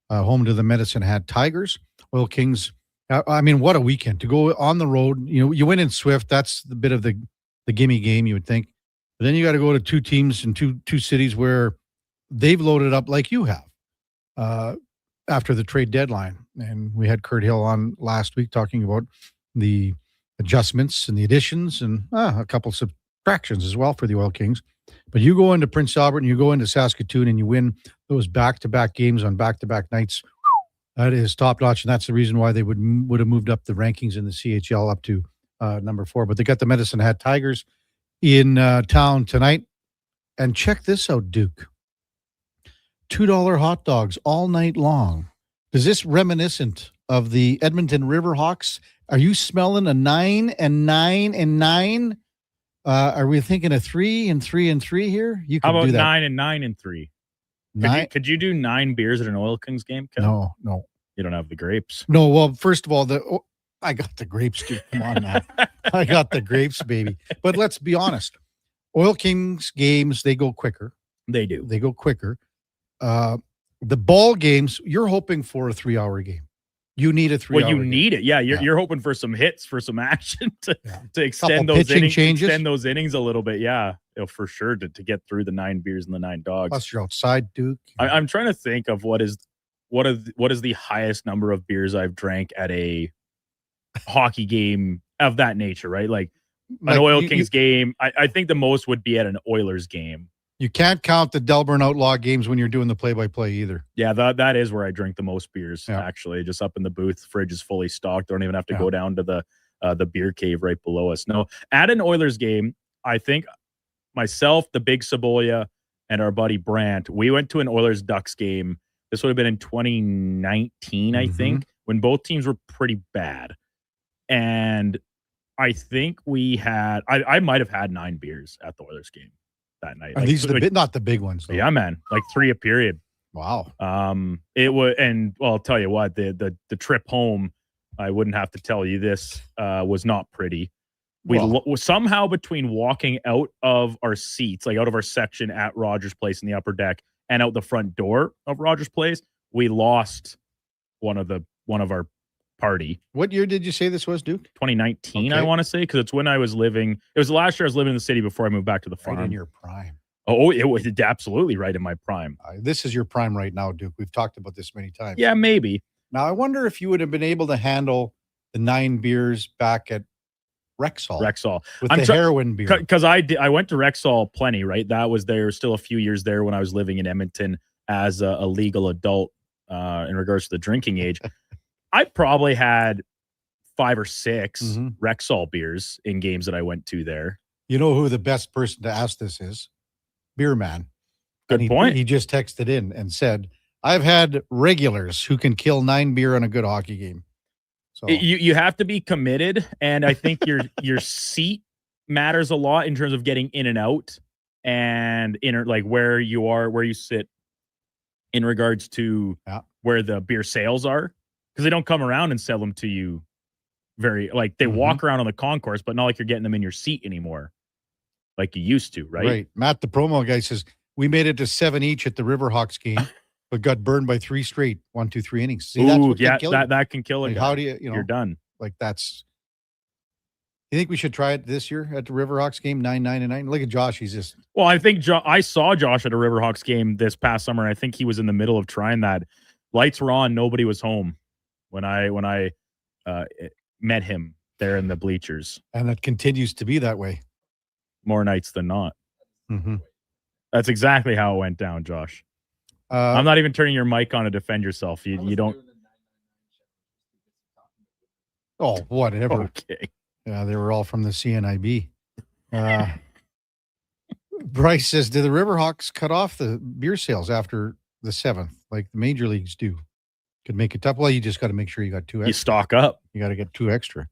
Home to the Medicine Hat Tigers. Oil Kings, I mean, what a weekend. To go on the road. You win in Swift. That's the bit of the gimme game, you would think. But then you got to go to 2 teams in two cities where they've loaded up like you have. After the trade deadline. And we had Kurt Hill on last week talking about the adjustments and the additions and a couple subtractions as well for the Oil Kings. But you go into Prince Albert and you go into Saskatoon and you win those back-to-back games on back-to-back nights. That is top-notch, and that's the reason why they would have moved up the rankings in the CHL up to number 4. But they got the Medicine Hat Tigers in town tonight. And check this out, Duke. $2 hot dogs all night long. Is this reminiscent of the Edmonton Riverhawks? Are you smelling a 9 and 9 and 9? Are we thinking a 3 and 3 and 3 here? You could How about do that. 9 and 9 and 3? Could you do 9 beers at an Oil Kings game, Kevin? No. You don't have the grapes. No, well, first of all, I got the grapes, dude. Come on now. I got the grapes, baby. But let's be honest. Oil Kings games, they go quicker. They do. They go quicker. The ball games, you're hoping for a 3-hour game. You need a 3-hour Well, you game. need it. Yeah, you're hoping for some hits, for some action to extend Couple those pitching innings, changes. extend those innings a little bit. Yeah, for sure to get through the 9 beers and the 9 dogs. Plus you're outside, Duke. I'm trying to think of what is the highest number of beers I've drank at a hockey game of that nature, right? Like an Oil Kings game. I think the most would be at an Oilers game. You can't count the Delburne Outlaw games when you're doing the play-by-play either. Yeah, that is where I drink the most beers, actually. Just up in the booth. Fridge is fully stocked. Don't even have to go down to the beer cave right below us. No, at an Oilers game, I think myself, the Big Cebolla, and our buddy Brandt, we went to an Oilers Ducks game. This would have been in 2019, I think, when both teams were pretty bad. And I think we had, I might have had 9 beers at the Oilers game that night. Are these not the big ones, though? Yeah, man. Like 3 a period. Wow. It was, and well, I'll tell you what, the trip home, I wouldn't have to tell you this, was not pretty. We somehow between walking out of our seats, like out of our section at Rogers Place in the upper deck, and out the front door of Rogers Place, we lost one of our party. What year did you say this was, Duke? 2019, I want to say, because it's when I was living. It was the last year I was living in the city before I moved back to the farm. Right in your prime. Oh, it was absolutely right in my prime. This is your prime right now, Duke. We've talked about this many times. Yeah, maybe. Now, I wonder if you would have been able to handle the 9 beers back at Rexall. With the heroin beer. Because I went to Rexall plenty, right? That was there still a few years there when I was living in Edmonton as a legal adult in regards to the drinking age. I probably had 5 or 6 Rexall beers in games that I went to there. You know who the best person to ask this is? Beer Man. Good point. He just texted in and said, I've had regulars who can kill 9 beer on a good hockey game. So you have to be committed, and I think your seat matters a lot in terms of getting in and out, and like where you are, where you sit in regards to where the beer sales are, because they don't come around and sell them to you they walk around on the concourse, but not like you're getting them in your seat anymore like you used to, right? Right. Matt, the promo guy, says we made it to 7 each at the Riverhawks game, but got burned by 3 straight 1, 2, 3 innings. See, that's what can kill you. That can kill a guy. How do you're done? Like that's. You think we should try it this year at the Riverhawks game, 9-9-9? Look at Josh. He's just. Well, I think I saw Josh at a Riverhawks game this past summer. I think he was in the middle of trying that. Lights were on. Nobody was home when I met him there in the bleachers. And it continues to be that way. More nights than not. That's exactly how it went down, Josh. I'm not even turning your mic on to defend yourself. You don't. Oh, whatever. Okay. Yeah, they were all from the CNIB. Bryce says, did the Riverhawks cut off the beer sales after the 7th, like the major leagues do? Could make it tough. Well, you just got to make sure you got 2 extra. You stock up. You got to get 2 extra.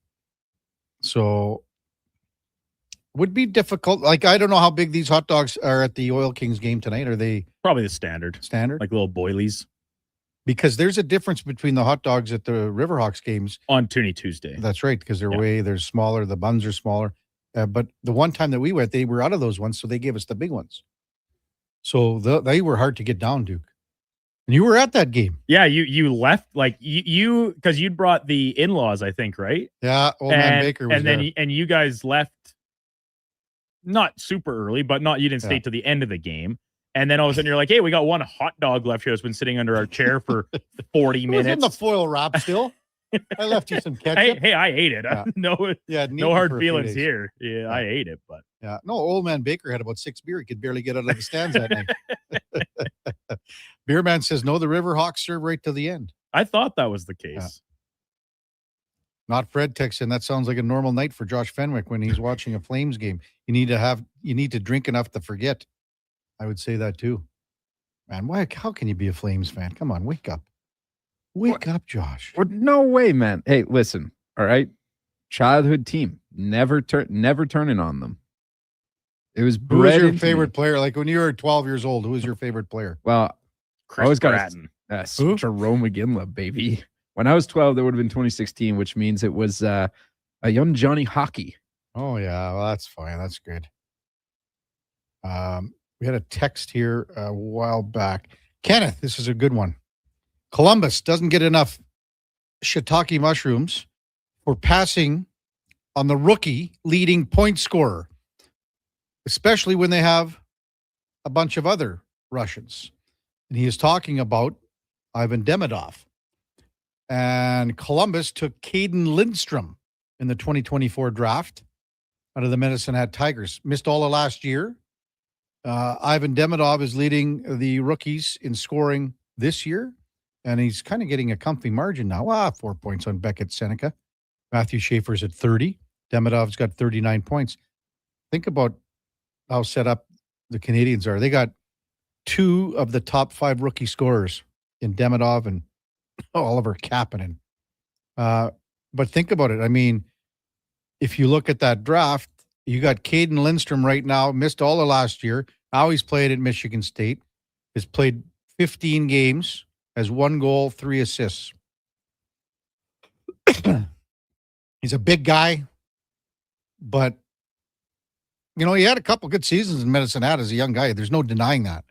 So would be difficult. Like, I don't know how big these hot dogs are at the Oil Kings game tonight. Are they probably the standard? Like little boilies. Because there's a difference between the hot dogs at the Riverhawks games on Toonie Tuesday. That's right, because they're smaller. The buns are smaller. But the one time that we went, they were out of those ones, so they gave us the big ones. So they were hard to get down, Duke. And you were at that game. Yeah, you left like you because you'd brought the in-laws, I think, right? Yeah, old man Baker was there. And you guys left not super early, but you didn't stay to the end of the game. And then all of a sudden you're like, hey, we got one hot dog left here that's been sitting under our chair for 40 minutes. It was in the foil wrap still. I left you some ketchup. Hey, I ate it. Yeah. No hard feelings here. Yeah, I ate it, but no, old man Baker had about 6 beer. He could barely get out of the stands that night. Beer Man says, no, the Riverhawks serve right to the end. I thought that was the case. Yeah. Not Fred texting. That sounds like a normal night for Josh Fenwick when he's watching a Flames game. You need to drink enough to forget. I would say that too. Man, how can you be a Flames fan? Come on, wake up. Wake up, Josh. No way, man. Hey, listen, all right? Childhood team. Never turning on them. It was bred. Who was your favorite player? Like when you were 12 years old, who was your favorite player? Well, Chris Bratton. Yes, Jerome McGinley, baby. When I was 12, that would have been 2016, which means it was a young Johnny Hockey. Oh, yeah. Well, that's fine. That's good. We had a text here a while back. Kenneth, this is a good one. Columbus doesn't get enough shiitake mushrooms for passing on the rookie leading point scorer, especially when they have a bunch of other Russians. And he is talking about Ivan Demidov. And Columbus took Caden Lindstrom in the 2024 draft out of the Medicine Hat Tigers. Missed all of last year. Ivan Demidov is leading the rookies in scoring this year, and he's kind of getting a comfy margin now. 4 points on Beckett Seneca. Matthew Schaefer's at 30. Demidov's got 39 points. Think about how set up the Canadians are. They got 2 of the top 5 rookie scorers in Demidov and Oliver Kapanen. But think about it. I mean, if you look at that draft, you got Caden Lindstrom right now, missed all of last year. Now he's played at Michigan State. Has played 15 games, has 1 goal, 3 assists. He's a big guy, but, you know, he had a couple good seasons in Medicine Hat as a young guy. There's no denying that.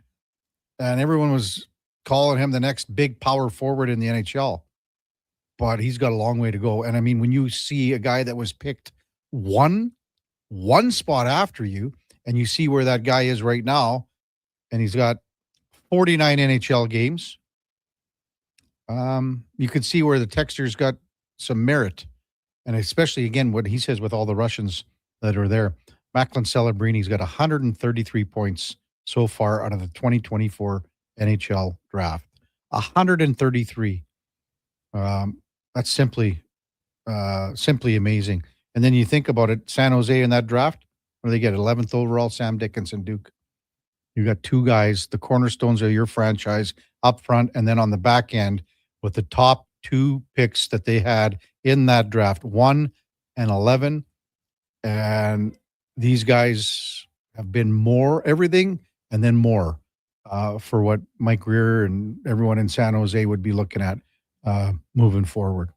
And everyone was calling him the next big power forward in the NHL. But he's got a long way to go. And I mean, when you see a guy that was picked one spot after you, and you see where that guy is right now, and he's got 49 NHL games, you can see where the texture's got some merit. And especially, again, what he says with all the Russians that are there. Macklin Celebrini's got 133 points so far out of the 2024 NHL draft. 133. That's simply amazing. And then you think about it, San Jose in that draft, where they get 11th overall, Sam Dickinson, Duke. You got 2 guys, the cornerstones of your franchise up front, and then on the back end with the top 2 picks that they had in that draft, 1 and 11. And these guys have been more everything and then more for what Mike Greer and everyone in San Jose would be looking at moving forward.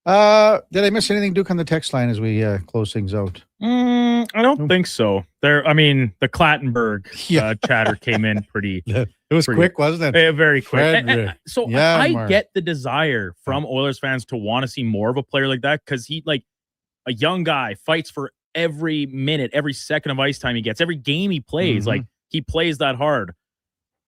Did I miss anything, Duke, on the text line as we close things out? I don't think so. I mean, the Clattenburg chatter came in pretty. It was quick, wasn't it? Very quick. So I Mark. get the desire from Oilers fans to want to see more of a player like that, because he, like, a young guy, fights for every minute, every second of ice time he gets, every game he plays. Like, he plays that hard.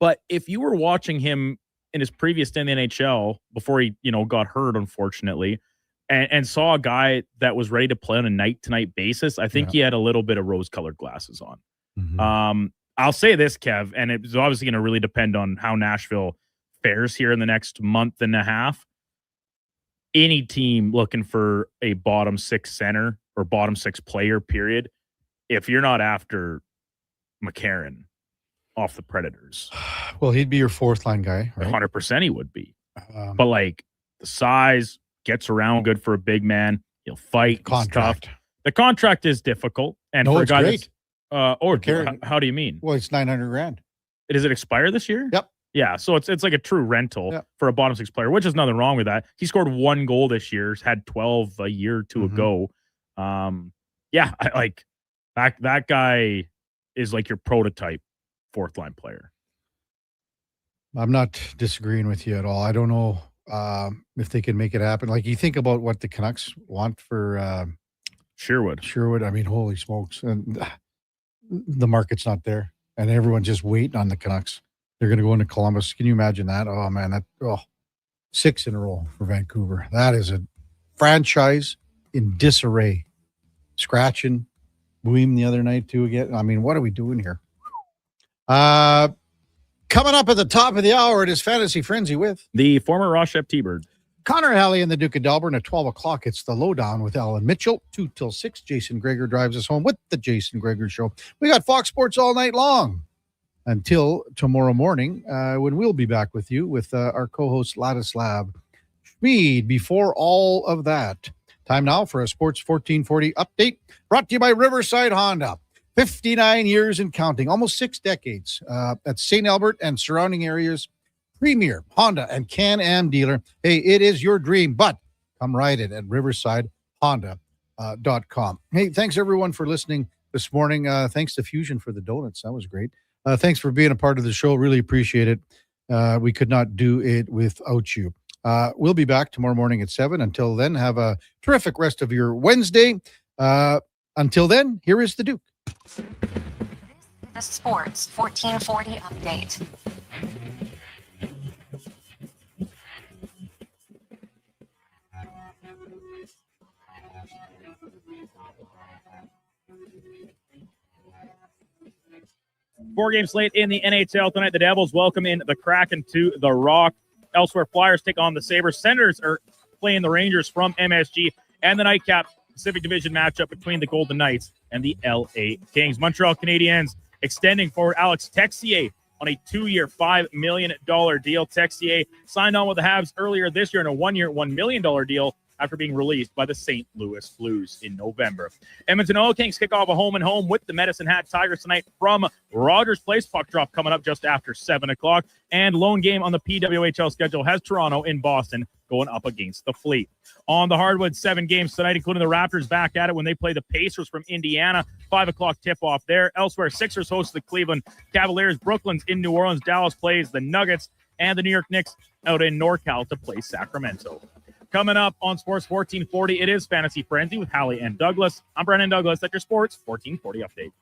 But if you were watching him in his previous stint in the NHL before he, got hurt, unfortunately, and saw a guy that was ready to play on a night-to-night basis, I think he had a little bit of rose-colored glasses on. I'll say this, Kev, and it's obviously going to really depend on how Nashville fares here in the next month and a half. Any team looking for a bottom 6 center or bottom 6 player, period, if you're not after McCarron off the Predators. Well, he'd be your 4th line guy, right? 100% he would be. But, like, the size, gets around good for a big man. He'll fight. Contract. Tough. The contract is difficult. And No, for a it's guy great. How do you mean? Well, it's $900,000. Does it expire this year? Yep. Yeah, so it's like a true rental for a bottom 6 player, which is nothing wrong with that. He scored 1 goal this year, had 12 a year or 2 ago. Yeah, I like that guy is like your prototype 4th line player. I'm not disagreeing with you at all. I don't know if they can make it happen. Like, you think about what the Canucks want for Sherwood. I mean, holy smokes. And the market's not there. And everyone's just waiting on the Canucks. They're going to go into Columbus. Can you imagine that? Oh, man, 6 in a row for Vancouver. That is a franchise in disarray. Scratching Boehm the other night, too, again. I mean, what are we doing here? Coming up at the top of the hour, it is Fantasy Frenzy with the former Rochep T-Bird. Connor Halley and the Duke of Delburne at 12 o'clock. It's the Lowdown with Alan Mitchell. 2 till 6. Jason Greger drives us home with the Jason Greger Show. We got Fox Sports all night long until tomorrow morning when we'll be back with you with our co-host Ladislav Schmid. Before all of that, time now for a Sports 1440 update brought to you by Riverside Honda. 59 years and counting, almost 6 decades at St. Albert and surrounding areas, premier Honda and Can-Am dealer. Hey, it is your dream, but come ride it at riversidehonda.com. Hey, thanks everyone for listening this morning. Thanks to Fusion for the donuts. That was great. Thanks for being a part of the show. Really appreciate it. We could not do it without you. We'll be back tomorrow morning at 7. Until then, have a terrific rest of your Wednesday. Until then, here is the Duke. The Sports 1440 update. Four-game slate in the NHL tonight. The Devils welcome in the Kraken to the Rock. Elsewhere, Flyers take on the Sabres. Senators are playing the Rangers from MSG. And the nightcap Pacific Division matchup between the Golden Knights and the LA Kings. Montreal Canadiens extending forward Alex Texier on a 2-year, $5 million deal. Texier signed on with the Habs earlier this year in a 1-year, $1 million deal after being released by the St. Louis Blues in November. Edmonton Oil Kings kick off a home-and-home with the Medicine Hat Tigers tonight from Rogers Place. Puck drop coming up just after 7 o'clock. And lone game on the PWHL schedule has Toronto in Boston going up against the Fleet. On the hardwood, 7 games tonight, including the Raptors back at it when they play the Pacers from Indiana. 5 o'clock tip-off there. Elsewhere, Sixers host the Cleveland Cavaliers. Brooklyn's in New Orleans. Dallas plays the Nuggets. And the New York Knicks out in NorCal to play Sacramento. Coming up on Sports 1440, it is Fantasy Frenzy with Hallie and Douglas. I'm Brennan Douglas at your Sports 1440 update.